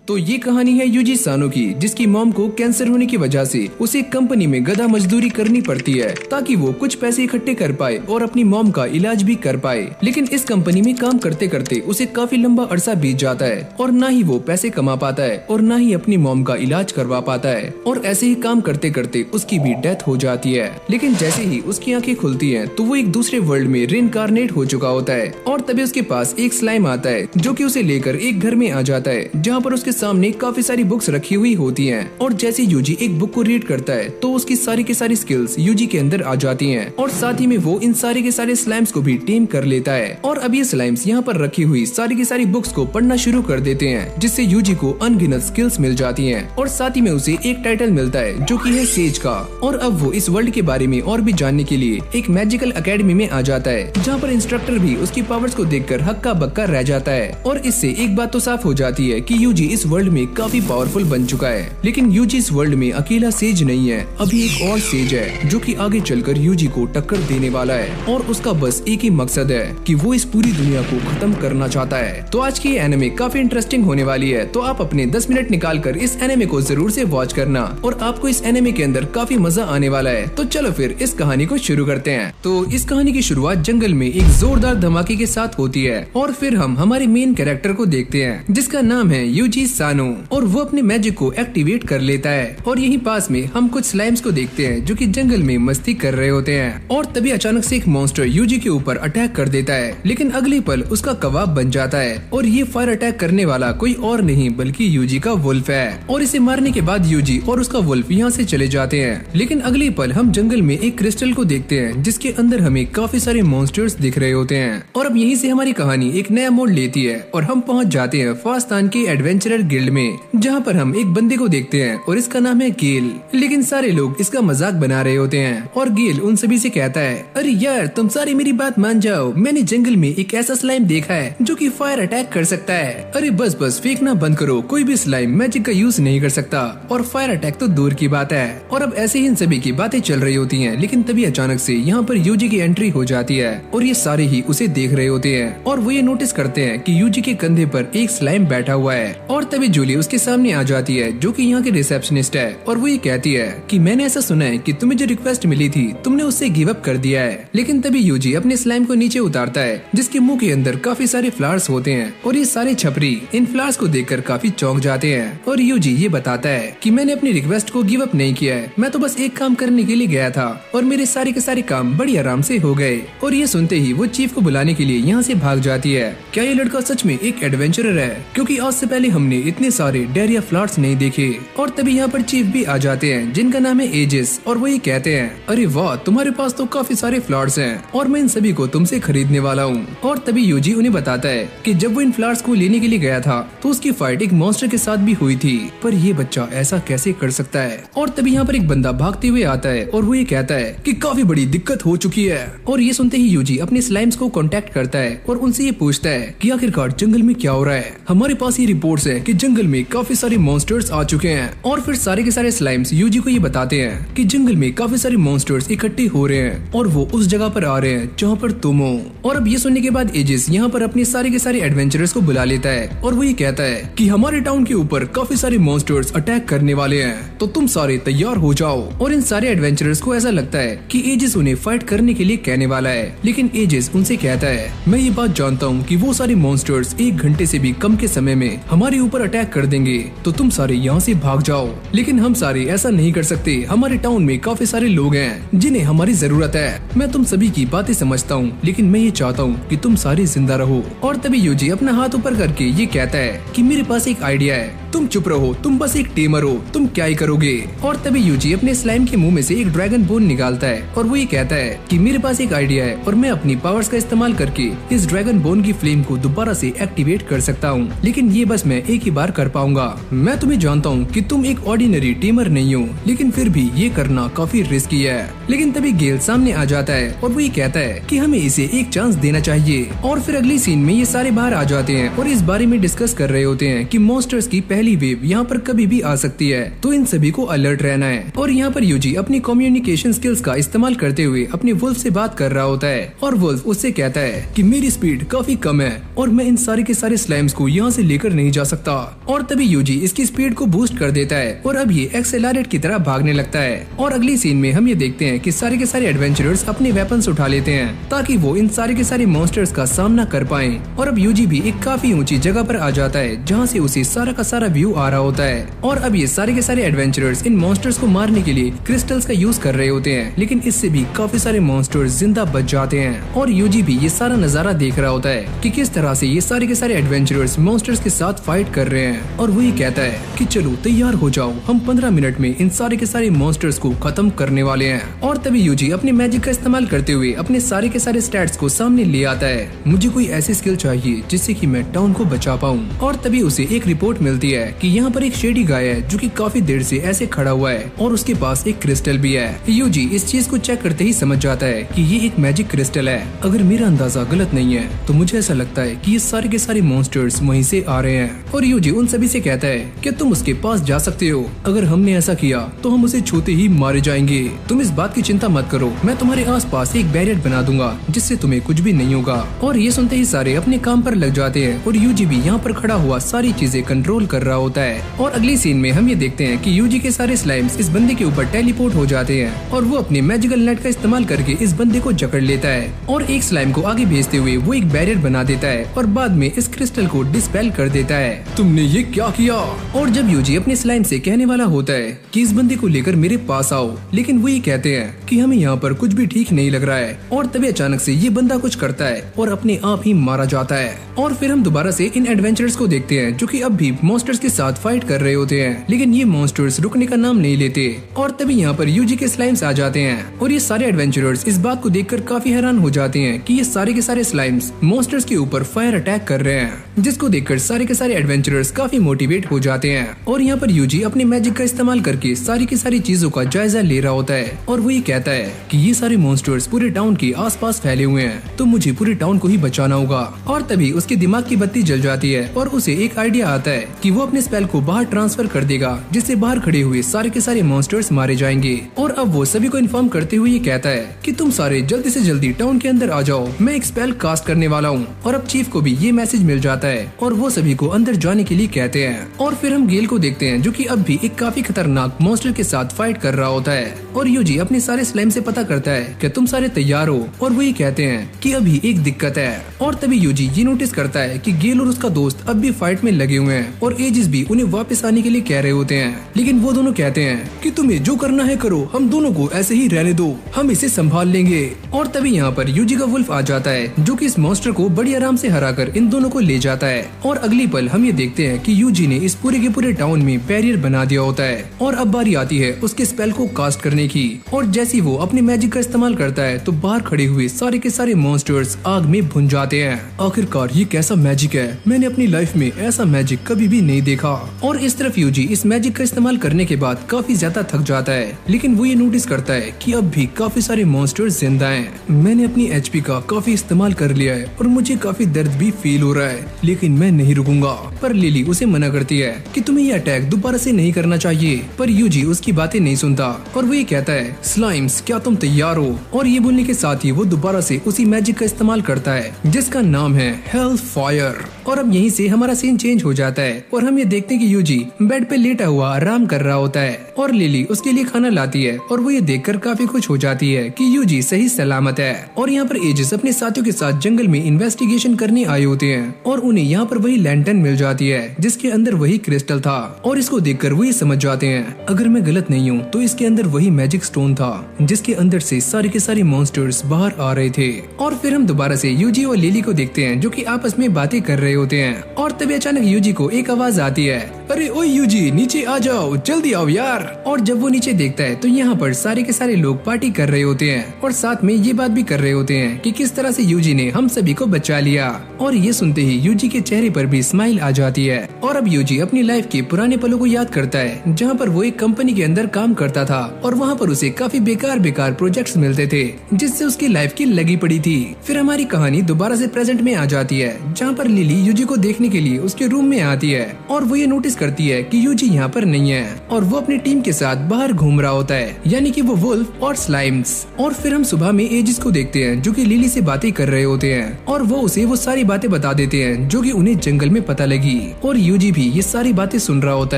तो ये कहानी है यूजी सानो की, जिसकी मॉम को कैंसर होने की वजह से उसे कंपनी में गधा मजदूरी करनी पड़ती है ताकि वो कुछ पैसे इकट्ठे कर पाए और अपनी मॉम का इलाज भी कर पाए। लेकिन इस कंपनी में काम करते करते उसे काफी लंबा अरसा बीत जाता है और न ही वो पैसे कमा पाता है और न ही अपनी मॉम का इलाज करवा पाता है और ऐसे ही काम करते करते उसकी भी डेथ हो जाती है। लेकिन जैसे ही उसकी आंखें खुलती हैं तो वो एक दूसरे वर्ल्ड में रिइंकार्नेट हो चुका होता है और तभी उसके पास एक स्लाइम आता है जो कि उसे लेकर एक घर में आ जाता है जहाँ पर उसके सामने काफी सारी बुक्स रखी हुई होती हैं। और जैसे यूजी एक बुक को रीड करता है तो उसकी सारी की सारी स्किल्स यूजी के अंदर आ जाती हैं और साथ ही में वो इन सारे के सारे स्लाइम्स को भी टीम कर लेता है। और अब ये स्लाइम्स यहाँ पर रखी हुई सारी की सारी बुक्स को पढ़ना शुरू कर देते हैं, जिससे यूजी को अनगिनत स्किल्स मिल जाती हैं और साथ ही में उसे एक टाइटल मिलता है जो कि है सेज का। और अब वो इस वर्ल्ड के बारे में और भी जानने के लिए एक मैजिकल एकेडमी में आ जाता है जहाँ पर इंस्ट्रक्टर भी उसकी पावर्स को देखकर हक्का बक्का रह जाता है। और इससे एक बात तो साफ हो जाती है कि यूजी इस वर्ल्ड में काफी पावरफुल बन चुका है। लेकिन यूजी इस वर्ल्ड में अकेला सेज नहीं है, अभी एक और सेज है जो कि आगे चलकर यूजी को टक्कर देने वाला है और उसका बस एक ही मकसद है कि वो इस पूरी दुनिया को खत्म करना चाहता है। तो आज की एनिमे काफी इंटरेस्टिंग होने वाली है, तो आप अपने 10 मिनट निकाल कर इस एनिमे को जरूर से वॉच करना और आपको इस एनिमे के अंदर काफी मजा आने वाला है। तो चलो फिर इस कहानी को शुरू करते हैं। तो इस कहानी की शुरुआत जंगल में एक जोरदार धमाके के साथ होती है और फिर हम हमारे मेन कैरेक्टर को देखते हैं जिसका नाम है यूजी सानो और वो अपने मैजिक को एक्टिवेट कर लेता है। और यहीं पास में हम कुछ स्लाइम्स को देखते हैं जो कि जंगल में मस्ती कर रहे होते हैं और तभी अचानक से एक मॉन्स्टर यूजी के ऊपर अटैक कर देता है। लेकिन अगले पल उसका कबाब बन जाता है और ये फायर अटैक करने वाला कोई और नहीं बल्कि यूजी का वुल्फ है। और इसे मारने के बाद यूजी और उसका वुल्फ यहाँ से चले जाते हैं। लेकिन अगले पल हम जंगल में एक क्रिस्टल को देखते हैं जिसके अंदर हमें काफी सारे मॉन्स्टर्स दिख रहे होते हैं। और अब यहीं से हमारी कहानी एक नया मोड़ लेती है और हम पहुँच जाते हैं फास्तान के एडवेंचरर गिल्ड में, जहाँ पर हम एक बंदे को देखते हैं और इसका नाम है गेल। लेकिन सारे लोग इसका मजाक बना रहे होते हैं और गेल उन सभी से कहता है, अरे यार तुम सारे मेरी बात मान जाओ, मैंने जंगल में एक ऐसा स्लाइम देखा है जो कि फायर अटैक कर सकता है। अरे बस बस फेंकना बंद करो, कोई भी स्लाइम मैजिक का यूज नहीं कर सकता और फायर अटैक तो दूर की बात है। और अब ऐसे ही इन सभी की बातें चल रही होती हैं, लेकिन तभी अचानक से यहाँ पर यूजी की एंट्री हो जाती है और ये सारे ही उसे देख रहे होते हैं और वो ये नोटिस करते हैं कि यूजी के कंधे पर एक स्लाइम बैठा हुआ है। और तभी जूली उसके सामने आ जाती है जो कि यहाँ की रिसेप्शनिस्ट है और वो ये कहती है कि मैंने ऐसा सुना है कि तुम्हें जो रिक्वेस्ट मिली थी तुमने उससे गिव अप कर दिया है। लेकिन तभी यूजी अपने स्लाइम को नीचे उतारता है जिसके मुंह के अंदर काफी सारे फ्लावर्स होते हैं और ये सारे छपरी इन फ्लावर्स को देखकर काफी चौंक जाते हैं। और यूजी ये बताता है कि मैंने अपनी रिक्वेस्ट को गिव अप नहीं किया है, मैं तो बस एक काम करने के लिए गया था और मेरे सारे के सारे काम बड़ी आराम से हो गए। और ये सुनते ही वो चीफ को बुलाने के लिए यहाँ से भाग जाती है। क्या ये लड़का सच में एक एडवेंचरर है? क्योंकि आज से पहले हमने इतने सारे डायरिया फ्लावर्स नहीं देखे। और तभी यहाँ पर चीफ भी आ जाते हैं जिनका नाम है एजिस और वो ये कहते हैं, अरे वाह तुम्हारे पास तो काफी सारे फ्लावर्स हैं और मैं इन सभी को तुमसे खरीदने वाला हूँ। और तभी यूजी उन्हें बताता है कि जब वो इन फ्लावर्स को लेने के लिए गया था तो उसकी फाइट एक मॉन्स्टर के साथ भी हुई थी, पर ये बच्चा ऐसा कैसे कर सकता है। और तभी यहाँ पर एक बंदा भागते हुए आता है और वो ये कहता है कि काफी बड़ी दिक्कत हो चुकी है। और ये सुनते ही यूजी अपने स्लाइम्स को कांटेक्ट करता है और उनसे ये पूछता है कि आखिरकार जंगल में क्या हो रहा है। हमारे पास ये रिपोर्ट्स है कि जंगल में काफी सारे मॉन्स्टर्स आ चुके हैं। और फिर सारे के सारे स्लाइम्स यूजी को ये बताते हैं कि जंगल में काफी सारे मॉन्स्टर्स इकट्ठे हो रहे हैं और वो उस जगह पर आ रहे हैं जहाँ पर तुम हो। और अब ये सुनने के बाद एजिस यहाँ पर अपने सारे के सारे एडवेंचरर्स को बुला लेता है और वो ये कहता है कि हमारे टाउन के ऊपर काफी सारे मॉन्स्टर्स अटैक करने वाले हैं, तो तुम सारे तैयार हो जाओ। और इन सारे एडवेंचरर्स को ऐसा लगता है कि एजिस उन्हें फाइट करने के लिए कहने वाला है, लेकिन एजिस उनसे कहता है, मैं ये बात जानता हूँ कि वो सारे मॉन्स्टर्स 1 घंटे से भी कम के समय में हमारे ऊपर अटैक कर देंगे, तो तुम सारे यहाँ से भाग जाओ। लेकिन हम सारे ऐसा नहीं कर सकते, हमारे टाउन में काफी सारे लोग हैं जिन्हें हमारी जरूरत है। मैं तुम सभी की बातें समझता हूँ, लेकिन मैं ये चाहता हूँ कि तुम सारे जिंदा रहो। और तभी यूजी अपना हाथ ऊपर करके ये कहता है कि मेरे पास एक आइडिया है, तुम चुप रहो, तुम बस एक टेमर हो, तुम क्या ही करोगे। और तभी यूजी अपने स्लाइम के मुंह में से एक ड्रैगन बोन निकालता है और वो ये कहता है कि मेरे पास एक आइडिया है और मैं अपनी पावर्स का इस्तेमाल करके इस ड्रैगन बोन की फ्लेम को दोबारा से एक्टिवेट कर सकता हूँ, लेकिन ये बस मैं एक ही बार कर पाऊंगा। मैं तुम्हें जानता हूँ कि तुम एक ऑर्डिनरी टेमर नहीं हो, लेकिन फिर भी ये करना काफी रिस्की है। लेकिन तभी गेल सामने आ जाता है और वो ये कहता है कि हमें इसे एक चांस देना चाहिए। और फिर अगली सीन में ये सारे बाहर आ जाते हैं और इस बारे में डिस्कस कर रहे होते हैं कि मॉन्स्टर्स की पहली वेव यहाँ पर कभी भी आ सकती है, तो इन सभी को अलर्ट रहना है। और यहाँ पर यूजी अपनी कम्युनिकेशन स्किल्स का इस्तेमाल करते हुए अपने वुल्फ से बात कर रहा होता है और वुल्फ उससे कहता है कि मेरी स्पीड काफी कम है और मैं इन सारे के सारे स्लाइम्स को यहाँ से लेकर नहीं जा सकता। और तभी यूजी इसकी स्पीड को बूस्ट कर देता है और अब ये एक्सेलरेट की तरह भागने लगता है। और अगली सीन में हम ये देखते हैं कि सारे के सारे एडवेंचरर्स अपने वेपन्स उठा लेते हैं ताकि वो इन सारे के सारे मॉन्स्टर्स का सामना कर पाएं। और अब यूजी भी एक काफी ऊंची जगह पर आ जाता है जहाँ से उसे सारा का सारा व्यू आ रहा होता है। और अब ये सारे के सारे एडवेंचरर्स इन मॉन्स्टर्स को मारने के लिए क्रिस्टल्स का यूज कर रहे होते हैं, लेकिन इससे भी काफी सारे मॉन्स्टर्स जिंदा बच जाते हैं। और यूजी भी ये सारा नजारा देख रहा होता है कि किस तरह से ये सारे के सारे एडवेंचरर्स मॉन्स्टर्स के साथ फाइट कर रहे हैं। और वही कहता है कि चलो तैयार हो जाओ, हम 15 मिनट में इन सारे के सारे मॉन्स्टर्स को खत्म करने वाले हैं। और तभी यूजी अपने मैजिक का इस्तेमाल करते हुए अपने सारे के सारे स्टैट्स को सामने ले आता है। मुझे कोई ऐसी स्किल चाहिए जिससे कि मैं टाउन को बचा पाऊं। और तभी उसे एक रिपोर्ट मिलती है कि यहाँ पर एक शेडी गाय है जो कि काफी देर से ऐसे खड़ा हुआ है और उसके पास एक क्रिस्टल भी है। यूजी इस चीज को चेक करते ही समझ जाता है कि ये एक मैजिक क्रिस्टल है। अगर मेरा अंदाजा गलत नहीं है तो मुझे ऐसा लगता है कि ये सारे के सारे मॉन्स्टर्स वहीं से आ रहे हैं। और यूजी उन सभी से कहता है कि तुम उसके पास जा सकते हो, अगर हमने ऐसा किया तो हम उसे छूते ही मारे जाएंगे। तुम इस बात की चिंता मत करो, मैं तुम्हारे आसपास एक बैरियर बना दूंगा जिससे तुम्हें कुछ भी नहीं होगा। और ये सुनते ही सारे अपने काम पर लग जाते हैं और यूजी भी यहाँ पर खड़ा हुआ सारी चीजें कंट्रोल कर रहा होता है। और अगली सीन में हम ये देखते हैं कि यूजी के सारे स्लाइम्स इस बंदे के ऊपर टेलीपोर्ट हो जाते हैं और वो अपने मैजिकल नेट का इस्तेमाल करके इस बंदे को जकड़ लेता है और एक स्लाइम को आगे भेजते हुए वो एक बैरियर बना देता है और बाद में इस क्रिस्टल को डिस्पेल कर देता है। तुमने ये क्या किया? और जब यूजी अपने स्लाइम से कहने वाला होता है कि इस बंदे को लेकर मेरे पास आओ, लेकिन वो ये कहते हैं कि हमें यहाँ पर कुछ भी ठीक नहीं लग रहा है। और तभी अचानक से ये बंदा कुछ करता है और अपने आप ही मारा जाता है। और फिर हम दोबारा से इन एडवेंचरर्स को देखते हैं जो कि अब भी मॉन्स्टर्स के साथ फाइट कर रहे होते हैं, लेकिन ये मॉन्स्टर्स रुकने का नाम नहीं लेते। और तभी यहाँ पर यूजी के स्लाइम्स आ जाते हैं और ये सारे एडवेंचरर्स इस बात को देखकर काफी हैरान हो जाते हैं कि ये सारे के सारे स्लाइम्स मॉन्स्टर्स के ऊपर फायर अटैक कर रहे हैं, जिसको देखकर सारे के सारे एडवेंचरर्स काफी मोटिवेट हो जाते हैं। और यहाँ पर यूजी अपने मैजिक का इस्तेमाल करके सारी की सारी चीजों का जायजा ले रहा होता है और वो ये कहता है कि ये सारे मॉन्स्टर्स पूरे टाउन के आसपास फैले हुए हैं, तो मुझे पूरे टाउन को ही बचाना होगा। और तभी उसके दिमाग की बत्ती जल जाती है और उसे एक आइडिया आता है कि वो अपने स्पेल को बाहर ट्रांसफर कर देगा, जिससे बाहर खड़े हुए सारे के सारे मॉन्स्टर्स मारे जाएंगे। और अब वो सभी को इन्फॉर्म करते हुए ये कहता है कि तुम सारे जल्दी से जल्दी टाउन के अंदर आ जाओ, मैं एक स्पेल कास्ट करने वाला हूँ। और अब चीफ को भी ये मैसेज मिल जाता है और वो सभी को अंदर जाने के लिए कहते हैं। और फिर हम गेल को देखते हैं जो कि अब भी एक काफी खतरनाक मॉन्स्टर के साथ फाइट कर रहा होता है। और यूजी अपने सारे स्लाइम से पता करता है कि तुम सारे तैयार हो, और वो ये कहते हैं कि अभी एक दिक्कत है। और तभी यूजी ये नोटिस करता है कि गेल और उसका दोस्त अब भी फाइट में लगे हुए हैं और एजिस भी उन्हें वापस आने के लिए कह रहे होते हैं, लेकिन वो दोनों कहते हैं कि तुम्हें जो करना है करो, हम दोनों को ऐसे ही रहने दो, हम इसे संभाल लेंगे। और तभी यहाँ पर यूजी का वुल्फ आ जाता है जो कि इस मॉन्स्टर को बड़ी आराम से हराकर इन दोनों को ले जाता है। और अगली पल हम ये देखते हैं कि यूजी ने इस पूरे के पूरे टाउन में बैरियर बना दिया होता है और अब बारी आती है उसके स्पेल को कास्ट करने की। और जैसे वो अपने मैजिक का इस्तेमाल करता है तो बाहर खड़े हुए सारे के सारे मॉन्स्टर्स आग में भुन जाते हैं। आखिरकार ये कैसा मैजिक है, मैंने अपनी लाइफ में ऐसा मैजिक कभी भी नहीं देखा। और इस तरफ यूजी इस मैजिक का इस्तेमाल करने के बाद काफी ज्यादा थक जाता है, लेकिन वो ये नोटिस करता है कि अब भी काफी सारे मॉन्स्टर्स जिंदा हैं। मैंने अपनी एचपी का काफी इस्तेमाल कर लिया है और मुझे काफी दर्द भी फील हो रहा है, लेकिन मैं नहीं रुकूंगा। पर लिली उसे मना करती है कि तुम्हें ये अटैक दोबारा से नहीं करना चाहिए, पर यूजी उसकी बातें नहीं सुनता और वो ये कहता है स्लाइम्स क्या तुम तैयार हो? और ये बोलने के साथ ही वो दोबारा से उसी मैजिक का इस्तेमाल करता है जिसका नाम है हेल फायर। और अब यहीं से हमारा सीन चेंज हो जाता है और हम ये देखते हैं कि यूजी बेड पे लेटा हुआ आराम कर रहा होता है और लिली उसके लिए खाना लाती है और वो ये देखकर काफी खुश हो जाती है कि यूजी सही सलामत है। और यहाँ पर एजिस अपने साथियों के साथ जंगल में इन्वेस्टिगेशन करने आए होते हैं और उन्हें यहाँ पर वही लैंटर्न मिल जाती है जिसके अंदर वही क्रिस्टल था। और इसको देखकर वो ये समझ जाते हैं अगर मैं गलत नहीं हूँ तो इसके अंदर वही मैजिक स्टोन था जिसके अंदर से सारे के सारे मॉन्स्टर्स बाहर आ रहे थे। और फिर हम दोबारा से यूजी और लिली को देखते हैं जो कि आपस में बातें कर रहे होते हैं। और तभी अचानक यूजी को एक आवाज आती है, अरे ओए यूजी नीचे आ जाओ, जल्दी आओ यार। और जब वो नीचे देखता है तो यहाँ पर सारे के सारे लोग पार्टी कर रहे होते हैं और साथ में ये बात भी कर रहे होते हैं कि किस तरह से यूजी ने हम सभी को बचा लिया। और ये सुनते ही यूजी के चेहरे पर भी स्माइल आ जाती है और अब यूजी अपनी लाइफ के पुराने पलों को याद करता है जहाँ पर वो एक कंपनी के अंदर काम करता था और वहाँ पर उसे काफी बेकार बेकार प्रोजेक्ट्स मिलते थे जिससे उसकी लाइफ की लगी पड़ी थी। फिर हमारी कहानी दोबारा से प्रेजेंट में आ जाती है जहाँ पर लिली यूजी को देखने के लिए उसके रूम में आती है और वो ये नोटिस करती है कि यूजी यहाँ पर नहीं है और वो अपनी टीम के साथ बाहर घूम रहा होता है, यानी कि वो वुल्फ और स्लाइम्स। और फिर हम सुबह में एजिस को देखते हैं जो कि लिली से बातें कर रहे होते हैं और वो उसे वो सारी बातें बता देते हैं जो कि उन्हें जंगल में पता लगी। और यूजी भी ये सारी बातें सुन रहा होता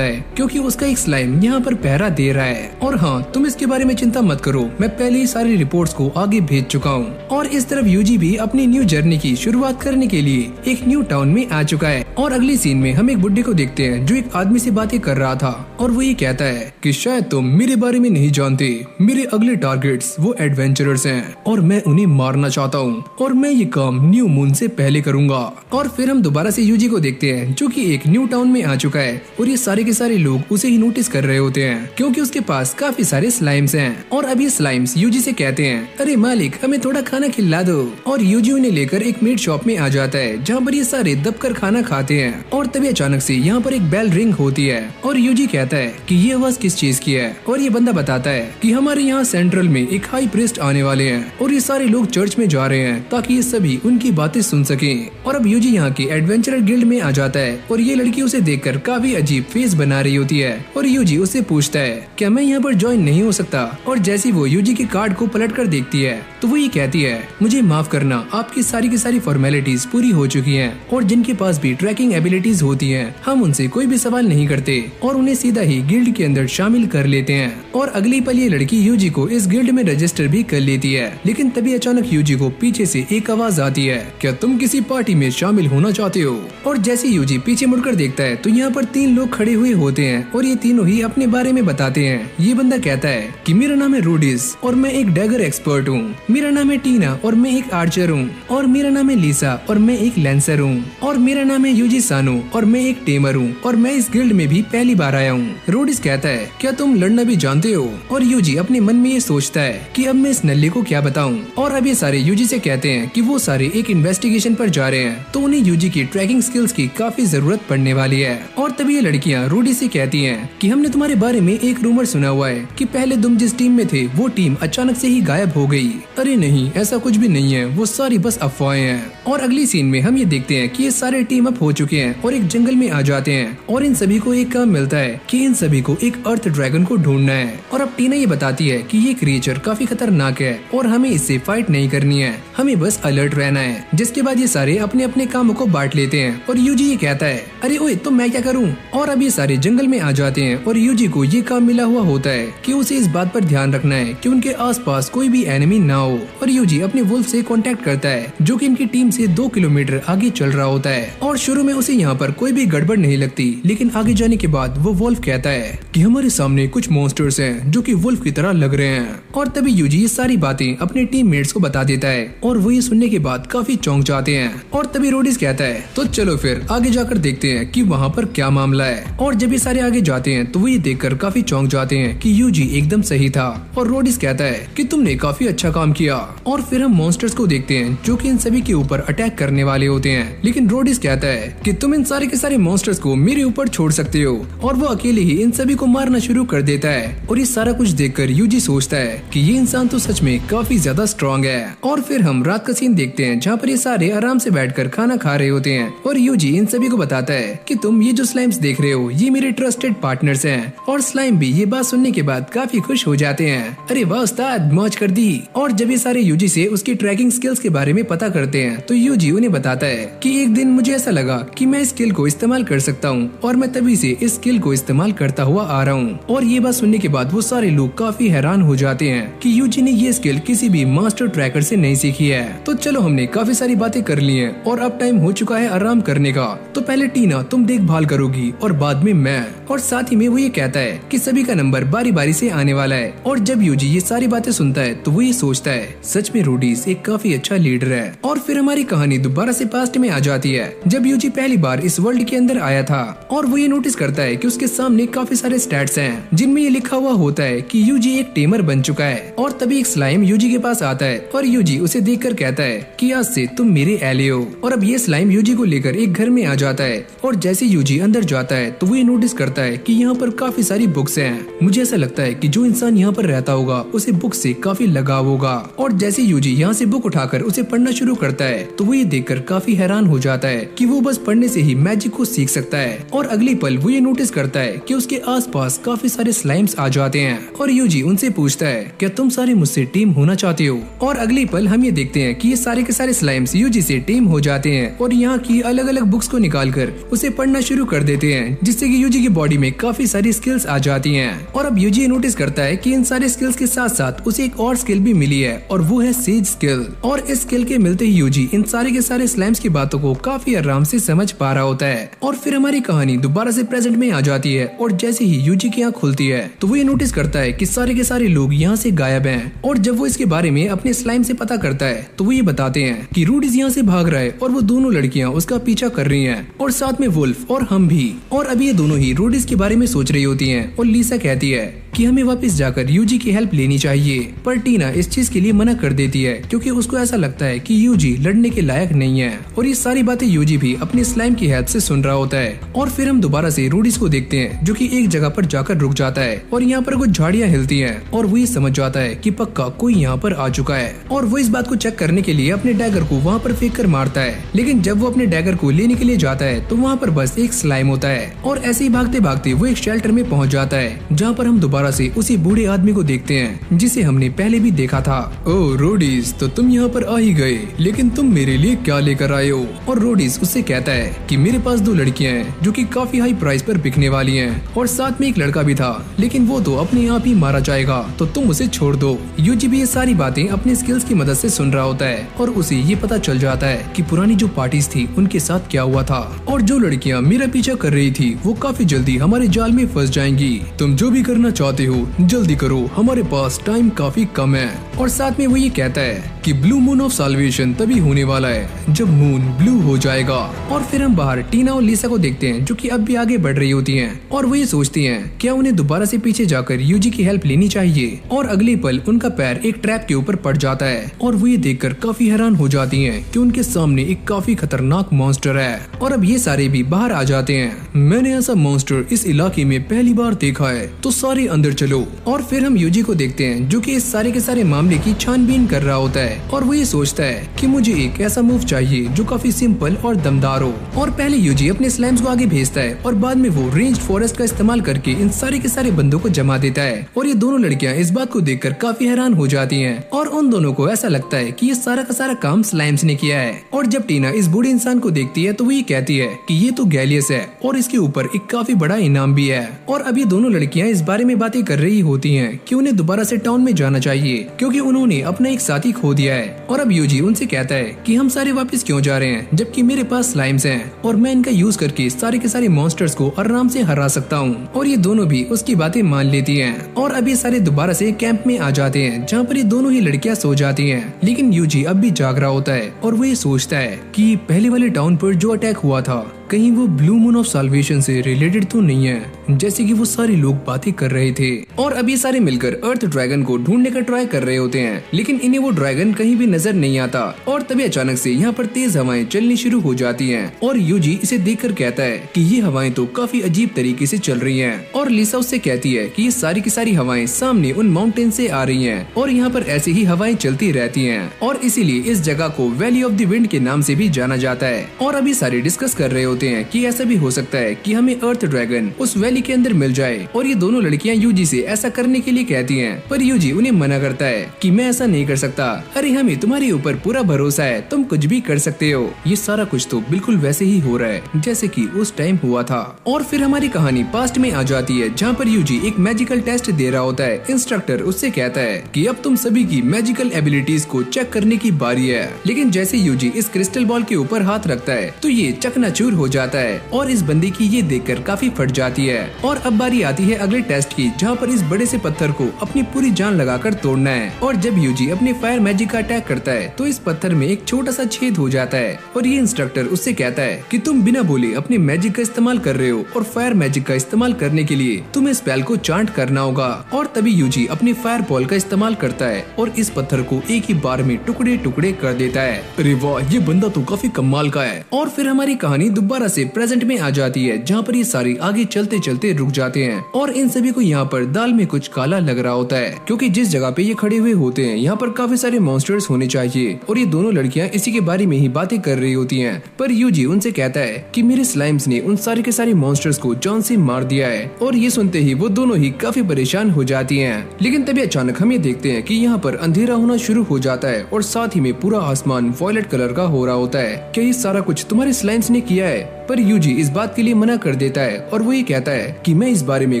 है क्योंकि उसका एक स्लाइम यहाँ पर पहरा दे रहा है। और हाँ, तुम इसके बारे में चिंता मत करो, मैं पहले ही सारी रिपोर्ट्स को आगे भेज चुका हूँ। और इस तरफ यूजी भी अपनी न्यू जर्नी की शुरुआत करने के लिए एक न्यू टाउन में आ चुका है। और अगली सीन में हम एक बुड्ढे को देखते हैं जो एक आदमी से बातें कर रहा था और वो ये कहता है कि शायद तुम मेरे बारे में नहीं जानते, मेरे अगले टारगेट्स वो एडवेंचरर्स हैं और मैं उन्हें मारना चाहता हूँ और मैं ये काम न्यू मून से पहले करूंगा। और फिर हम दोबारा से यूजी को देखते हैं जो कि एक न्यू टाउन में आ चुका है और ये सारे के सारे लोग उसे ही नोटिस कर रहे होते हैं क्योंकि उसके पास काफी सारे स्लाइम्स हैं। और अब ये स्लाइम्स यूजी से कहते हैं, अरे मालिक, हमें थोड़ा खाना खिला दो। और यूजी उन्हें लेकर एक मीट शॉप में आ जाता है जहाँ पर ये सारे दबकर खाना खाते हैं। और तभी अचानक से यहाँ पर एक बेल रिंग होती है और यूजी कहता है कि ये आवाज किस चीज की है। और ये बंदा बताता है कि हमारे यहाँ सेंट्रल में एक हाई प्रीस्ट आने वाले हैं और ये सारे लोग चर्च में जा रहे हैं ताकि ये सभी उनकी बातें सुन सकें। और अब यूजी यहाँ के एडवेंचरर गिल्ड में आ जाता है और ये लड़की उसे देखकर काफी अजीब फेस बना रही होती है और यूजी उससे पूछता है, क्या मैं यहाँ पर ज्वाइन नहीं हो सकता? और जैसे वो यूजी के कार्ड को पलट कर देखती है तो वो ये कहती है, मुझे माफ करना, आपकी सारी की सारी फॉर्मेलिटीज पूरी हो चुकी हैं और जिनके पास भी ट्रैकिंग एबिलिटीज होती हैं हम उनसे कोई भी सवाल नहीं करते और उन्हें सीधा ही गिल्ड के अंदर शामिल कर लेते हैं। और अगली पल ये लड़की यूजी को इस गिल्ड में रजिस्टर भी कर लेती है। लेकिन तभी अचानक यूजी को पीछे से एक आवाज आती है, क्या तुम किसी पार्टी में शामिल होना चाहते हो? और जैसे यूजी पीछे मुड़कर देखता है तो यहाँ पर 3 लोग खड़े हुए होते हैं और ये तीनों ही अपने बारे में बताते हैं। ये बंदा कहता है कि मेरा नाम है रूडिस और मैं एक डैगर एक्सपर्ट हूँ, मेरा नाम है टीना और मैं एक आर्चर हूँ, और मेरा नाम है लीसा और मैं एक लेंसर हूँ, और मेरा नाम है यूजी सानो और मैं एक टेमर हूँ और मैं इस गिल्ड में भी पहली बार आया हूँ। रूडिस कहता है, क्या तुम लड़ना भी जानते हो? और यूजी अपने मन में ये सोचता है कि अब मैं इस नल्ले को क्या बताऊं। और अब ये सारे यूजी से कहते हैं कि वो सारे एक इन्वेस्टिगेशन पर जा रहे हैं तो उन्हें यूजी की ट्रैकिंग स्किल्स की काफी जरूरत पड़ने वाली है। और तभी ये लड़कियां रूडी से कहती हैं कि हमने तुम्हारे बारे में एक रूमर सुना हुआ है कि पहले तुम जिस टीम में थे वो टीम अचानक से ही गायब हो गई। अरे नहीं, ऐसा कुछ भी नहीं है, वो सारी बस अफवाहें हैं। और अगली सीन में हम ये देखते हैं कि ये सारे टीम अप हो चुके हैं और एक जंगल में आ जाते हैं और इन सभी को एक काम मिलता है कि इन सभी को एक अर्थ ड्रैगन को ढूंढना है। और अब टीना ये बताती है कि ये क्रिएचर काफी खतरनाक है और हमें इससे फाइट नहीं करनी है, हमें बस अलर्ट रहना है। जिसके बाद ये सारे अपने अपने कामों को बांट लेते हैं और यूजी ये कहता है, अरे ओए, तो मैं क्या करूं? और अब ये सारे जंगल में आ जाते हैं और यूजी को ये काम मिला हुआ होता है कि उसे इस बात पर ध्यान रखना है कि उनके आसपास कोई भी एनिमी ना हो। और यूजी अपने वुल्फ से कांटेक्ट करता है जो कि इनकी टीम से 2 किलोमीटर आगे चल रहा होता है। और शुरू में उसे यहाँ पर कोई भी गड़बड़ नहीं लगती, लेकिन आगे जाने के बाद वो वुल्फ कहता है कि हमारे सामने कुछ मॉन्स्टर्स हैं जो कि वुल्फ की तरह लग रहे हैं। और तभी यूजी ये सारी बातें अपने टीममेट्स को बता देता है और वो ये सुनने के बाद काफी चौंक जाते हैं। और तभी रोडिस कहता है, तो चलो फिर आगे जाकर देखते हैं कि वहाँ पर क्या मामला है। और जब ये सारे आगे जाते हैं तो वो ये देखकर काफी चौंक जाते हैं कि यूजी एकदम सही था। और रोडिस कहता है कि तुमने काफी अच्छा काम किया। और फिर हम मॉन्स्टर्स को देखते हैं जो कि इन सभी के ऊपर अटैक करने वाले होते हैं, लेकिन रोडिस कहता है कि तुम इन सारे के सारे मॉन्स्टर्स को मेरे ऊपर छोड़ सकते हो। और वो अकेले ही इन सभी को मारना शुरू कर देता है। और ये सारा कुछ देखकर यूजी सोचता है कि ये इंसान तो सच में काफी ज्यादा स्ट्रॉन्ग है। और फिर हम रात का सीन देखते हैं जहाँ पर ये सारे आराम से बैठकर खाना खा रहे होते हैं और यूजी इन सभी को बताता है कि तुम ये जो स्लाइम्स देख रहे हो ये मेरे ट्रस्टेड पार्टनर्स हैं। और स्लाइम भी ये बात सुनने के बाद काफी खुश हो जाते हैं। अरे वाह उस्ताद, मौज कर दी। और जब ये सारे यूजी से उसकी ट्रैकिंग स्किल्स के बारे में पता करते हैं तो यूजी उन्हें बताता है कि एक दिन मुझे ऐसा लगा कि मैं इस स्किल को इस्तेमाल कर सकता हूँ और मैं तभी से इस स्किल को इस्तेमाल करता हुआ आ रहा हूँ। और ये बात सुनने के बाद वो सारे लोग काफी हैरान हो जाते हैं कि यूजी ने ये स्किल किसी भी मास्टर ट्रैकर से नहीं सीखी है। तो चलो, हमने काफी सारी बातें कर ली हैं और अब टाइम हो चुका है आराम करने का। तो पहले टीना तुम देखभाल करोगी और बाद में मैं। और साथ ही में वो ये कहता है कि सभी का नंबर बारी बारी से आने वाला है। और जब यूजी ये सारी बातें सुनता है तो वो ये सोचता है सच में रूडीज एक काफी अच्छा लीडर है। और फिर हमारी कहानी दोबारा से पास्ट में आ जाती है जब यूजी पहली बार इस वर्ल्ड के अंदर आया था। और वो ये नोटिस करता है कि उसके सामने काफी सारे स्टैट्स हैं जिनमें ये लिखा हुआ होता है कि यूजी एक टेमर बन चुका है। और तभी एक स्लाइम यूजी के पास आता है और यूजी उसे देखकर कहता है कि आज से तुम मेरे एले हो। और अब ये स्लाइम यूजी को लेकर एक घर में आ जाता है और जैसे यूजी अंदर जाता है तो वो ये नोटिस करता है कि यहाँ पर काफी सारी बुक्स हैं। मुझे ऐसा लगता है कि जो इंसान यहाँ पर रहता होगा उसे बुक से काफी लगाव होगा। और जैसे यूजी यहाँ से बुक उठाकर उसे पढ़ना शुरू करता है तो वो ये देखकर काफी हैरान हो जाता है कि वो बस पढ़ने से ही मैजिक को सीख सकता है। और अगली पल वो ये नोटिस करता है कि उसके आसपास काफी सारे स्लाइम्स आ जाते हैं और यूजी उनसे पूछता है क्या तुम सारे मुझसे टीम होना चाहते हो। और अगली पल हम ये देखते हैं कि ये सारे के सारे स्लाइम्स यूजी से टीम हो जाते हैं और यहाँ की अलग अलग बुक्स को निकालकर उसे पढ़ना शुरू कर देते हैं, जिससे कि यूजी की बॉडी में काफी सारी स्किल्स आ जाती हैं। और अब यूजी नोटिस करता है कि इन सारे स्किल्स के साथ साथ उसे एक और स्किल भी मिली है और वो है सेज स्किल। और इस स्किल के मिलते ही यूजी इन सारे के सारे स्लाइम्स की बातों को काफी आराम से समझ पा रहा होता है। और फिर हमारी कहानी दोबारा से प्रेजेंट में आ जाती है और जैसे ही यूजी की आँख खुलती है तो वो ये नोटिस करता है कि सारे के सारे लोग यहाँ से गायब हैं। और जब वो इसके बारे में अपने स्लाइम से पता करता है तो वो ये बताते हैं कि रूडीज यहाँ से भाग रहा है और वो दोनों लड़कियाँ उसका पीछा कर रही हैं और साथ में वुल्फ और हम भी। और अभी ये दोनों ही रूडीज के बारे में सोच रही होती हैं और लीसा कहती है कि हमें वापस जाकर यूजी की हेल्प लेनी चाहिए, पर टीना इस चीज के लिए मना कर देती है क्योंकि उसको ऐसा लगता है कि यूजी लड़ने के लायक नहीं है। और ये सारी बातें यूजी भी अपने स्लाइम की हेल्प से सुन रहा होता है। और फिर हम दोबारा से रूडीज को देखते हैं जो कि एक जगह पर जाकर रुक जाता है और यहाँ पर कुछ झाड़ियाँ हिलती हैं और वो ये समझ जाता है कि पक्का कोई यहाँ पर आ चुका है। और वो इस बात को चेक करने के लिए अपने डैगर को वहाँ पर फेंक कर मारता है, लेकिन जब वो अपने डैगर को लेने के लिए जाता है तो वहाँ पर बस एक स्लाइम होता है। और ऐसे ही भागते भागते वो एक शेल्टर में पहुँच जाता है जहाँ पर हम दोबारा से उसी बूढ़े आदमी को देखते हैं जिसे हमने पहले भी देखा था। ओह रोडीज, तो तुम यहाँ पर आ ही गए, लेकिन तुम मेरे लिए क्या लेकर आए हो। और रोडीज उससे कहता है कि मेरे पास 2 लड़कियां हैं जो कि काफी हाई प्राइस पर बिकने वाली हैं और साथ में एक लड़का भी था, लेकिन वो तो अपने आप ही मारा जाएगा, तो तुम उसे छोड़ दो। यूजी भी ये सारी बातें अपने स्किल्स की मदद से सुन रहा होता है और उसे ये पता चल जाता है कि पुरानी जो पार्टीज थी उनके साथ क्या हुआ था और जो लड़कियाँ मेरा पीछा कर रही थी वो काफी जल्दी हमारे जाल में फंस जाएंगी। तुम जो भी करना चाहते हो जल्दी करो, हमारे पास टाइम काफी कम है। और साथ में वो ये कहता है कि ब्लू मून ऑफ साल्वेशन तभी होने वाला है जब मून ब्लू हो जाएगा। और फिर हम बाहर टीना और लीसा को देखते हैं जो कि अब भी आगे बढ़ रही होती हैं और वो ये सोचती हैं क्या उन्हें दोबारा से पीछे जाकर यूजी की हेल्प लेनी चाहिए। और अगले पल उनका पैर एक ट्रैप के ऊपर पड़ जाता है और वो ये देखकर काफी हैरान हो जाती हैं कि उनके सामने एक काफी खतरनाक मॉन्स्टर है। और अब ये सारे भी बाहर आ जाते हैं। मैंने ऐसा मॉन्स्टर इस इलाके में पहली बार देखा है, तो सारे अंदर चलो। और फिर हम यूजी को देखते हैं जो कि इस सारे के सारे मामले की छानबीन कर रहा होता है और वो ये सोचता है कि मुझे एक ऐसा मूव चाहिए जो काफी सिंपल और दमदार हो। और पहले यूजी अपने स्लाइम्स को आगे भेजता है और बाद में वो रेंज्ड फॉरेस्ट का इस्तेमाल करके इन सारे के सारे बंदों को जमा देता है। और ये दोनों लड़कियां इस बात को देखकर काफी हैरान हो जाती हैं और उन दोनों को ऐसा लगता है कि ये सारा का सारा काम स्लाइम्स ने किया है। और जब टीना इस बूढ़े इंसान को देखती है तो वो ये कहती है कि ये तो गैलियस है और इसके ऊपर एक काफी बड़ा इनाम भी है। और अब ये दोनों लड़कियां इस बारे में बातें कर रही होती हैं कि उन्हें दोबारा से टाउन में जाना चाहिए क्योंकि उन्होंने अपना एक साथी खो दिया है। और अब यूजी उनसे कहता है कि हम सारे वापस क्यों जा रहे हैं जबकि मेरे पास स्लाइम्स हैं और मैं इनका यूज करके सारे के सारे मॉन्स्टर्स को आराम से हरा सकता हूँ। और ये दोनों भी उसकी बातें मान लेती हैं। और अब ये सारे दोबारा से कैंप में आ जाते हैं जहाँ पर ये दोनों ही लड़कियाँ सो जाती हैं, लेकिन यूजी अब भी जाग रहा होता है और वो ये सोचता है कि पहले वाले टाउन पर जो अटैक हुआ था कहीं वो ब्लू मून ऑफ साल्वेशन से रिलेटेड तो नहीं है जैसे कि वो सारे लोग बातें कर रहे थे। और अभी सारे मिलकर अर्थ ड्रैगन को ढूंढने का ट्राई कर रहे होते हैं, लेकिन इन्हें वो ड्रैगन कहीं भी नजर नहीं आता। और तभी अचानक से यहाँ पर तेज हवाएं चलनी शुरू हो जाती हैं और यूजी इसे देखकर कहता है कि ये हवाएं तो काफी अजीब तरीके से चल रही हैं। और लीसा उससे कहती है कि ये सारी की सारी हवाएं सामने उन माउंटेन से आ रही हैं और यहाँ पर ऐसे ही हवाएं चलती रहती हैं और इसीलिए इस जगह को वैली ऑफ द विंड के नाम से भी जाना जाता है। और अभी सारे डिस्कस कर रहे होते हैं कि ऐसा भी हो सकता है कि हमें अर्थ ड्रैगन उस वैली के अंदर मिल जाए। और ये दोनों लड़कियां यूजी से ऐसा करने के लिए कहती हैं, पर यूजी उन्हें मना करता है कि मैं ऐसा नहीं कर सकता। अरे हमें तुम्हारे ऊपर पूरा भरोसा है, तुम कुछ भी कर सकते हो। ये सारा कुछ तो बिल्कुल वैसे ही हो रहा है जैसे कि उस टाइम हुआ था। और फिर हमारी कहानी पास्ट में आ जाती है जहाँ पर यूजी एक मैजिकल टेस्ट दे रहा होता है। इंस्ट्रक्टर उससे कहता है कि अब तुम सभी की मैजिकल एबिलिटीज को चेक करने की बारी है। लेकिन जैसे यूजी इस क्रिस्टल बॉल के ऊपर हाथ रखता है तो ये चकनाचूर हो जाता है और इस बंदे की ये देखकर काफी फट जाती है। और अब बारी आती है अगले टेस्ट की जहाँ पर इस बड़े से पत्थर को अपनी पूरी जान लगाकर तोड़ना है। और जब यूजी अपने फायर मैजिक का अटैक करता है तो इस पत्थर में एक छोटा सा छेद हो जाता है और ये इंस्ट्रक्टर उससे कहता है कि तुम बिना बोले अपने मैजिक का इस्तेमाल कर रहे हो और फायर मैजिक का इस्तेमाल करने के लिए तुम्हें स्पेल को चांट करना होगा। और तभी यूजी अपनी फायर बॉल का इस्तेमाल करता है और इस पत्थर को एक ही बार में टुकड़े टुकड़े कर देता है। अरे वाह, ये बंदा तो काफी कमाल का है। और फिर हमारी कहानी दोबारा दोबारा से प्रेजेंट में आ जाती है, जहाँ पर ये सारे आगे चलते चलते रुक जाते हैं और इन सभी को यहाँ पर दाल में कुछ काला लग रहा होता है, क्योंकि जिस जगह पे ये खड़े हुए होते हैं यहाँ पर काफी सारे मॉन्स्टर्स होने चाहिए और ये दोनों लड़कियां इसी के बारे में ही बातें कर रही होती हैं। पर यूजी उनसे कहता है कि मेरे स्लाइम्स ने उन सारे के सारे मॉन्स्टर्स को जान से मार दिया है और ये सुनते ही वो दोनों ही काफी परेशान हो जाती हैं। लेकिन तभी अचानक हम ये देखते हैं कि यहाँ पर अंधेरा होना शुरू हो जाता है और साथ ही में पूरा आसमान वॉयलेट कलर का हो रहा होता है। क्या ये सारा कुछ तुम्हारे स्लाइम्स ने किया है? पर यूजी इस बात के लिए मना कर देता है और वो ये कहता है कि मैं इस बारे में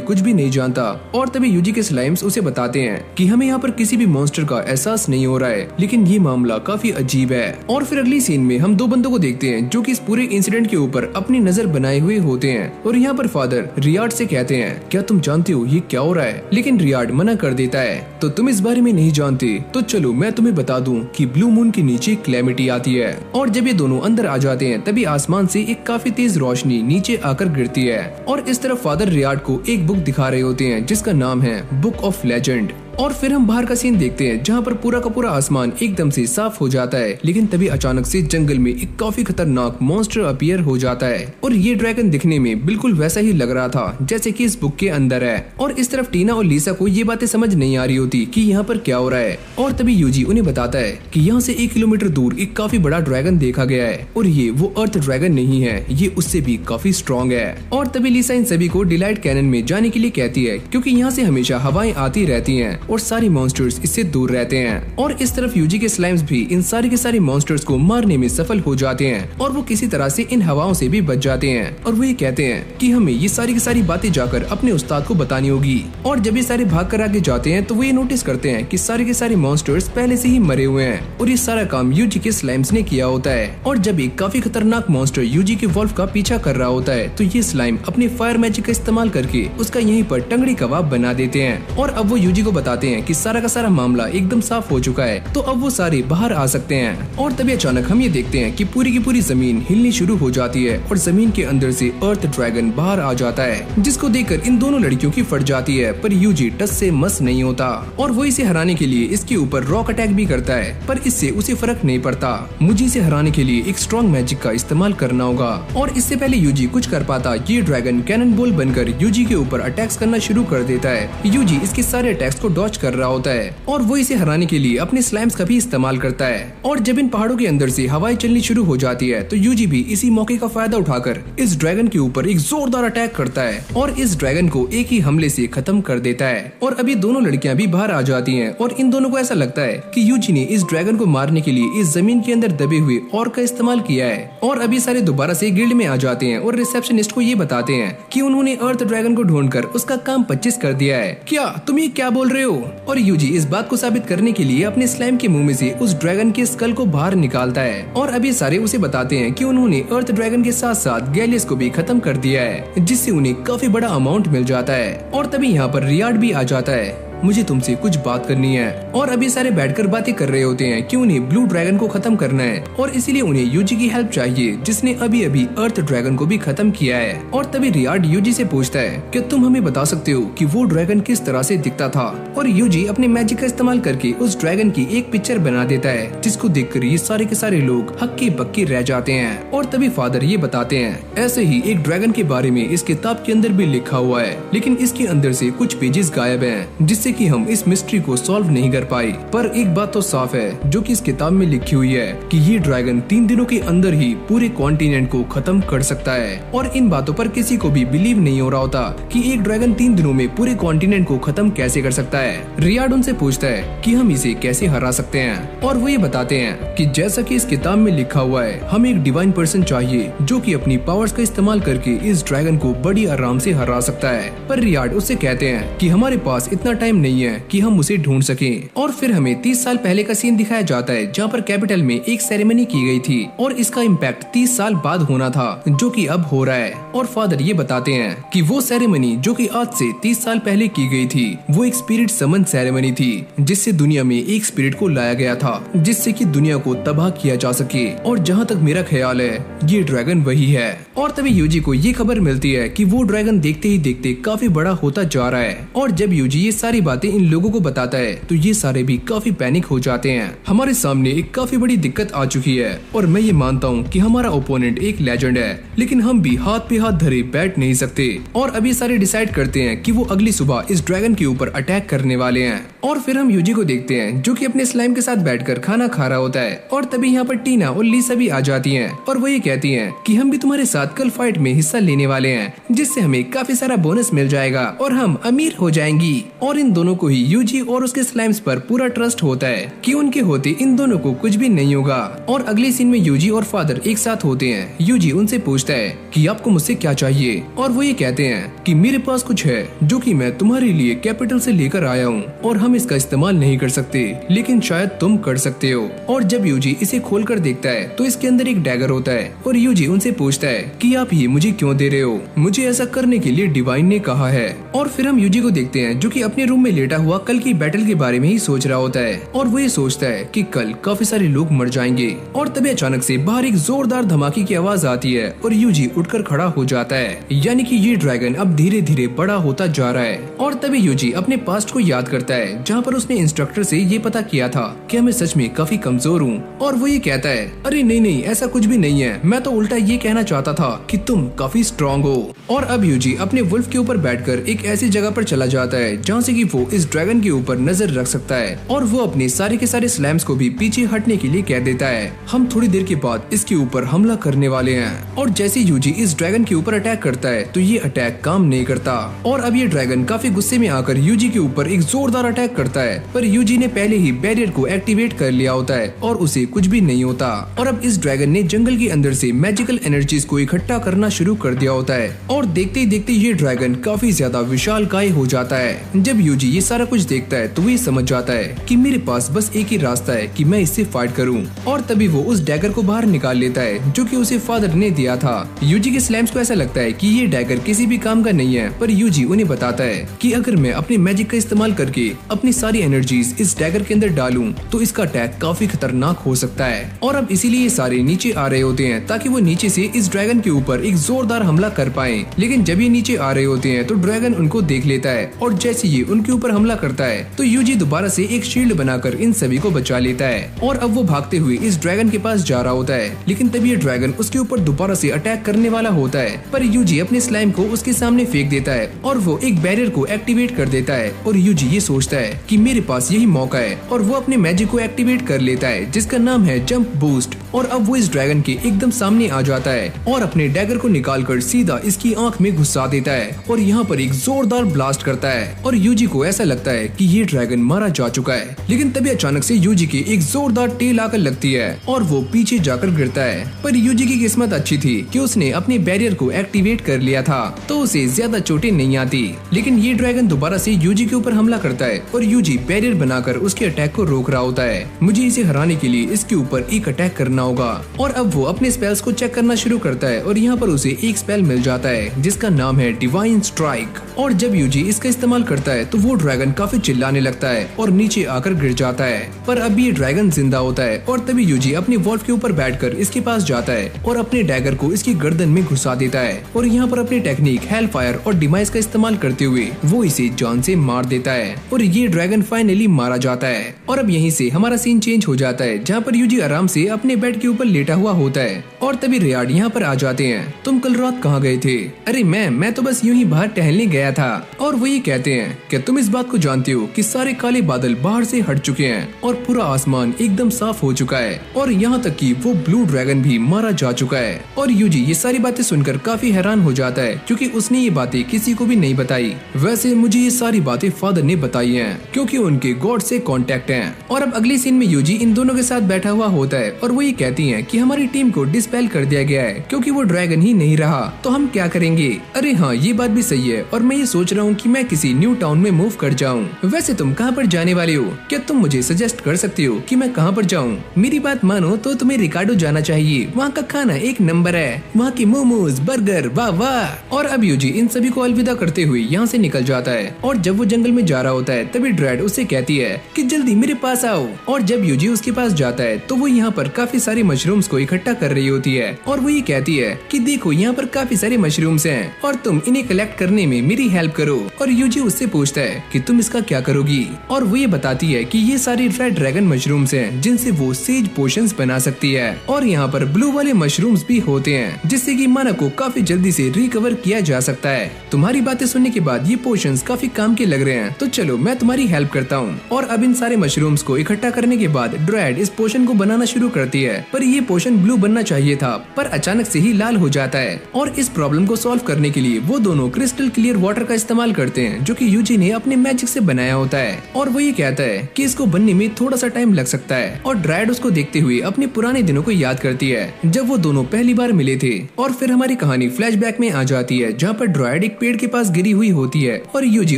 कुछ भी नहीं जानता। और तभी यूजी के स्लाइम्स उसे बताते हैं कि हमें यहाँ पर किसी भी मॉन्स्टर का एहसास नहीं हो रहा है, लेकिन ये मामला काफी अजीब है। और फिर अगली सीन में हम दो बंदों को देखते हैं जो कि इस पूरे इंसिडेंट के ऊपर अपनी नजर बनाए हुए होते हैं और यहाँ पर फादर रियाड से कहते हैं क्या तुम जानते हो ये क्या हो रहा है? लेकिन रियाड मना कर देता है। तो तुम इस बारे में नहीं जानते तो चलो मैं तुम्हें बता दूं कि ब्लू मून के नीचे क्लैमिटी आती है। और जब ये दोनों अंदर आ जाते हैं तभी आसमान से एक काफी तेज रोशनी नीचे आकर गिरती है और इस तरफ फादर रियाड को एक बुक दिखा रहे होते हैं जिसका नाम है बुक ऑफ लेजेंड। और फिर हम बाहर का सीन देखते हैं जहाँ पर पूरा का पूरा आसमान एकदम से साफ हो जाता है, लेकिन तभी अचानक से जंगल में एक काफी खतरनाक मॉन्स्टर अपीयर हो जाता है और ये ड्रैगन दिखने में बिल्कुल वैसा ही लग रहा था जैसे कि इस बुक के अंदर है। और इस तरफ टीना और लीसा को ये बातें समझ नहीं आ रही होती कि यहाँ पर क्या हो रहा है। और तभी यूजी उन्हें बताता है कि यहाँ से 1 किलोमीटर दूर एक काफी बड़ा ड्रैगन देखा गया है और ये वो अर्थ ड्रैगन नहीं है, ये उससे भी काफी स्ट्रॉन्ग है। और तभी लीसा इन सभी को डिलाइट कैनन में जाने के लिए कहती है, क्योंकि यहाँ से हमेशा हवाएं आती रहती हैं और सारे मॉन्स्टर्स इससे दूर रहते हैं। और इस तरफ यूजी के स्लाइम्स भी इन सारे के सारे मॉन्स्टर्स को मारने में सफल हो जाते हैं और वो किसी तरह से इन हवाओं से भी बच जाते हैं। और वो ये कहते हैं कि हमें ये सारी की सारी बातें जाकर अपने उस्ताद को बतानी होगी। और जब ये सारे भाग कर आगे जाते हैं तो वो ये नोटिस करते हैं कि सारे के सारे मॉन्स्टर्स पहले से ही मरे हुए हैं और ये सारा काम यूजी के स्लाइम्स ने किया होता है। और जब एक काफी खतरनाक मॉन्स्टर यूजी के वॉल्फ का पीछा कर रहा होता है तो ये स्लाइम अपने फायर मैजिक का इस्तेमाल करके उसका यहीं पर टंगड़ी कबाब बना देते हैं। और अब वो यूजी को बताते हैं कि सारा का सारा मामला एकदम साफ हो चुका है, तो अब वो सारे बाहर आ सकते हैं। और तभी अचानक हम ये देखते हैं कि पूरी की पूरी जमीन हिलनी शुरू हो जाती है और जमीन के अंदर से अर्थ ड्रैगन बाहर आ जाता है, जिसको देखकर इन दोनों लड़कियों की फट जाती है। पर यूजी टस से मस नहीं होता और वो इसे हराने के लिए इसके ऊपर रॉक अटैक भी करता है, पर इससे उसे फर्क नहीं पड़ता। मुझे इसे हराने के लिए एक स्ट्रॉन्ग मैजिक का इस्तेमाल करना होगा। और इससे पहले यूजी कुछ कर पाता, ये ड्रैगन कैनन बॉल बनकर यूजी के ऊपर अटैक्स करना शुरू कर देता है। यूजी इसके सारे अटैक्स को डॉज कर रहा होता है और वो इसे हराने के लिए अपने स्लाइम्स का भी इस्तेमाल करता है। और जब इन पहाड़ों के अंदर से हवाएं चलनी शुरू हो जाती है तो यूजी भी इसी मौके का फायदा उठाकर इस ड्रैगन के ऊपर एक जोरदार अटैक करता है और इस ड्रैगन को एक ही हमले से खत्म कर देता है। और अभी दोनों लड़कियां भी बाहर आ जाती हैं और इन दोनों को ऐसा लगता है कि यूजी ने इस ड्रैगन को मारने के लिए इस जमीन के अंदर दबे हुए और का इस्तेमाल किया है। और अभी सारे दोबारा से गिल्ड में आ जाते हैं और रिसेप्शनिस्ट को ये बताते हैं कि उन्होंने अर्थ ड्रैगन को ढूंढकर उसका काम 25 कर दिया है। क्या तुम ये क्या बोल रहे हो? और यूजी इस बात को साबित करने के लिए अपने स्लाइम के मुंह में से उस ड्रैगन के स्कल को बाहर निकालता है। और अभी सारे उसे बताते हैं कि उन्होंने अर्थ ड्रैगन के साथ साथ गैलियस को भी खत्म कर दिया है, जिससे उन्हें काफी बड़ा अमाउंट मिल जाता है। और तभी यहाँ पर रियाड भी आ जाता है। मुझे तुमसे कुछ बात करनी है। और अभी सारे बैठकर बातें कर रहे होते हैं कि उन्हें ब्लू ड्रैगन को खत्म करना है और इसीलिए उन्हें यूजी की हेल्प चाहिए, जिसने अभी अभी अर्थ ड्रैगन को भी खत्म किया है। और तभी रियाड यूजी से पूछता है कि तुम हमें बता सकते हो कि वो ड्रैगन किस तरह से दिखता था। और यूजी अपने मैजिक का इस्तेमाल करके उस ड्रैगन की एक पिक्चर बना देता है, जिसको देखकर ये सारे के सारे लोग हक्के बक्के रह जाते हैं। और तभी फादर ये बताते हैं ऐसे ही एक ड्रैगन के बारे में इस किताब के अंदर भी लिखा हुआ है, लेकिन इसके अंदर से कुछ पेजेस गायब हैं, जिससे कि हम इस मिस्ट्री को सॉल्व नहीं कर पाए। पर एक बात तो साफ है जो कि इस किताब में लिखी हुई है कि ये ड्रैगन 3 दिनों के अंदर ही पूरे कॉन्टिनेंट को खत्म कर सकता है। और इन बातों पर किसी को भी बिलीव नहीं हो रहा होता कि एक ड्रैगन 3 दिनों में पूरे कॉन्टिनेंट को खत्म कैसे कर सकता है। रियाड उनसे पूछता है कि हम इसे कैसे हरा सकते हैं और वो ये बताते हैं कि जैसा कि इस किताब में लिखा हुआ है, हमें एक डिवाइन पर्सन चाहिए जो कि अपनी पावर्स का इस्तेमाल करके इस ड्रैगन को बड़ी आराम से हरा सकता है। पर रियाड उससे कहते हैं कि हमारे पास इतना टाइम नहीं है कि हम उसे ढूंढ सकें। और फिर हमें 30 साल पहले का सीन दिखाया जाता है जहाँ पर कैपिटल में एक सेरेमनी की गई थी और इसका इम्पैक्ट 30 साल बाद होना था, जो कि अब हो रहा है। और फादर ये बताते हैं कि वो सेरेमनी जो कि आज से 30 साल पहले की गई थी, वो एक स्पिरिट समन सेरेमनी थी, जिससे दुनिया में एक स्पिरिट को लाया गया था जिससे कि दुनिया को तबाह किया जा सके। और जहाँ तक मेरा ख्याल है ये ड्रैगन वही है। और तभी यूजी को ये खबर मिलती है कि वो ड्रैगन देखते ही देखते काफी बड़ा होता जा रहा है। और जब यूजी ये सारी बातें इन लोगों को बताता है तो ये सारे भी काफी पैनिक हो जाते हैं। हमारे सामने एक काफी बड़ी दिक्कत आ चुकी है और मैं ये मानता हूँ कि हमारा ओपोनेंट एक लेजेंड है, लेकिन हम भी हाथ पे हाथ धरे बैठ नहीं सकते। और अभी सारे डिसाइड करते हैं कि वो अगली सुबह इस ड्रैगन के ऊपर अटैक करने वाले हैं। और फिर हम यूजी को देखते हैं जो कि अपने स्लाइम के साथ बैठकर खाना खा रहा होता है। और तभी यहाँ पर टीना और लीसा भी आ जाती हैं और वो ये कहती हैं कि हम भी तुम्हारे साथ कल फाइट में हिस्सा लेने वाले हैं, जिससे हमें काफी सारा बोनस मिल जाएगा और हम अमीर हो जाएंगी। और इन दोनों को ही यूजी और उसके स्लाइम्स पर पूरा ट्रस्ट होता है कि उनके होते इन दोनों को कुछ भी नहीं होगा। और अगले सीन में यूजी और फादर एक साथ होते हैं। यूजी उनसे पूछता है कि आपको मुझसे क्या चाहिए, और वो ये कहते हैं कि मेरे पास कुछ है जो कि मैं तुम्हारे लिए कैपिटल से लेकर आया हूँ और हम इसका इस्तेमाल नहीं कर सकते, लेकिन शायद तुम कर सकते हो। और जब यूजी इसे खोलकर देखता है तो इसके अंदर एक डैगर होता है और यूजी उनसे पूछता है कि आप ये मुझे क्यों दे रहे हो, मुझे ऐसा करने के लिए डिवाइन ने कहा है। और फिर हम यूजी को देखते हैं जो कि अपने रूम में लेटा हुआ कल की बैटल के बारे में ही सोच रहा होता है और वो ये सोचता है कि कल काफी सारे लोग मर जाएंगे। और तभी अचानक से बाहर एक जोरदार धमाके की आवाज आती है और यूजी उठकर खड़ा हो जाता है, यानी कि ये ड्रैगन अब धीरे धीरे बड़ा होता जा रहा है। और तभी यूजी अपने पास्ट को याद करता है जहाँ पर उसने इंस्ट्रक्टर से ये पता किया था कि मैं सच में काफी कमजोर हूँ। और वो ये कहता है अरे नहीं ऐसा कुछ भी नहीं है, मैं तो उल्टा ये कहना चाहता था कि तुम काफी स्ट्रॉन्ग हो। और अब यूजी अपने वुल्फ के ऊपर बैठकर एक ऐसी जगह पर चला जाता है जहाँ से कि वो इस ड्रैगन के ऊपर नजर रख सकता है और वो अपने सारे के सारे स्लैम्स को भी पीछे हटने के लिए कह देता है। हम थोड़ी देर के बाद इसके ऊपर हमला करने वाले हैं। और जैसे यूजी इस ड्रैगन के ऊपर अटैक करता है तो ये अटैक काम नहीं करता और अब ये ड्रैगन काफी गुस्से में आकर यूजी के ऊपर एक जोरदार अटैक करता है, पर यूजी ने पहले ही बैरियर को एक्टिवेट कर लिया होता है और उसे कुछ भी नहीं होता। और अब इस ड्रैगन ने जंगल के अंदर से मैजिकल एनर्जीज को इकट्ठा करना शुरू कर दिया होता है और देखते ही देखते ये ड्रैगन काफी ज्यादा विशालकाय हो जाता है। जब यूजी ये सारा कुछ देखता है तो वो समझ जाता है कि मेरे पास बस एक ही रास्ता है कि मैं इससे फाइट करूं। और तभी वो उस डैगर को बाहर निकाल लेता है जो कि उसे फादर ने दिया था। यूजी के स्लैम्स को ऐसा लगता है कि ये डैगर किसी भी काम का नहीं है, पर यूजी उन्हें बताता है कि अगर मैं अपने मैजिक का इस्तेमाल करके अपनी सारी एनर्जीज इस डैगर के अंदर डालूं तो इसका अटैक काफी खतरनाक हो सकता है। और अब इसीलिए सारे नीचे आ रहे होते हैं ताकि वो नीचे से इस ड्रैगन के ऊपर एक जोरदार हमला कर पाए। लेकिन जब ये नीचे आ रहे होते हैं तो ड्रैगन उनको देख लेता है और जैसे ये उनके ऊपर हमला करता है तो यूजी दोबारा से एक शील्ड बनाकर इन सभी को बचा लेता है। और अब वो भागते हुए इस ड्रैगन के पास जा रहा होता है, लेकिन तभी ये ड्रैगन उसके ऊपर दोबारा से अटैक करने वाला होता है, पर यूजी अपने स्लाइम को उसके सामने फेंक देता है और वो एक बैरियर को एक्टिवेट कर देता है। और यूजी ये सोचता है कि मेरे पास यही मौका है और वो अपने मैजिक को एक्टिवेट कर लेता है जिसका नाम है जंप बूस्ट। और अब वो इस ड्रैगन के एकदम सामने आ जाता है और अपने डैगर को निकालकर सीधा इसकी आंख में घुसा देता है और यहाँ पर एक जोरदार ब्लास्ट करता है और यूजी को ऐसा लगता है कि ये ड्रैगन मारा जा चुका है। लेकिन तभी अचानक से यूजी की एक जोरदार टेल आकर लगती है और वो पीछे जाकर गिरता है। पर यूजी की किस्मत अच्छी थी कि उसने अपने बैरियर को एक्टिवेट कर लिया था तो उसे ज्यादा चोटें नहीं आती। लेकिन ये ड्रैगन दोबारा से यूजी के ऊपर हमला करता है और यूजी बैरियर बनाकर उसके अटैक को रोक रहा होता है। मुझे इसे हराने के लिए इसके ऊपर एक अटैक करना होगा। और अब वो अपने स्पेल्स को चेक करना शुरू करता है और यहाँ पर उसे एक स्पेल मिल जाता है जिसका नाम है डिवाइन स्ट्राइक। और जब यूजी इसका इस्तेमाल करता है तो वो ड्रैगन काफी चिल्लाने लगता है और नीचे आकर गिर जाता है। पर अब ये ड्रैगन जिंदा होता है और तभी यूजी अपने वॉल्फ के ऊपर बैठकर इसके पास जाता है और अपने डैगर को इसकी गर्दन में घुसा देता है और यहाँ पर अपनी टेक्निक हेल फायर और डिमाइस का इस्तेमाल करते हुए वो इसे जान से मार देता है और ये ड्रैगन फाइनली मारा जाता है। और अब यहीं से हमारा सीन चेंज हो जाता है जहाँ पर यूजी आराम से अपने बेड के ऊपर लेटा हुआ होता है और तभी रियार्ड यहाँ पर आ जाते हैं। तुम कल रात कहाँ गए थे? अरे मैं तो बस यूं ही बाहर टहलने गया था। और वो ये कहते हैं कि तुम इस बात को जानते हो कि सारे काले बादल बाहर से हट चुके हैं और पूरा आसमान एकदम साफ हो चुका है और यहाँ तक कि वो ब्लू ड्रैगन भी मारा जा चुका है। और यूजी ये सारी बातें सुनकर काफी हैरान हो जाता है क्योंकि उसने ये बातें किसी को भी नहीं बताई। वैसे मुझे ये सारी बातें फादर ने बताई हैं क्योंकि उनके गॉड से कांटेक्ट हैं। और अब अगले सीन में यूजी इन दोनों के साथ बैठा हुआ होता है और वो ये कहती हैं कि हमारी टीम को डिस्पेल कर दिया गया है क्योंकि वो ड्रैगन ही नहीं रहा, तो हम क्या करेंगे? अरे हाँ, ये बात भी सही है और मैं ये सोच रहा हूँ कि मैं किसी न्यू टाउन में मूव कर जाऊँ। वैसे तुम कहाँ पर जाने वाले हो? क्या तुम मुझे सजेस्ट कर सकती हो कि मैं कहाँ पर जाऊँ? मेरी बात मानो तो तुम्हें रिकार्डो जाना चाहिए, वहाँ का खाना एक नंबर है, वहाँ की मोमोज बर्गर वाह वाह। और अब यूजी इन सभी को अलविदा करते हुए यहाँ से निकल जाता है और जब वो जंगल में जा रहा होता है तब तभी ड्रेड उससे कहती है कि जल्दी मेरे पास आओ। और जब यूजी उसके पास जाता है तो वो यहाँ पर काफी सारे मशरूम्स को इकट्ठा कर रही होती है और वो ये कहती है कि देखो यहाँ पर काफी सारे मशरूम्स हैं और तुम इन्हें कलेक्ट करने में मेरी हेल्प करो। और यूजी उससे पूछता है कि तुम इसका क्या करोगी, और वो ये बताती है कि ये सारे रेड ड्रैगन मशरूम्स हैं जिनसे वो सेज पोशंस बना सकती है। और यहाँ पर ब्लू वाले मशरूम्स भी होते हैं जिससे कि माना को काफी जल्दी से रिकवर किया जा सकता है। तुम्हारी बातें सुनने के बाद ये पोशंस काफी काम के लग रहे हैं, तो चलो मैं तुम्हारी हेल्प करता हूँ। और अब इन सारे मशरूम्स को इकट्ठा करने के बाद ड्रेड इस पोशन को बनाना शुरू करती है, पर ये पोशन ब्लू बनना चाहिए था पर अचानक से ही लाल हो जाता है। और इस प्रॉब्लम को सॉल्व करने के लिए वो दोनों क्रिस्टल क्लियर वाटर का इस्तेमाल करते हैं जो कि यूजी ने अपने मैजिक से बनाया होता है। और वो ये कहता है कि इसको बनने में थोड़ा सा टाइम लग सकता है। और ड्रेड उसको देखते हुए अपने पुराने दिनों को याद करती है जब वो दोनों पहली बार मिले थे। और फिर हमारी कहानी फ्लैशबैक में आ जाती है जहाँ पर ड्रेड एक पेड़ के पास गिरी हुई होती है और यूजी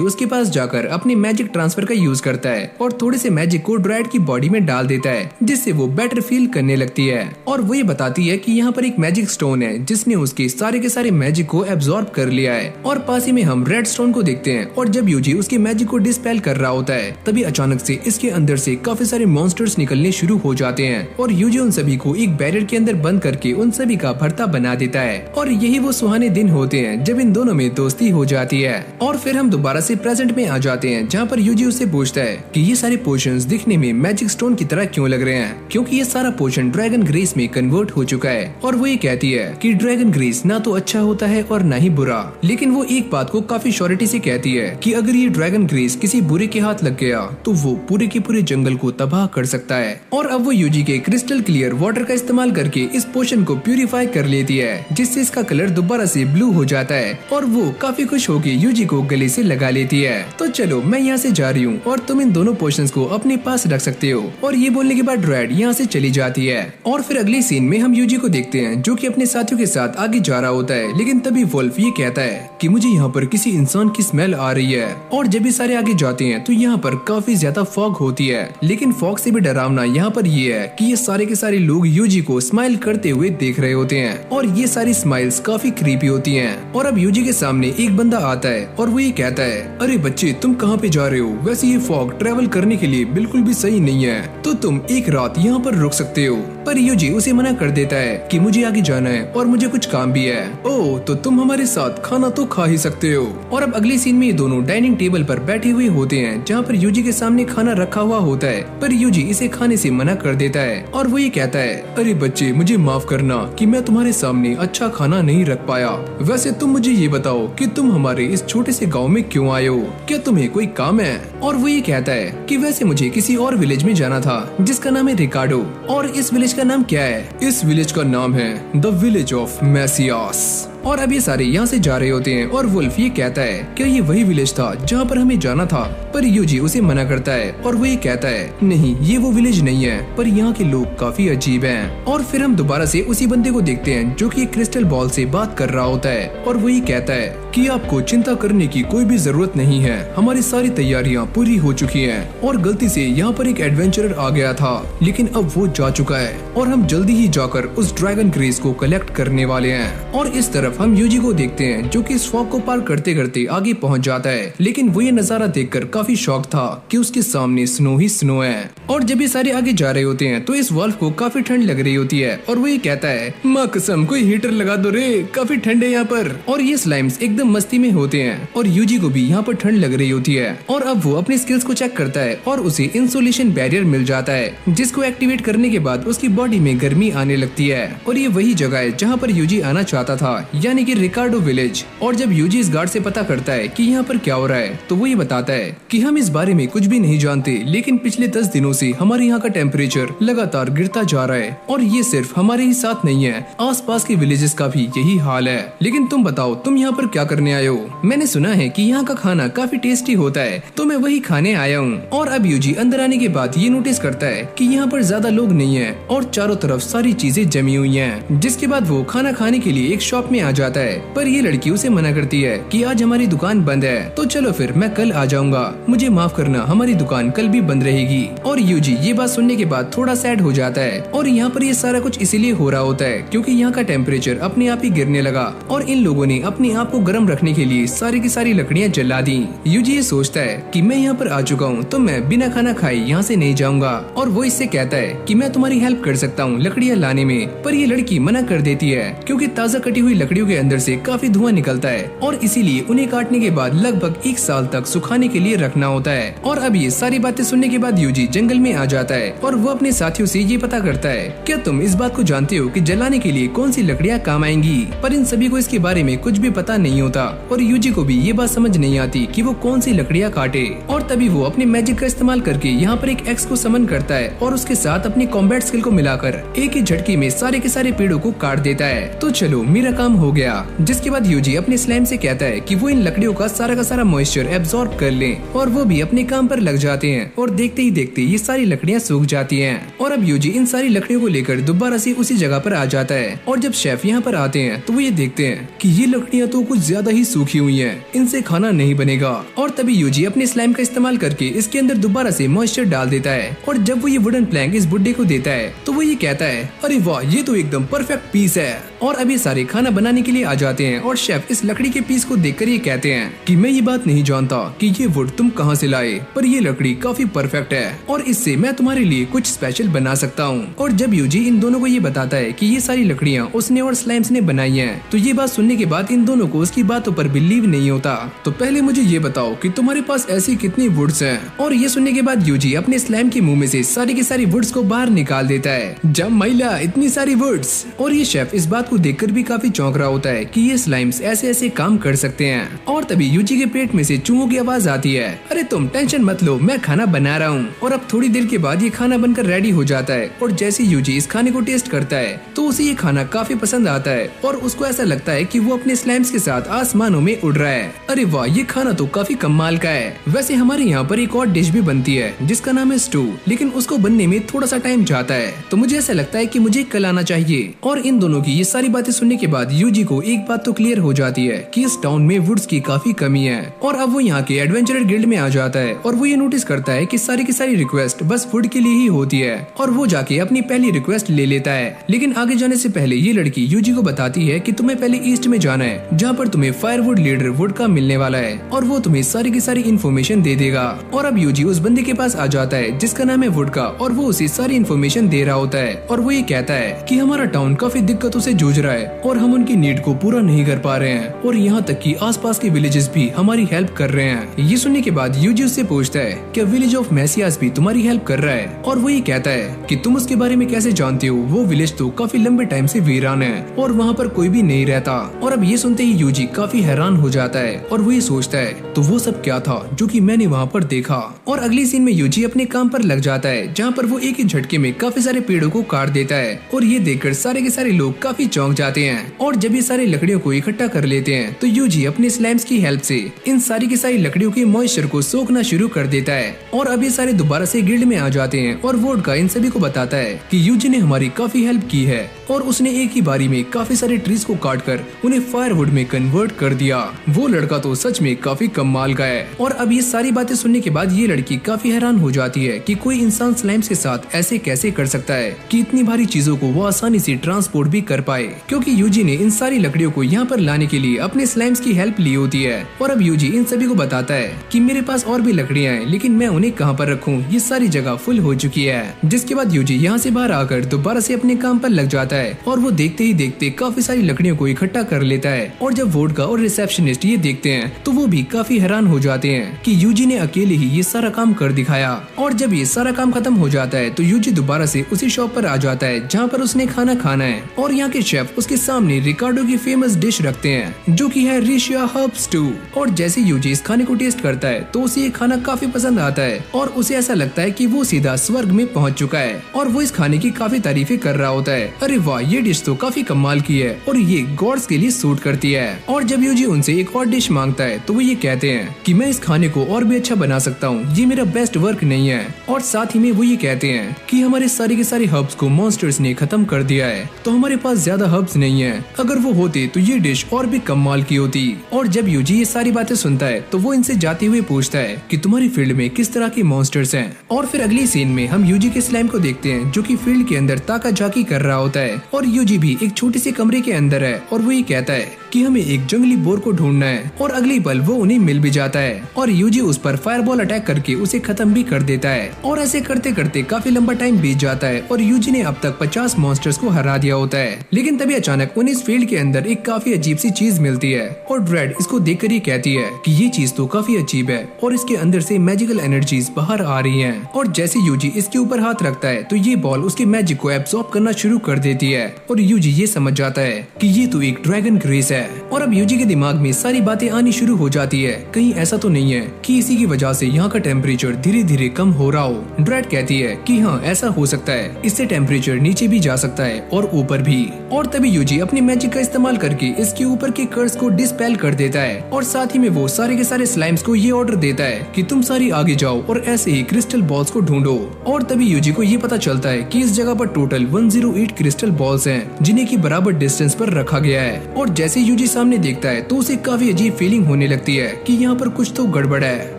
उसके पास जाकर अपने मैजिक ट्रांसफर का यूज करता है और थोड़े से मैजिक को ड्रेड की बॉडी में डाल देता है जिससे वो बेटर फील करने लगती है। और वो ये बताती है कि यहाँ पर एक मैजिक स्टोन है जिसने उसके सारे के सारे मैजिक को एब्जॉर्ब कर लिया है। और पास ही में हम रेड स्टोन को देखते हैं और जब यूजी उसके मैजिक को डिस्पेल कर रहा होता है तभी अचानक से इसके अंदर से काफी सारे मॉन्स्टर्स निकलने शुरू हो जाते हैं और यूजी उन सभी को एक बैरियर के अंदर बंद करके उन सभी का भरता बना देता है। और यही वो सुहाने दिन होते हैं जब इन दोनों में दोस्ती हो जाती है। और फिर हम दोबारा से प्रेजेंट में आ जाते हैं जहाँ पर यूजी उससे पूछता है कि ये सारे पोशंस दिखने में मैजिक स्टोन की तरह क्यों लग रहे हैं, क्योंकि ये सारा पोशन ड्रैगन ग्रेस में कन्वर्ट हो चुका है। और वो ये कहती है कि ड्रैगन ग्रेस ना तो अच्छा होता है और ना ही बुरा, लेकिन वो एक बात को काफी श्योरिटी से कहती है कि अगर ये ड्रैगन ग्रेस किसी बुरे के हाथ लग गया तो वो पूरे के पूरे जंगल को तबाह कर सकता है। और अब वो यूजी के क्रिस्टल क्लियर वाटर का इस्तेमाल करके इस पोशन को प्यूरिफाई कर लेती है जिससे इसका कलर दोबारा से ब्लू हो जाता है और वो काफी खुश होकर यूजी को गले से लगा लेती है। तो चलो मैं यहाँ से जा रही हूँ और तुम इन दोनों पोशंस को अपने पास रख सकते हो। और ये बोलने के बाद ड्रेड यहाँ से चली जाती है। और फिर अगले सीन में हम यूजी को देखते हैं जो कि अपने साथियों के साथ आगे जा रहा होता है, लेकिन तभी वुल्फ ये कहता है कि मुझे यहाँ पर किसी इंसान की स्मेल आ रही है। और जब ये सारे आगे जाते हैं तो यहाँ पर काफी ज्यादा फॉग होती है, लेकिन फॉग से भी डरावना यहाँ पर ये है कि ये सारे के सारे लोग यूजी को स्माइल करते हुए देख रहे होते हैं और ये सारी स्माइल्स काफी क्रीपी होती हैं। और अब यूजी के सामने एक बंदा आता है और वो ये कहता है, अरे बच्चे तुम कहाँ पे जा रहे हो, वैसे ये फॉग ट्रेवल करने के लिए बिल्कुल भी सही नहीं है, तो तुम एक रात यहाँ पर रुक सकते हो। पर यूजी उसे मना कर देता है कि मुझे आगे जाना है और मुझे कुछ काम भी है। ओह तो तुम हमारे साथ खाना तो खा ही सकते हो। और अब अगले सीन में ये दोनों डाइनिंग टेबल पर बैठे हुए होते हैं जहाँ पर यूजी के सामने खाना रखा हुआ होता है, पर यूजी इसे खाने से मना कर देता है और वो ये कहता है, अरे बच्चे मुझे माफ करना कि मैं तुम्हारे सामने अच्छा खाना नहीं रख पाया। वैसे तुम मुझे ये बताओ कि तुम हमारे इस छोटे से गाँव में क्यों आए हो, क्या तुम्हें कोई काम है? और वो ये कहता है कि वैसे मुझे किसी और विलेज में जाना था जिसका नाम है रिकार्डो। और इस विलेज का नाम क्या है? इस विलेज का नाम है द विलेज ऑफ मैसियास। और अब ये सारे यहाँ से जा रहे होते हैं और वुल्फ ये कहता है कि ये वही विलेज था जहाँ पर हमें जाना था, पर यूजी उसे मना करता है और वो ये कहता है, नहीं ये वो विलेज नहीं है, पर यहाँ के लोग काफी अजीब हैं। और फिर हम दोबारा से उसी बंदे को देखते हैं जो कि एक क्रिस्टल बॉल से बात कर रहा होता है और वो ये कहता है कि आपको चिंता करने की कोई भी जरूरत नहीं है, हमारी सारी तैयारियाँ पूरी हो चुकी हैं और गलती से यहाँ पर एक एडवेंचरर आ गया था, लेकिन अब वो जा चुका है और हम जल्दी ही जाकर उस ड्रैगन ग्रेस को कलेक्ट करने वाले हैं। और इस तरफ हम यूजी को देखते हैं जो कि इस फॉग को पार करते करते आगे पहुंच जाता है, लेकिन वो ये नजारा देखकर काफी शॉक था कि उसके सामने स्नो ही स्नो है। और जब ये सारे आगे जा रहे होते हैं तो इस वुल्फ को काफी ठंड लग रही होती है और वो ये कहता है, माँ कसम कोई हीटर लगा दो रे, काफी ठंड है यहाँ पर। और ये स्लाइम्स एकदम मस्ती में होते हैं और यूजी को भी यहाँ पर ठंड लग रही होती है। और अब वो अपनी स्किल्स को चेक करता है और उसे इंसुलेशन बैरियर मिल जाता है जिसको एक्टिवेट करने के बाद उसकी बॉडी में गर्मी आने लगती है। और ये वही जगह है जहाँ पर यूजी आना चाहता था, यानी कि रिकार्डो विलेज। और जब यूजी इस गार्ड से पता करता है कि यहाँ पर क्या हो रहा है तो वो ये बताता है कि हम इस बारे में कुछ भी नहीं जानते, लेकिन पिछले 10 दिनों से हमारे यहाँ का टेम्परेचर लगातार गिरता जा रहा है और ये सिर्फ हमारे ही साथ नहीं है, आसपास के विलेजेस का भी यही हाल है। लेकिन तुम बताओ तुम यहाँ पर क्या करने आए हो? मैंने सुना है कि यहाँ का खाना काफी टेस्टी होता है, तो मैं वही खाने आया हूँ। और अब यूजी अंदर आने के बाद ये नोटिस करता है कि यहाँ पर ज्यादा लोग नहीं है और चारों तरफ सारी चीजें जमी हुई हैं। जिसके बाद वो खाना खाने के लिए एक शॉप में आ जाता है, पर ये लड़की उसे मना करती है कि आज हमारी दुकान बंद है, तो चलो फिर मैं कल आ जाऊंगा, मुझे माफ करना, हमारी दुकान कल भी बंद रहेगी। और यूजी ये बात सुनने के बाद थोड़ा सैड हो जाता है। और यहाँ पर ये सारा कुछ इसीलिए हो रहा होता है क्योंकि यहाँ का टेम्परेचर अपने आप ही गिरने लगा और इन लोगों ने अपने आप को गर्म रखने के लिए सारी की सारी लकड़ियाँ जला दी। यूजी ये सोचता है कि मैं यहाँ पर आ चुका हूँ तो मैं बिना खाना खाए यहाँ से नहीं जाऊंगा। और वो इससे कहता है कि मैं तुम्हारी हेल्प कर सकता हूँ लकड़ियाँ लाने में, पर ये लड़की मना कर देती है क्योंकि ताज़ा कटी हुई लकड़ियों के अंदर से काफी धुआं निकलता है और इसीलिए उन्हें काटने के बाद लगभग 1 साल तक सुखाने के लिए रखना होता है। और अब ये सारी बातें सुनने के बाद यूजी जंगल में आ जाता है और वो अपने साथियों से ये पता करता है, क्या तुम इस बात को जानते हो कि जलाने के लिए कौन सी लकड़ियाँ काम आएंगी? पर इन सभी को इसके बारे में कुछ भी पता नहीं होता और यूजी को भी ये बात समझ नहीं आती कि वो कौन सी लकड़ियाँ काटे। और तभी वो अपने मैजिक का इस्तेमाल करके यहाँ पर एक एक्स को समन करता है और उसके साथ अपनी कॉम्बैट स्किल को मिलाकर एक ही झटके में सारे के सारे पेड़ों को काट देता है। तो चलो मेरा काम हो गया। जिसके बाद यूजी अपने स्लाइम से कहता है कि वो इन लकड़ियों का सारा मॉइस्चर एब्सॉर्ब कर ले और वो भी अपने काम पर लग जाते हैं और देखते ही देखते ये सारी लकड़ियाँ सूख जाती हैं। और अब यूजी इन सारी लकड़ियों को लेकर दोबारा से उसी जगह पर आ जाता है और जब शेफ यहाँ पर आते हैं तो वो ये देखते हैं कि ये लकड़ियाँ तो कुछ ज्यादा ही सूखी हुई हैं, इनसे खाना नहीं बनेगा। और तभी यूजी अपने स्लाइम का इस्तेमाल करके इसके अंदर दोबारा से मॉइस्चर डाल देता है और जब वो ये वुडन प्लैंक इस बुड्ढे को देता है तो वो ये कहता है, अरे वाह ये तो एकदम परफेक्ट पीस है। और अभी सारे खाना बनाने के लिए आ जाते हैं और शेफ इस लकड़ी के पीस को देखकर ये कहते हैं कि मैं ये बात नहीं जानता कि ये वुड तुम कहाँ से लाए, पर ये लकड़ी काफी परफेक्ट है और इससे मैं तुम्हारे लिए कुछ स्पेशल बना सकता हूँ। और जब यूजी इन दोनों को ये बताता है कि ये सारी लकड़ियाँ उसने और स्लाइम्स ने बनाई हैं, तो ये बात सुनने के बाद इन दोनों को उसकी बातों पर बिलीव नहीं होता। तो पहले मुझे ये बताओ कि तुम्हारे पास ऐसी कितनी वुड्स हैं? और ये सुनने के बाद यूजी अपने स्लाइम के मुंह में से सारी की सारी वुड्स को बाहर निकाल देता है। जब महिला इतनी सारी वुड्स। और ये शेफ इस बात को देखकर भी काफी चौंक रहा होता है कि ये स्लाइम्स ऐसे ऐसे काम कर सकते हैं। और तभी यूजी के पेट में से चूहों की आवाज आती है, अरे तुम टेंशन मत लो, मैं खाना बना रहा हूँ। और अब थोड़ी देर के बाद ये खाना बनकर रेडी हो जाता है और जैसे यूजी इस खाने को टेस्ट करता है तो उसे ये खाना काफी पसंद आता है और उसको ऐसा लगता है कि वो अपने स्लाइम्स के साथ आसमानों में उड़ रहा है। अरे वाह ये खाना तो काफी कमाल का है। वैसे हमारे यहाँ पर एक और डिश भी बनती है जिसका नाम है स्टू, लेकिन उसको बनने में थोड़ा सा टाइम जाता है, तो मुझे ऐसा लगता है कि मुझे कल आना चाहिए। और इन दोनों की ये सारी बातें सुनने के बाद यूजी को एक बात तो क्लियर हो जाती है कि इस टाउन में वुड्स की काफी कमी है। और अब वो यहाँ के एडवेंचरर गिल्ड में आ जाता है और वो ये नोटिस करता है कि सारी की सारी रिक्वेस्ट बस वुड के लिए ही होती है और वो जाके अपनी पहली रिक्वेस्ट ले लेता है। लेकिन आगे जाने से पहले ये लड़की यूजी को बताती है कि तुम्हें पहले ईस्ट में जाना है जहाँ पर तुम्हें फायरवुड लीडर वुड का मिलने वाला है और वो तुम्हें सारी की सारी इन्फॉर्मेशन दे देगा। और अब यूजी उस बंदे के पास आ जाता है जिसका नाम है वुड का और वो उसे सारी इन्फॉर्मेशन दे रहा होता है और वो ये कहता है कि हमारा टाउन काफी दिक्कतों से जूझ रहा है और हम उनकी नीड को पूरा नहीं कर पा रहे हैं और यहाँ तक कि आसपास के विलेजेस भी हमारी हेल्प कर रहे हैं। ये सुनने के बाद यूजी उससे पूछता है क्या विलेज ऑफ मैसियास भी तुम्हारी हेल्प कर रहा है? और वो ये कहता है कि तुम उसके बारे में कैसे जानते हो, वो विलेज तो काफी लंबे टाइम से वीरान है और वहाँ पर कोई भी नहीं रहता। और अब ये सुनते ही यूजी काफी हैरान हो जाता है और वो ये सोचता है तो वो सब क्या था जो कि मैंने वहाँ पर देखा। और अगली सीन में यूजी अपने काम पर लग जाता है जहाँ पर वो एक ही झटके में काफी सारे पेड़ों को काट देता है और ये देखकर सारे के सारे लोग काफी चौंक जाते हैं। और जब ये सारी लकड़ियों को इकट्ठा कर लेते हैं तो यूजी अपने स्लाइम्स की हेल्प से इन सारी की सारी लकड़ियों के मॉइस्चर को सोखना शुरू कर देता है। और अब ये सारे दोबारा से गिल्ड में आ जाते हैं और वुड का इन सभी को बताता है कि यूजी ने हमारी काफी हेल्प की है और उसने एक ही बारी में काफी सारे ट्रीज को काटकर उन्हें फायरवुड में कन्वर्ट कर दिया। वो लड़का तो सच में काफी कमाल का है। और अब ये सारी बातें सुनने के बाद ये लड़की काफी हैरान हो जाती है कि कोई इंसान स्लाइम्स के साथ ऐसे कैसे कर सकता है कि इतनी भारी चीजों को वो आसानी से ट्रांसपोर्ट भी कर पाए, क्योंकि यूजी ने इन सारी लकड़ियों को यहाँ पर लाने के लिए अपने स्लाइम्स की हेल्प ली होती है। और अब यूजी इन सभी को बताता है कि मेरे पास और भी लकड़ियाँ हैं लेकिन मैं उन्हें कहाँ पर रखूँ, ये सारी जगह फुल हो चुकी है। जिसके बाद यूजी यहाँ से बाहर आकर दोबारा से अपने काम पर लग जाता है और वो देखते ही देखते काफी सारी लकड़ियों को इकट्ठा कर लेता है। और जब वोडका और रिसेप्शनिस्ट ये देखते हैं तो वो भी काफी हैरान हो जाते हैं कि यूजी ने अकेले ही ये सारा काम कर दिखाया। और जब ये सारा काम खत्म हो जाता है तो यूजी दोबारा से उसी शॉप पर आ जाता है जहाँ पर उसने खाना खाना है और यहाँ के शेफ उसके सामने रिकार्डो की फेमस डिश रखते हैं जो कि है रिशिया हर्ब स्टू। और जैसे यूजी इस खाने को टेस्ट करता है तो उसे ये खाना काफी पसंद आता है और उसे ऐसा लगता है कि वो सीधा स्वर्ग में पहुँच चुका है और वो इस खाने की काफी तारीफें कर रहा होता है। अरे वाह ये डिश तो काफी कमाल की है और ये गॉड्स के लिए सूट करती है। और जब यूजी उनसे एक और डिश मांगता है तो वो ये कहते हैं कि मैं इस खाने को और भी अच्छा बना सकता हूँ, ये मेरा बेस्ट वर्क नहीं है। और साथ ही में वो ये कहते हैं कि हमारे सारे के सारे हर्ब्स को मॉन्स्टर्स ने खत्म कर दिया है, तो हमारे पास ज्यादा हर्ब्स नहीं है। अगर वो होते तो ये डिश और भी कमाल की होती। और जब यूजी ये सारी बातें सुनता है तो वो इनसे जाते हुए पूछता है कि तुम्हारी फील्ड में किस तरह के मॉन्स्टर्स हैं। और फिर अगली सीन में हम यूजी के स्लाइम को देखते हैं जो कि फील्ड के अंदर ताका झाकी कर रहा होता है। और यूजी भी एक छोटे से कमरे के अंदर है और वो ये कहता है कि हमें एक जंगली बोर को ढूंढना है। और अगली पल वो उन्हें मिल भी जाता है और यूजी उस पर फायरबॉल अटैक करके उसे खत्म भी कर देता है। और ऐसे करते करते काफी लंबा टाइम बीत जाता है और यूजी ने अब तक 50 मॉन्स्टर्स को हरा दिया होता है। लेकिन तभी अचानक उन्हें इस फील्ड के अंदर एक काफी अजीब सी चीज मिलती है और ड्रेड इसको देखकर ये कहती है कि ये चीज तो काफी अजीब है और इसके अंदर से मैजिकल एनर्जीज बाहर आ रही हैं। और जैसे यूजी इसके ऊपर हाथ रखता है तो ये बॉल उसके मैजिक को एब्सॉर्ब करना शुरू कर देती है और यूजी ये समझ जाता है कि ये तो एक ड्रैगन ग्रेस है। और अब यूजी के दिमाग में सारी बातें आनी शुरू हो जाती है, कहीं ऐसा तो नहीं है कि इसी की वजह से यहाँ का टेम्परेचर धीरे धीरे कम हो रहा हो। ड्रेड कहती है कि हाँ ऐसा हो सकता है, इससे टेम्परेचर नीचे भी जा सकता है और ऊपर भी। और तभी यूजी अपने मैजिक का इस्तेमाल करके इसके ऊपर के कर्स को डिस्पेल कर देता है और साथ ही में वो सारे के सारे स्लाइम्स को ये ऑर्डर देता है कि तुम सारी आगे जाओ और ऐसे ही क्रिस्टल बॉल्स को ढूंढो। और तभी यूजी को ये पता चलता है कि इस जगह पर टोटल 108 क्रिस्टल बॉल्स हैं जिन्हें की बराबर डिस्टेंस पर रखा गया है। और जैसे यूजी सामने देखता है तो उसे काफी अजीब फीलिंग होने लगती है कि यहाँ पर कुछ तो गड़बड़ है।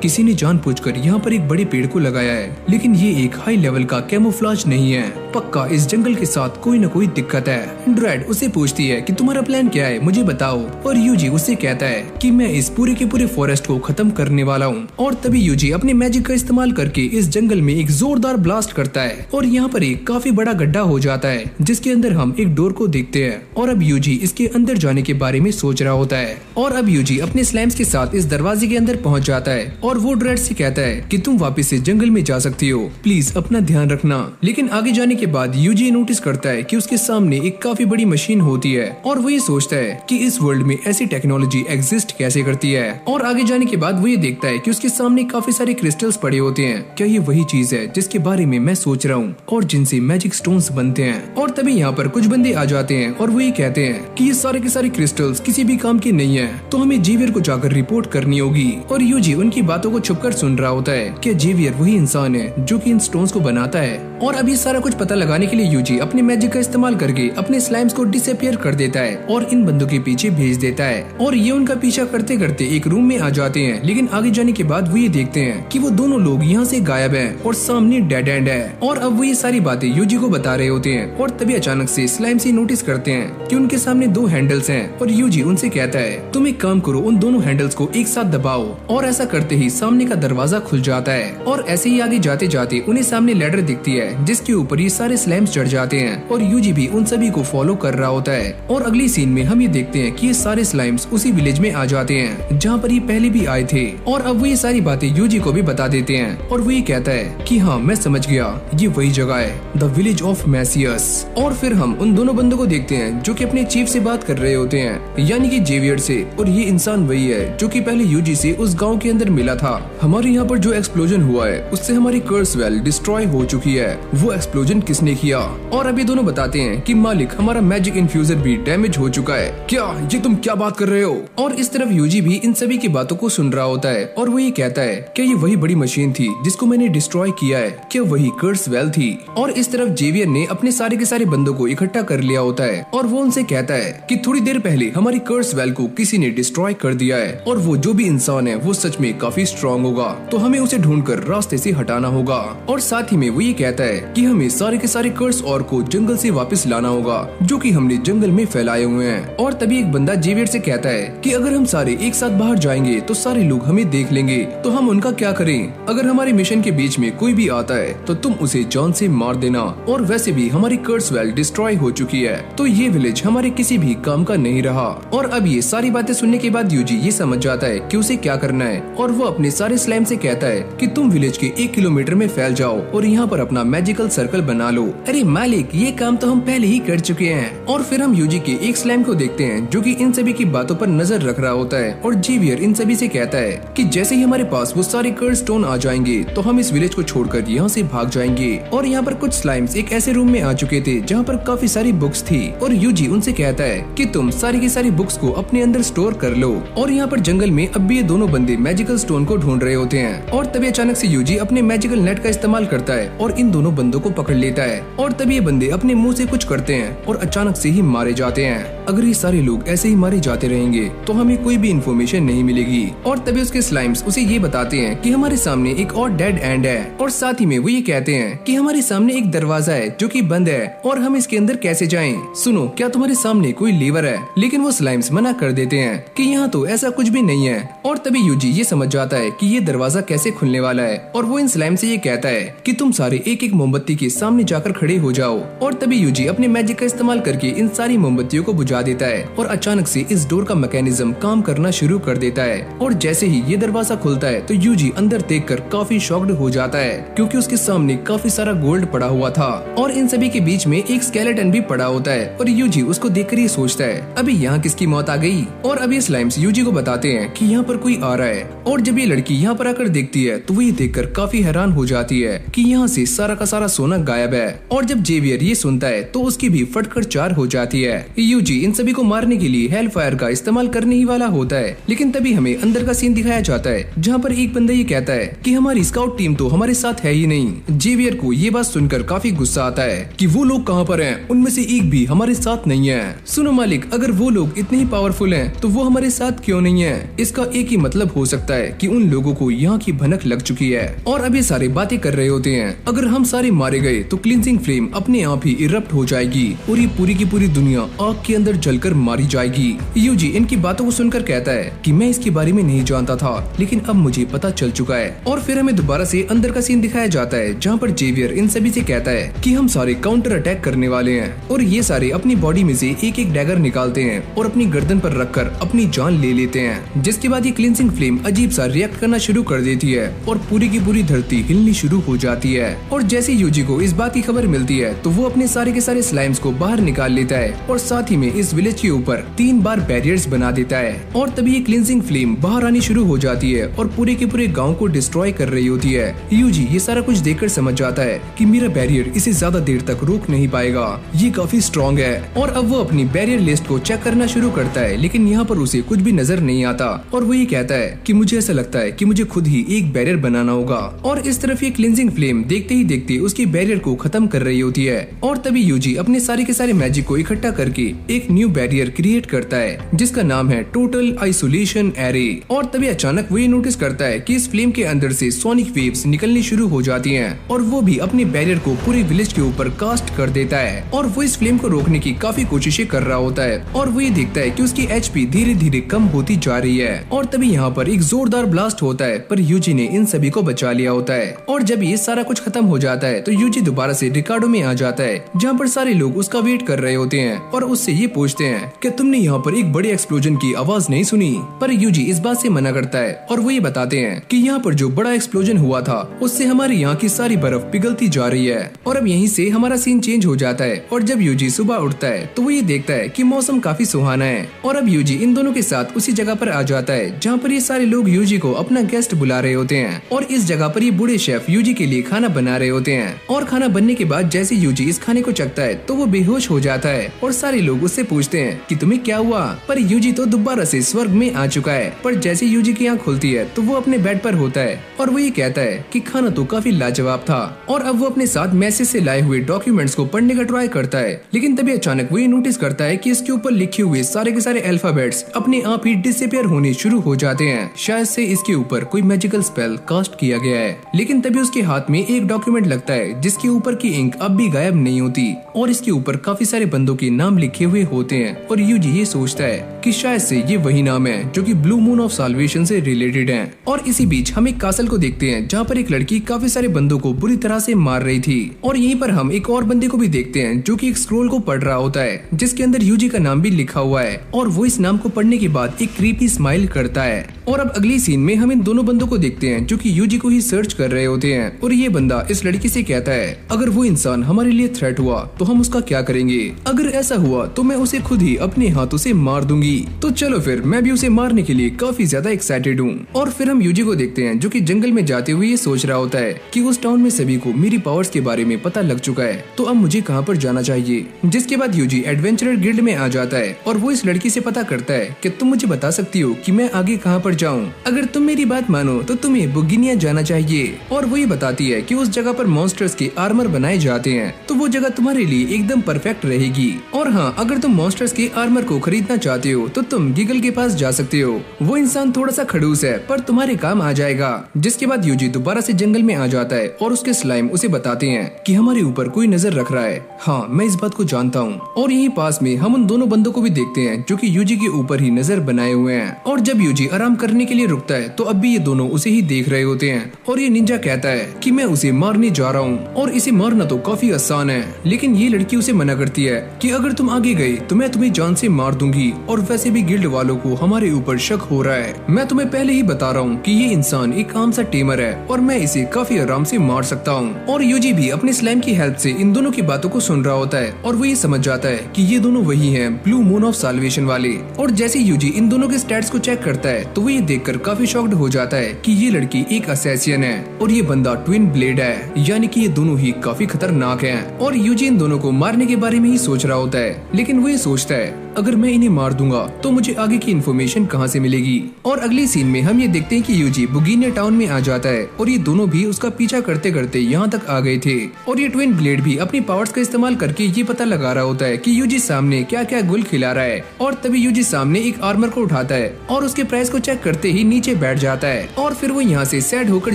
किसी ने जानबूझकर यहाँ पर एक बड़े पेड़ को लगाया है, लेकिन ये एक हाई लेवल का कैमोफ्लेज नहीं है। पक्का इस जंगल के साथ कोई न कोई दिक्कत है। ड्रेड उसे पूछती है कि तुम्हारा प्लान क्या है, मुझे बताओ। और यूजी उससे कहता है कि मैं इस पूरे के पूरे फॉरेस्ट को खत्म करने वाला हूँ। और तभी यूजी अपने मैजिक का इस्तेमाल करके इस जंगल में एक जोरदार ब्लास्ट करता है और यहाँ पर एक काफी बड़ा गड्ढा हो जाता है जिसके अंदर हम एक डोर को देखते हैं। और अब यूजी इसके अंदर जाने के बारे में सोच रहा होता है। और अब यूजी अपने स्लाइम्स के साथ इस दरवाजे के अंदर पहुंच जाता है और वो ड्रेड से कहता है कि तुम वापस से जंगल में जा सकती हो, प्लीज अपना ध्यान रखना। लेकिन आगे जाने के बाद यूजी नोटिस करता है कि उसके सामने एक काफी बड़ी मशीन होती है और वो ये सोचता है कि इस वर्ल्ड में ऐसी टेक्नोलॉजी एग्जिस्ट कैसे करती है। और आगे जाने के बाद वो ये देखता है कि उसके सामने काफी सारे क्रिस्टल्स पड़े होते हैं। क्या ये वही चीज है जिसके बारे में मैं सोच रहा हूँ और जिनसे मैजिक स्टोन्स बनते हैं। और तभी यहाँ पर कुछ बंदे आ जाते हैं और वो ये कहते हैं कि ये सारे के सारे क्रिस्टल्स किसी भी काम के नहीं है, तो हमें जेवियर को जाकर रिपोर्ट करनी होगी। और यूजी उनकी बातों को छुपकर सुन रहा होता है कि जेवियर वही इंसान है जो कि इन स्टोन्स को बनाता है। और अभी सारा कुछ पता लगाने के लिए यूजी अपने मैजिक का इस्तेमाल करके अपने स्लाइम्स को डिसअपियर कर देता है और इन बंदों के पीछे भेज देता है। और ये उनका पीछा करते करते एक रूम में आ जाते हैं। लेकिन आगे जाने के बाद वो ये देखते हैं कि वो दोनों लोग यहाँ से गायब हैं और सामने डेड एंड है। और अब वो ये सारी बातें यूजी को बता रहे होते हैं। और तभी अचानक से स्लाइम से नोटिस करते हैं कि उनके सामने 2 हैंडल्स हैं और यूजी उनसे कहता है तुम एक काम करो, उन दोनों हैंडल्स को एक साथ दबाओ। और ऐसा करते ही सामने का दरवाजा खुल जाता है। और ऐसे ही आगे जाते जाते उन्हें सामने लैडर दिखती है जिसके ऊपर ये सारे स्लाइम्स चढ़ जाते हैं और यूजी भी उन सभी को फॉलो कर रहा होता है। और अगली सीन में हम ये देखते हैं कि ये सारे स्लाइम्स उसी विलेज में आ जाते हैं जहाँ पर ये पहले भी आए थे। और अब वो ये सारी बातें यूजी को भी बता देते हैं और वो ये कहता है कि हाँ मैं समझ गया, ये वही जगह है, द विलेज ऑफ मैसियस। और फिर हम उन दोनों बंदों को देखते हैं जो कि अपने चीफ से बात कर रहे होते हैं, यानी कि जेवियर से। और ये इंसान वही है जो कि पहले यूजी से उस गांव के अंदर मिला था। हमारे यहाँ पर जो एक्सप्लोजन हुआ है उससे हमारी कर्स वेल डिस्ट्रॉय हो चुकी है, वो एक्सप्लोजन किसने किया? और अभी दोनों बताते हैं कि मालिक हमारा मैजिक इन्फ्यूजर भी डैमेज हो चुका है। क्या ये तुम क्या बात कर रहे हो? और इस तरफ यूजी भी इन सभी की बातों को सुन रहा होता है और वो ये कहता है क्या ये वही बड़ी मशीन थी जिसको मैंने डिस्ट्रॉय किया है? क्या वही कर्स वेल थी? और इस तरफ जेवियर ने अपने सारे के सारे बंदों को इकट्ठा कर लिया होता है और वो उनसे कहता है कि थोड़ी देर पहले हमारी कर्स वेल को किसी ने डिस्ट्रॉय कर दिया है और वो जो भी इंसान है वो सच में काफी स्ट्रॉन्ग होगा, तो हमें उसे ढूंढकर रास्ते से हटाना होगा। और साथ ही में वो ये कहता है कि हमें सारे के सारे कर्स और को जंगल से वापस लाना होगा जो कि हमने जंगल में फैलाए हुए हैं। और तभी एक बंदा जेवियर से कहता है कि अगर हम सारे एक साथ बाहर जाएंगे तो सारे लोग हमें देख लेंगे, तो हम उनका क्या करें? अगर हमारे मिशन के बीच में कोई भी आता है तो तुम उसे जान से मार देना। और वैसे भी हमारी कर्स वेल डिस्ट्रॉय हो चुकी है, तो ये विलेज हमारे किसी भी काम का नहीं रहा। और अब ये सारी बातें सुनने के बाद यूजी ये समझ जाता है कि उसे क्या करना है और वो अपने सारे स्लाइम से कहता है कि तुम विलेज के 1 किलोमीटर में फैल जाओ और यहाँ पर अपना मैजिकल सर्कल बना बना लो। अरे मालिक, ये काम तो हम पहले ही कर चुके हैं। और फिर हम यूजी के एक स्लाइम को देखते हैं जो कि इन सभी की बातों पर नजर रख रहा होता है और जेवियर इन सभी से कहता है कि जैसे ही हमारे पास वो सारे कर्स स्टोन आ जाएंगे तो हम इस विलेज को छोड़कर यहाँ से भाग जाएंगे। और यहाँ पर कुछ स्लाइम्स एक ऐसे रूम में आ चुके थे जहाँ पर काफी सारी बुक्स थी और यूजी उनसे कहता है कि तुम सारी की सारी बुक्स को अपने अंदर स्टोर कर लो। और यहाँ पर जंगल में अब भी ये दोनों बंदे मैजिकल स्टोन को ढूंढ रहे होते हैं और तभी अचानक से यूजी अपने मैजिकल नेट का इस्तेमाल करता है और इन दोनों बंदों को पकड़ लेता है। और तभी ये बंदे अपने मुंह से कुछ करते हैं और अचानक से ही मारे जाते हैं। अगर ये सारे लोग ऐसे ही मारे जाते रहेंगे तो हमें कोई भी इन्फॉर्मेशन नहीं मिलेगी। और तभी उसके स्लाइम्स उसे ये बताते हैं कि हमारे सामने एक और डेड एंड है और साथ ही में वो ये कहते हैं कि हमारे सामने एक दरवाजा है जो कि बंद है और हम इसके अंदर कैसे जाएं? सुनो, क्या तुम्हारे सामने कोई लीवर है? लेकिन वो स्लाइम्स मना कर देते हैं कि यहाँ तो ऐसा कुछ भी नहीं है। और तभी यूजी ये समझ जाता है कि ये दरवाजा कैसे खुलने वाला है और वो इन स्लाइम से ये कहता है कि तुम सारे एक एक मोमबत्ती के सामने जाकर खड़े हो जाओ। और तभी यूजी अपने मैजिक का इस्तेमाल करके इन सारी मोमबत्तियों को बुझा देता है और अचानक से इस डोर का मैकेनिज्म काम करना शुरू कर देता है। और जैसे ही ये दरवाजा खुलता है तो यूजी अंदर देखकर काफी शॉक्ड हो जाता है क्योंकि उसके सामने काफी सारा गोल्ड पड़ा हुआ था और इन सभी के बीच में एक स्केलेटन भी पड़ा होता है। और यूजी उसको देखकर ये सोचता है अभी यहाँ किसकी मौत आ गई। और अभी स्लाइम्स यूजी को बताते हैं कि यहाँ पर कोई आ रहा है। और जब ये लड़की यहाँ पर आकर देखती है तो वो ये देखकर काफी हैरान हो जाती है कि यहाँ से सारा का सारा सोना गायब है। और जब जेवियर ये सुनता है तो उसकी भी फटकर चार हो जाती है। यूजी इन सभी को मारने के लिए हेल फायर का इस्तेमाल करने ही वाला होता है, लेकिन तभी हमें अंदर का सीन दिखाया जाता है जहाँ पर एक बंदा ये कहता है कि हमारी स्काउट टीम तो हमारे साथ है ही नहीं। जेवियर को ये बात सुनकर काफी गुस्सा आता है कि वो लोग कहाँ पर हैं? उनमें से एक भी हमारे साथ नहीं है। सुनो मालिक, अगर वो लोग इतने ही पावरफुल हैं तो वो हमारे साथ क्यों नहीं है? इसका एक ही मतलब हो सकता है कि उन लोगों को यहाँ की भनक लग चुकी है और अब ये सारे बातें कर रहे होते हैं। अगर हम सारे मारे गए तो क्लींजिंग फ्लेम अपने आप ही इरप्ट हो जाएगी और ये पूरी की पूरी दुनिया आग के अंदर जलकर मारी जाएगी। यूजी इनकी बातों को सुनकर कहता है कि मैं इसके बारे में नहीं जानता था, लेकिन अब मुझे पता चल चुका है। और फिर हमें दोबारा से अंदर का सीन दिखाया जाता है जहाँ पर जेवियर इन सभी से कहता है कि हम सारे काउंटर अटैक करने वाले हैं। और ये सारे अपनी बॉडी में से एक एक डैगर निकालते हैं और अपनी गर्दन पर रखकर अपनी जान ले लेते हैं, जिसके बाद ये क्लींजिंग फ्लेम अजीब सा रिएक्ट करना शुरू कर देती है और पूरी की पूरी धरती हिलनी शुरू हो जाती है। और जैसे यूजी को इस बात की खबर मिलती है तो वो अपने सारे के सारे स्लाइम्स को बाहर निकाल लेता है और साथ ही में इस विलेज के ऊपर 3 बार बैरियर्स बना देता है। और तभी ये क्लींजिंग फ्लेम बाहर आनी शुरू हो जाती है और पूरे के पूरे गांव को डिस्ट्रॉय कर रही होती है। यूजी ये सारा कुछ देखकर समझ जाता है कि मेरा बैरियर इसे ज्यादा देर तक रोक नहीं पाएगा, ये काफी स्ट्रॉन्ग है। और अब वो अपनी बैरियर लिस्ट को चेक करना शुरू करता है, लेकिन यहाँ पर उसे कुछ भी नजर नहीं आता और वो ये कहता है कि मुझे ऐसा लगता है कि मुझे खुद ही एक बैरियर बनाना होगा। और इस तरफ ये क्लींजिंग फ्लेम देखते ही देखते उसकी बैरियर को खत्म कर रही होती है। और तभी यूजी अपने सारे के सारे मैजिक को इकट्ठा करके एक न्यू बैरियर क्रिएट करता है जिसका नाम है टोटल आइसोलेशन एरे। और तभी अचानक वो ये नोटिस करता है कि इस फ्लेम के अंदर से सोनिक वेव्स निकलनी शुरू हो जाती हैं और वो भी अपने बैरियर को पूरे विलेज के ऊपर कास्ट कर देता है। और वो इस फ्लेम को रोकने की काफी कोशिशें कर रहा होता है और वो ये देखता है कि उसकी एचपी धीरे धीरे कम होती जा रही है। और तभी यहाँ पर एक जोरदार ब्लास्ट होता है पर यूजी ने इन सभी को बचा लिया होता है। और जब ये सारा कुछ खत्म हो जाता है तो यूजी दोबारा से रिकार्डो में आ जाता है जहाँ पर सारे लोग उसका वेट कर रहे होते हैं और उससे ये पूछते हैं कि तुमने यहाँ पर एक बड़े एक्सप्लोजन की आवाज नहीं सुनी? पर यूजी इस बात से मना करता है और वो ये बताते हैं कि यहाँ पर जो बड़ा एक्सप्लोजन हुआ था उससे हमारे यहाँ की सारी बर्फ पिघलती जा रही है। और अब यहीं से हमारा सीन चेंज हो जाता है और जब यूजी सुबह उठता है तो वो ये देखता है कि मौसम काफी सुहाना है। और अब यूजी इन दोनों के साथ उसी जगह पर आ जाता है जहाँ पर ये सारे लोग यूजी को अपना गेस्ट बुला रहे होते हैं और इस जगह पर ये बूढ़े शेफ यूजी के लिए खाना बना रहे होते हैं। और खाना बनने के बाद जैसे यूजी इस खाने को चखता है तो वो बेहोश हो जाता है और सारे लोग उससे पूछते हैं कि तुम्हें क्या हुआ? पर यूजी तो दोबारा से स्वर्ग में आ चुका है। पर जैसे यूजी की आँख खुलती है तो वो अपने बेड पर होता है और वो ये कहता है कि खाना तो काफी लाजवाब था। और अब वो अपने साथ मैसेज से लाए हुए डॉक्यूमेंट्स को पढ़ने का ट्राई करता है, लेकिन तभी अचानक वो ये नोटिस करता है कि इसके ऊपर लिखे हुए सारे के सारे अल्फाबेट्स अपने आप ही डिसअपीयर होने शुरू हो जाते हैं। शायद से इसके ऊपर कोई मैजिकल स्पेल कास्ट किया गया है। लेकिन तभी उसके हाथ में एक डॉक्यूमेंट लगता है जिसके ऊपर की इंक अब भी गायब नहीं होती और इसके ऊपर काफी सारे बंदों के नाम लिखे हुए होते हैं। और यूजी ये सोचता है कि शायद से ये वही नाम है जो कि ब्लू मून ऑफ साल्वेशन से रिलेटेड है। और इसी बीच हम एक कासल को देखते हैं जहाँ पर एक लड़की काफी सारे बंदों को बुरी तरह से मार रही थी। और यहीं पर हम एक और बंदे को भी देखते हैं जो कि एक स्क्रोल को पढ़ रहा होता है जिसके अंदर यूजी का नाम भी लिखा हुआ है और वो इस नाम को पढ़ने के बाद एक क्रीपी स्माइल करता है। और अब अगली सीन में हम इन दोनों बंदों को देखते हैं जो कि यूजी को ही सर्च कर रहे होते हैं और ये बंदा इस लड़की से कहता है अगर वो इंसान हमारे लिए थ्रेट हुआ तो हम उसका क्या करेंगे, अगर ऐसा हुआ तो मैं उसे खुद ही अपने हाथों से मार दूंगी। तो चलो फिर मैं भी उसे मारने के लिए काफी ज्यादा एक्साइटेड हूँ। और फिर हम यूजी को देखते हैं जो कि जंगल में जाते हुए ये सोच रहा होता है कि उस टाउन में सभी को मेरी पावर्स के बारे में पता लग चुका है, तो अब मुझे कहाँ पर जाना चाहिए। जिसके बाद यूजी एडवेंचरर गिल्ड में आ जाता है और वो इस लड़की से पता करता है कि तुम मुझे बता सकती हो कि मैं आगे कहाँ पर जाऊँ, अगर तुम मेरी बात मानो तो तुम्हें बुगिनिया जाना चाहिए। और वो ये बताती है कि उस जगह पर मॉन्स्टर्स के आर्मर बनाए जाते हैं, तो वो जगह तुम्हारे लिए एकदम परफेक्ट रहेगी। और हाँ, अगर तुम मॉन्स्टर्स के आर्मर को खरीदना चाहते हो तो तुम गीगल के पास जा सकते हो, वो इंसान थोड़ा सा खड़ूस है पर तुम्हारे काम आ जाएगा। जिसके बाद यूजी दोबारा से जंगल में आ जाता है और उसके स्लाइम उसे बताते हैं कि हमारे ऊपर कोई नजर रख रहा है। हाँ, मैं इस बात को जानता हूँ। और यहीं पास में हम उन दोनों बंदों को भी देखते हैं जो कि यूजी के ऊपर ही नजर बनाए हुए हैं। और जब यूजी आराम करने के लिए रुकता है तो अब भी ये दोनों उसे ही देख रहे होते हैं। और ये निंजा कहता है कि मैं उसे मारने जा रहा हूँ और इसे मारना तो काफी आसान है, लेकिन ये लड़की उसे मना करती है कि अगर तुम आगे गए तो मैं तुम्हें जान से मार दूंगी, और वैसे भी गिल्ड वालों को हमारे ऊपर शक हो रहा है। मैं तुम्हें पहले ही बता रहा हूँ कि ये इंसान एक आम सा टेमर है और मैं इसे काफी आराम से मार सकता हूँ। और यूजी भी अपने स्लाइम की हेल्प से इन दोनों की बातों को सुन रहा होता है और वो ये समझ जाता है कि ये दोनों वही हैं ब्लू मून ऑफ साल्वेशन वाले। और जैसे यूजी इन दोनों के स्टैट्स को चेक करता है तो वो ये देखकर काफी शॉक्ड हो जाता है कि ये लड़की एक असैसियन है और ये बंदा ट्विन ब्लेड है, यानी कि ये दोनों ही काफी खतरनाक हैं। और यूजी इन दोनों को मारने के बारे में ही सोच रहा होता है, लेकिन वो ये सोचता है अगर मैं इन्हें मार दूंगा तो मुझे आगे की इन्फॉर्मेशन कहां से मिलेगी। और अगली सीन में हम ये देखते हैं कि यूजी बुगिनिया टाउन में आ जाता है और ये दोनों भी उसका पीछा करते करते यहाँ तक आ गए थे। और ये ट्विन ब्लेड भी अपनी पावर्स का इस्तेमाल करके ये पता लगा रहा होता है कि यूजी सामने क्या क्या गुल खिला रहा है। और तभी यूजी सामने एक आर्मर को उठाता है और उसके प्राइस को चेक करते ही नीचे बैठ जाता है। और फिर वो यहाँ से सैड होकर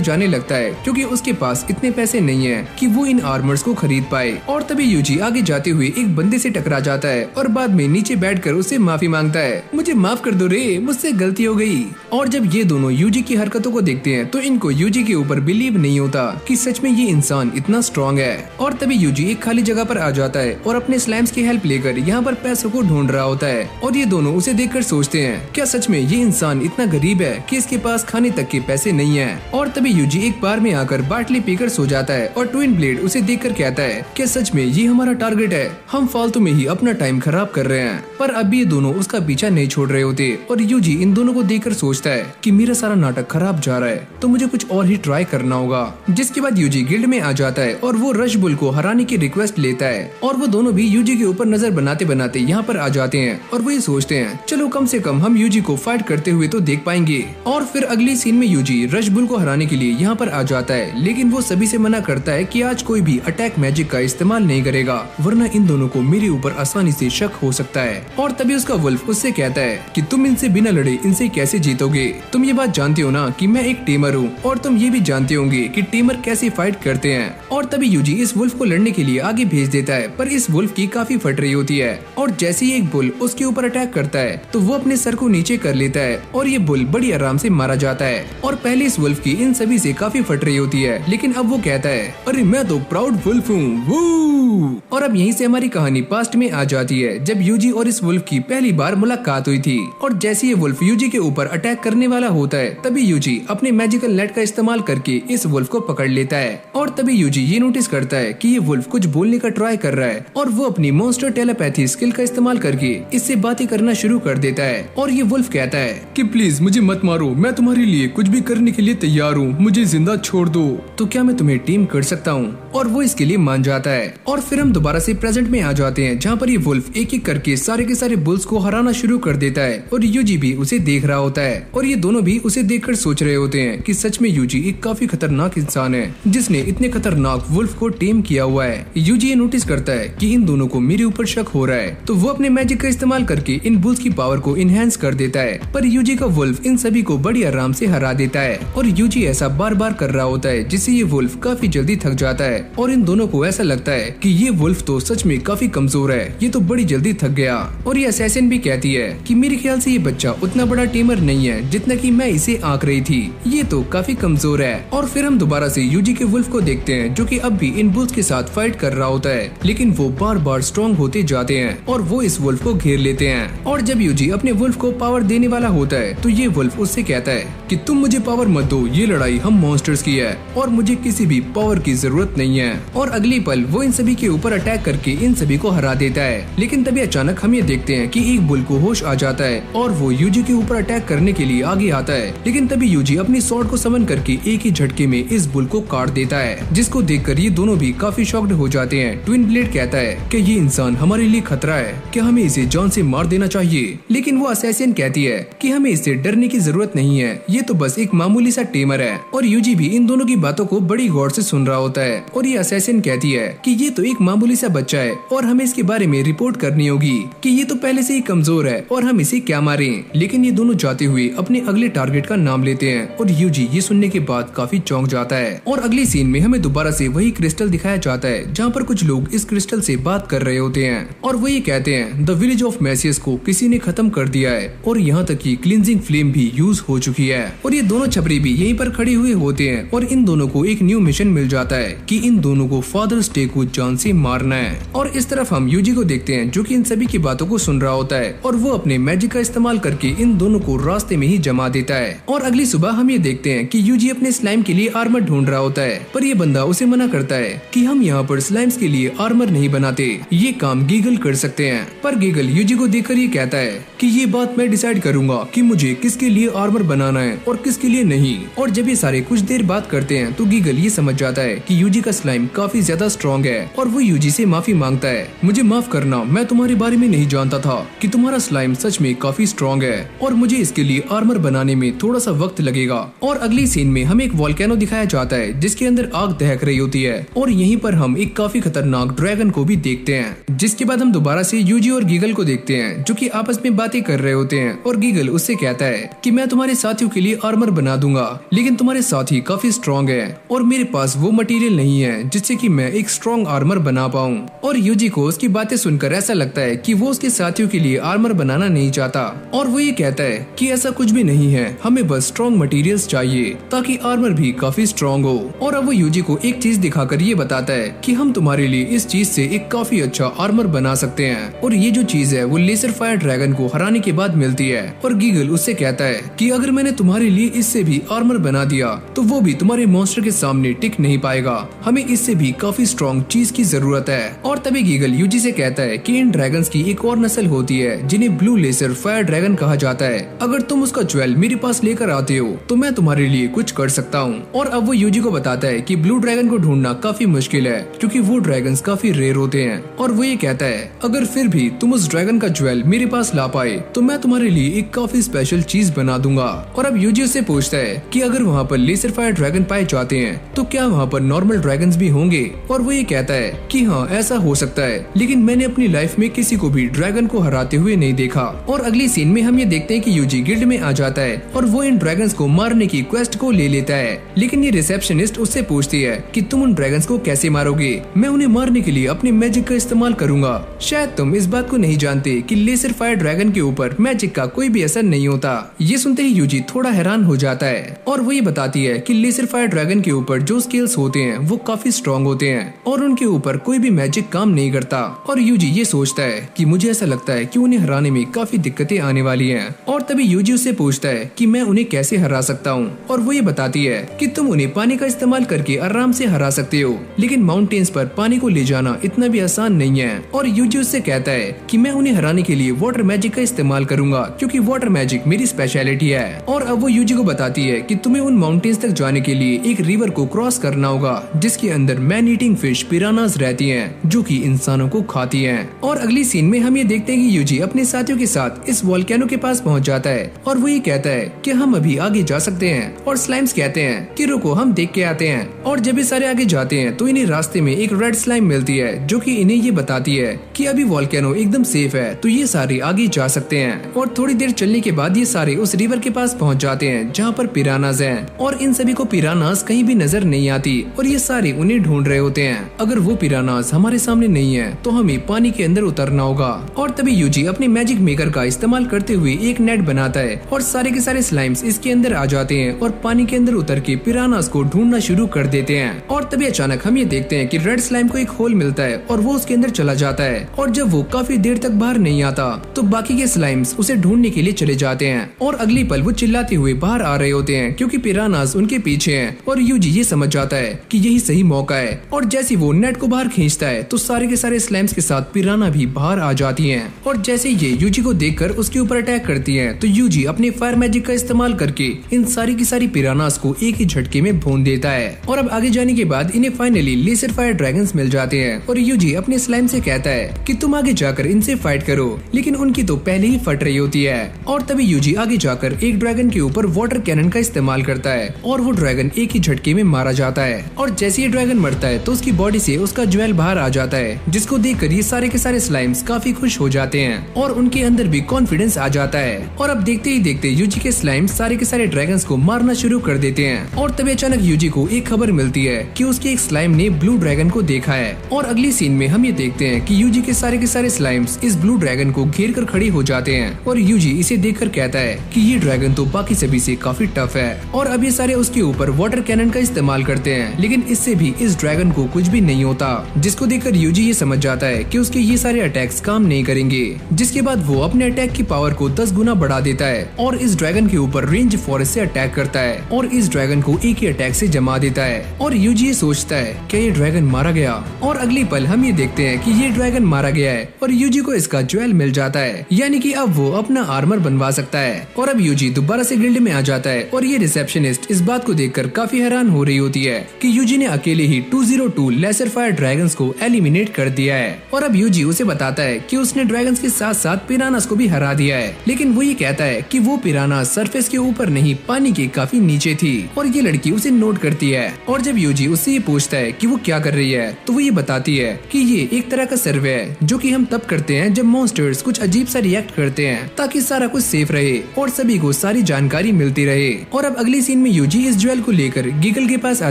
जाने लगता है क्योंकि उसके पास इतने पैसे नहीं है कि वो इन आर्मर्स को खरीद पाए। और तभी यूजी आगे जाते हुए एक बंदे से टकरा जाता है और बाद में नीचे बैठकर उससे माफी मांगता है, मुझे माफ कर दो रे, मुझसे गलती हो गई। और जब ये दोनों यूजी की हरकतों को देखते हैं तो इनको यूजी के ऊपर बिलीव नहीं होता कि सच में ये इंसान इतना स्ट्रॉन्ग है। और तभी यूजी एक खाली जगह पर आ जाता है और अपने स्लाइम्स की हेल्प लेकर यहाँ पर पैसों को ढूंढ रहा होता है। और ये दोनों उसे देखकर सोचते हैं क्या सच में ये इंसान इतना गरीब है कि इसके पास खाने तक के पैसे नहीं है। और तभी यूजी एक बार में आकर बाटली पीकर सो जाता है और ट्विन ब्लेड उसे देखकर कहता है कि सच में ये हमारा टारगेट है, हम फालतू में ही अपना टाइम खराब कर रहे हैं। पर अब ये दोनों उसका पीछा नहीं छोड़ रहे होते और यूजी इन दोनों को देखकर सोचता है कि मेरा सारा नाटक खराब जा रहा है तो मुझे कुछ और ही ट्राई करना होगा। जिसके बाद यूजी गिल्ड में आ जाता है और वो रश बुल को हराने की रिक्वेस्ट लेता है और वो दोनों भी यूजी के ऊपर नजर बनाते बनाते यहाँ पर आ जाते हैं और वो ये सोचते हैं चलो कम से कम हम यूजी को फाइट करते हुए तो देख पाएंगे। और फिर अगली सीन में यूजी रश बुल को हराने के लिए यहाँ पर आ जाता है, लेकिन वो सभी से मना करता है कि आज कोई भी अटैक मैजिक का इस्तेमाल नहीं करेगा वरना इन दोनों को मेरे ऊपर आसानी से शक हो सकता है। और तभी उसका वुल्फ उससे कहता है कि तुम इनसे बिना लड़े इनसे कैसे जीतोगे, तुम ये बात जानते हो ना कि मैं एक टेमर हूँ और तुम ये भी जानते होंगे कि टेमर कैसे फाइट करते हैं। और तभी यूजी इस वुल्फ को लड़ने के लिए आगे भेज देता है पर इस वुल्फ की काफी फट रही होती है और जैसे ही एक बुल उसके ऊपर अटैक करता है तो वो अपने सर को नीचे कर लेता है और ये बुल बड़ी आराम से मारा जाता है। और पहले इस वुल्फ की इन सभी से काफी फट रही होती है, लेकिन अब वो कहता है अरे मैं तो प्राउड वुल्फ हूँ। और अब यहीं से हमारी कहानी पास्ट में आ जाती है जब यूजी और इस वुल्फ की पहली बार मुलाकात हुई थी। और जैसे ये वुल्फ यूजी के ऊपर अटैक करने वाला होता है तभी यूजी अपने मैजिकल नेट का इस्तेमाल करके इस वुल्फ को पकड़ लेता है। और तभी यूजी ये नोटिस करता है कि ये वुल्फ कुछ बोलने का ट्राई कर रहा है और वो अपनी मॉन्स्टर टेलीपैथी स्किल का इस्तेमाल करके इससे बातें करना शुरू कर देता है। और ये वुल्फ कहता है कि प्लीज मुझे मत मारो, मैं तुम्हारे लिए कुछ भी करने के लिए तैयार हूँ, मुझे जिंदा छोड़ दो, तो क्या मैं तुम्हें टीम कर सकता हूँ। और वो इसके लिए मान जाता है। और फिर हम दोबारा से प्रेजेंट में आ जाते हैं जहाँ पर ये वुल्फ एक एक करके सारे के सारे बुल्स को हराना शुरू कर देता है और यूजी भी उसे देख रहा होता है। और ये दोनों भी उसे देखकर सोच रहे होते हैं कि सच में यूजी एक काफी खतरनाक इंसान है जिसने इतने खतरनाक वुल्फ को टेम किया हुआ है। यूजी ये नोटिस करता है कि इन दोनों को मेरे ऊपर शक हो रहा है तो वो अपने मैजिक का इस्तेमाल करके इन बुल्स की पावर को इनहेंस कर देता है, पर यूजी का वुल्फ इन सभी को बड़ी आराम से हरा देता है। और यूजी ऐसा बार बार कर रहा होता है जिससे ये वुल्फ काफी जल्दी थक जाता है और इन दोनों को ऐसा लगता है कि ये वुल्फ तो सच में काफी कमजोर है, ये तो बड़ी जल्दी थक गया। और ये असैसिन भी कहती है कि मेरे ख्याल से ये बच्चा उतना बड़ा टेमर नहीं है जितना कि मैं इसे आंक रही थी, ये तो काफी कमजोर है। और फिर हम दोबारा से यूजी के वुल्फ को देखते हैं जो कि अब भी इन बुल्स के साथ फाइट कर रहा होता है, लेकिन वो बार बार स्ट्रॉन्ग होते जाते हैं और वो इस वुल्फ को घेर लेते हैं। और जब यूजी अपने वुल्फ को पावर देने वाला होता है तो ये वुल्फ उससे कहता है कि तुम मुझे पावर मत दो, ये लड़ाई हम मॉन्स्टर्स की है और मुझे किसी भी पावर की जरूरत नहीं है। और अगली पल वो इन सभी के ऊपर अटैक करके इन सभी को हरा देता है। लेकिन तभी अचानक हम ये देखते हैं कि एक बुल को होश आ जाता है और वो यूजी के ऊपर अटैक करने के लिए आगे आता है, लेकिन तभी यूजी अपनी स्वॉर्ड को समन करके एक ही झटके में इस बुल को काट देता है, जिसको देखकर ये दोनों भी काफी शॉक्ड हो जाते हैं। ट्विन ब्लेड कहता है कि ये इंसान हमारे लिए खतरा है, क्या हमें इसे जान से मार देना चाहिए। लेकिन वो असैसिन कहती है कि हमें इससे डरने की जरूरत नहीं है, ये तो बस एक मामूली सा टेमर है। और यूजी भी इन दोनों की बातों को बड़ी गौर से सुन रहा होता है और ये असैसिन कहती है कि ये तो एक मामूली सा बच्चा है और हमें इसके बारे में रिपोर्ट करनी होगी कि ये तो पहले से ही कमजोर है और हम इसे क्या मारें। लेकिन ये दोनों जाते हुए अपने अगले टारगेट का नाम लेते हैं और यूजी ये सुनने के बाद काफी चौंक जाता है। और अगली सीन में हमें दोबारा से वही क्रिस्टल दिखाया जाता है जहाँ पर कुछ लोग इस क्रिस्टल से बात कर रहे होते हैं और वो ये कहते हैं द विलेज ऑफ मैसियस को किसी ने खत्म कर दिया है और यहाँ तक कि क्लींजिंग फ्लेम भी यूज हो चुकी है। और ये दोनों छपरी भी यहीं पर खड़े हुए होते हैं और इन दोनों को एक न्यू मिशन मिल जाता है कि इन दोनों को फादर्स डे को जान से मारना है। और इस तरफ हम यूजी को देखते हैं जो कि इन सभी की बातों को सुन रहा होता है और वो अपने मैजिक का इस्तेमाल करके इन दोनों को रास्ते में ही जमा देता है। और अगली सुबह हम ये देखते हैं कि यूजी अपने स्लाइम के लिए आर्मर ढूंढ रहा होता है, पर ये बंदा उसे मना करता है कि हम यहाँ पर स्लाइम्स के लिए आर्मर नहीं बनाते, ये काम गीगल कर सकते हैं। पर गीगल यूजी को देखकर ये कहता है कि ये बात मैं डिसाइड करूंगा कि मुझे किसके लिए आर्मर बनाना है और किसके लिए नहीं। और जब ये सारे कुछ देर बात करते हैं तो गीगल ये समझ जाता है कि यूजी का स्लाइम काफी ज्यादा स्ट्रॉन्ग है और वो यूजी से माफी मांगता है, मुझे माफ करना, मैं तुम्हारे बारे में नहीं जानता था कि तुम्हारा स्लाइम सच में काफी स्ट्रॉन्ग है और मुझे इसके लिए आर्मर बनाने में थोड़ा सा वक्त लगेगा। और अगली सीन में हमें एक वोल्केनो दिखाया जाता है जिसके अंदर आग दहक रही होती है और यहीं पर हम एक काफी खतरनाक ड्रैगन को भी देखते हैं। जिसके बाद हम दोबारा से यूजी और गीगल को देखते हैं जो कि आपस में बातें कर रहे होते हैं और गीगल उससे कहता है कि मैं तुम्हारे साथियों के लिए आर्मर बना दूंगा, लेकिन तुम्हारे साथी काफी स्ट्रॉन्ग है और मेरे पास वो मटेरियल नहीं है जिससे कि मैं एक स्ट्रॉन्ग आर्मर बना पाऊं। और यूजी को उसकी बातें सुनकर ऐसा लगता है कि वो उसके साथियों के लिए आर्मर बनाना नहीं चाहता और वो ये कहता है कि ऐसा कुछ भी नहीं है, हमें बस स्ट्रॉन्ग मटेरियल्स चाहिए ताकि आर्मर भी काफी स्ट्रॉन्ग हो। और अब वो यूजी को एक चीज दिखाकर ये बताता है कि हम तुम्हारे लिए इस चीज से एक काफी अच्छा आर्मर बना सकते हैं और ये जो चीज है वो लेजर फायर ड्रैगन को हराने के बाद मिलती है। और गीगल उससे कहता है कि अगर मैंने तुम्हारे लिए इससे भी आर्मर बना दिया तो वो भी तुम्हारे मॉन्स्टर के सामने टिक नहीं पाएगा, हमें इससे भी काफी स्ट्रॉन्ग चीज की जरूरत है। और तभी गीगल यूजी से कहता है कि इन ड्रैगन्स की एक और नस्ल होती है जिन्हें ब्लू लेजर फायर ड्रैगन कहा जाता है, अगर तुम उसका ज्वेल मेरे पास लेकर आते हो तो मैं तुम्हारे लिए कुछ कर सकता हूँ। और अब वो यूजी को बताता है कि ब्लू ड्रैगन को ढूंढना काफी मुश्किल है क्योंकि वो ड्रैगन्स काफी रेयर होते हैं। और वो ये कहता है अगर फिर भी तुम उस ड्रैगन का ज्वेल मेरे पास ला पाए तो मैं तुम्हारे लिए एक काफी स्पेशल चीज बना दूंगा। और अब यूजी उससे पूछता है कि अगर वहाँ पर लेजर फायर ड्रैगन पाए जाते हैं तो क्या वहाँ पर नॉर्मल ड्रैगन्स भी होंगे। और वो ये कहता है कि हाँ ऐसा हो सकता है, लेकिन मैंने अपनी लाइफ में किसी को भी ड्रैगन को हराते हुए नहीं देखा। और अगली सीन में हम ये देखते हैं कि यूजी गिल्ड में आ जाता है और वो इन ड्रैगन्स को मारने की क्वेस्ट को ले लेता है, लेकिन ये रिसेप्शनिस्ट उससे पूछती है कि तुम उन ड्रैगन्स को कैसे मारोगे, मैं उन्हें मारने के लिए अपने मैजिक का इस्तेमाल करूंगा। शायद तुम इस बात को नहीं जानते कि लेजर फायर ड्रैगन के ऊपर मैजिक का कोई भी असर नहीं होता। ये सुनते ही यूजी थोड़ा हैरान हो जाता है और वो ये बताती है कि लेजर फायर ड्रैगन के ऊपर जो स्किल्स होते हैं वो काफी स्ट्रॉन्ग होते हैं और उनके ऊपर कोई भी मैजिक काम नहीं करता। और यूजी ये सोचता है कि मुझे ऐसा लगता है कि उन्हें हराने में काफी दिक्कतें आने वाली हैं। और तभी यूजी उससे पूछता है कि मैं उन्हें कैसे हरा सकता हूँ और वो ये बताती है कि तुम उन्हें पानी का इस्तेमाल करके आराम से हरा सकते हो, लेकिन माउंटेन्स पर पानी को ले जाना इतना भी आसान नहीं है। और यूजी उससे कहता है कि मैं उन्हें हराने के लिए वाटर मैजिक का इस्तेमाल करूंगा क्योंकि वाटर मैजिक मेरी स्पेशलिटी है। और अब वो यूजी को बताती है कि तुम्हें उन माउंटेन्स तक जाने के लिए एक रिवर को क्रॉस करना होगा जिसके अंदर मैन ईटिंग फिश पिरानास रहती हैं जो कि इंसानों को खाती हैं। और अगली सीन में हम ये देखते हैं कि यूजी अपने साथियों के साथ इस वोल्केनो के पास पहुंच जाता है और वो ये कहता है कि हम अभी आगे जा सकते हैं। और स्लाइम्स कहते हैं कि रुको हम देख के आते हैं। और जब ये सारे आगे जाते हैं तो इन्हें रास्ते में एक रेड स्लाइम मिलती है जो कि इन्हें ये बताती है कि अभी वोल्केनो एकदम सेफ है तो ये सारे आगे जा सकते हैं। और थोड़ी देर चलने के बाद ये सारे उस रिवर के पास पहुंच जाते हैं जहाँ पर पिरानास हैं और इन सभी को पिरानास कहीं भी नजर नहीं आती और ये सारे उन्हें ढूंढ रहे होते हैं। अगर वो पिरानास हमारे सामने नहीं है तो हमें पानी के अंदर उतरना होगा और तभी यूजी अपने मैजिक मेकर का इस्तेमाल करते हुए एक नेट बनाता है और सारे के सारे स्लाइम्स इसके अंदर आ जाते हैं और पानी के अंदर उतर के पिरानास को ढूंढना शुरू कर देते हैं। और तभी अचानक हम ये देखते हैं कि रेड स्लाइम को एक होल मिलता है और वो उसके अंदर चला जाता है और जब वो काफी देर तक बाहर नहीं आता तो बाकी के स्लाइम्स उसे ढूंढने के लिए चले जाते हैं और अगली पल वो चिल्लाते हुए बाहर आ रहे होते हैं क्योंकि पिरानास उनके पीछे हैं। और यूजी ये समझ जाता है कि यही सही मौका है और जैसे वो नेट को बाहर खींचता है तो सारे के सारे स्लाइम्स के साथ पिराना भी बाहर आ जाती हैं। और जैसे ये यूजी को देखकर उसके ऊपर अटैक करती हैं तो यूजी अपने फायर मैजिक का इस्तेमाल करके इन सारी की सारी पिरानास को एक ही झटके में भून देता है। और अब आगे जाने के बाद इन्हें फाइनली लेजर फायर ड्रैगन्स मिल जाते हैं और यूजी अपने स्लाइम से कहता है कि तुम आगे जाकर इनसे फाइट करो, लेकिन उनकी तो पहले ही फट रही होती है। और तभी यूजी आगे जाकर एक ड्रैगन के ऊपर वाटर कैनन का इस्तेमाल करता है और वो ड्रैगन एक ही झटके में मारा जाता है। और जैसे ये ड्रैगन मरता है तो उसकी बॉडी से उसका ज्वेल बाहर आ जाता है, जिसको देखकर ये सारे के सारे स्लाइम्स काफी खुश हो जाते हैं और उनके अंदर भी कॉन्फिडेंस आ जाता है। और अब देखते ही देखते यूजी के स्लाइम्स सारे के सारे ड्रैगन्स को मारना शुरू कर देते हैं। और तभी अचानक यूजी को एक खबर मिलती है कि उसके एक स्लाइम ने ब्लू ड्रैगन को देखा है। और अगली सीन में हम ये देखते हैं कि यूजी के सारे स्लाइम्स इस ब्लू ड्रैगन को घेर कर खड़े हो जाते हैं और यूजी इसे देखकर कहता है कि ये ड्रैगन तो बाकी सभी से काफी टफ है। और अब ये सारे उसके ऊपर वाटर कैनन का इस्तेमाल करते हैं, लेकिन इससे भी इस ड्रैगन को कुछ भी नहीं होता, जिसको देखकर यूजी ये समझ जाता है कि उसके ये सारे अटैक्स काम नहीं करेंगे। जिसके बाद वो अपने अटैक की पावर को 10 गुना बढ़ा देता है और इस ड्रैगन के ऊपर रेंज फॉरेस्ट से अटैक करता है और इस ड्रैगन को एक ही अटैक से जमा देता है। और यूजी ये सोचता है कि ये ड्रैगन मारा गया और अगली पल हम ये देखते हैं कि ये ड्रैगन मारा गया है और यूजी को इसका ज्वेल मिल जाता है, यानी कि अब वो अपना आर्मर बनवा सकता है। और अब यूजी दोबारा से गिल्ड में आ जाता है और ये रिसेप्शनिस्ट इस बात को देखकर काफी हैरान हो रही होती है कि यूजी ने अकेले ही 202 लेसर फायर ड्रैगन्स को एलिमिनेट कर दिया है। और अब यूजी उसे बताता है कि उसने ड्रैगन्स के साथ साथ पिरानास को भी हरा दिया है, लेकिन वो ये कहता है कि वो पिराना सरफेस के ऊपर नहीं पानी के काफी नीचे थी। और ये लड़की उसे नोट करती है और जब यूजी उससे ये पूछता है कि वो क्या कर रही है तो वो ये बताती है कि ये एक तरह का सर्वे है जो कि हम तब करते हैं जब मॉन्स्टर्स कुछ अजीब सा रिएक्ट करते हैं, ताकि सारा कुछ सेफ रहे और सभी को सारी जानकारी मिलती रहे। और अब अगली सीन में यूजी इस ज्वेल को लेकर गीगल के पास आ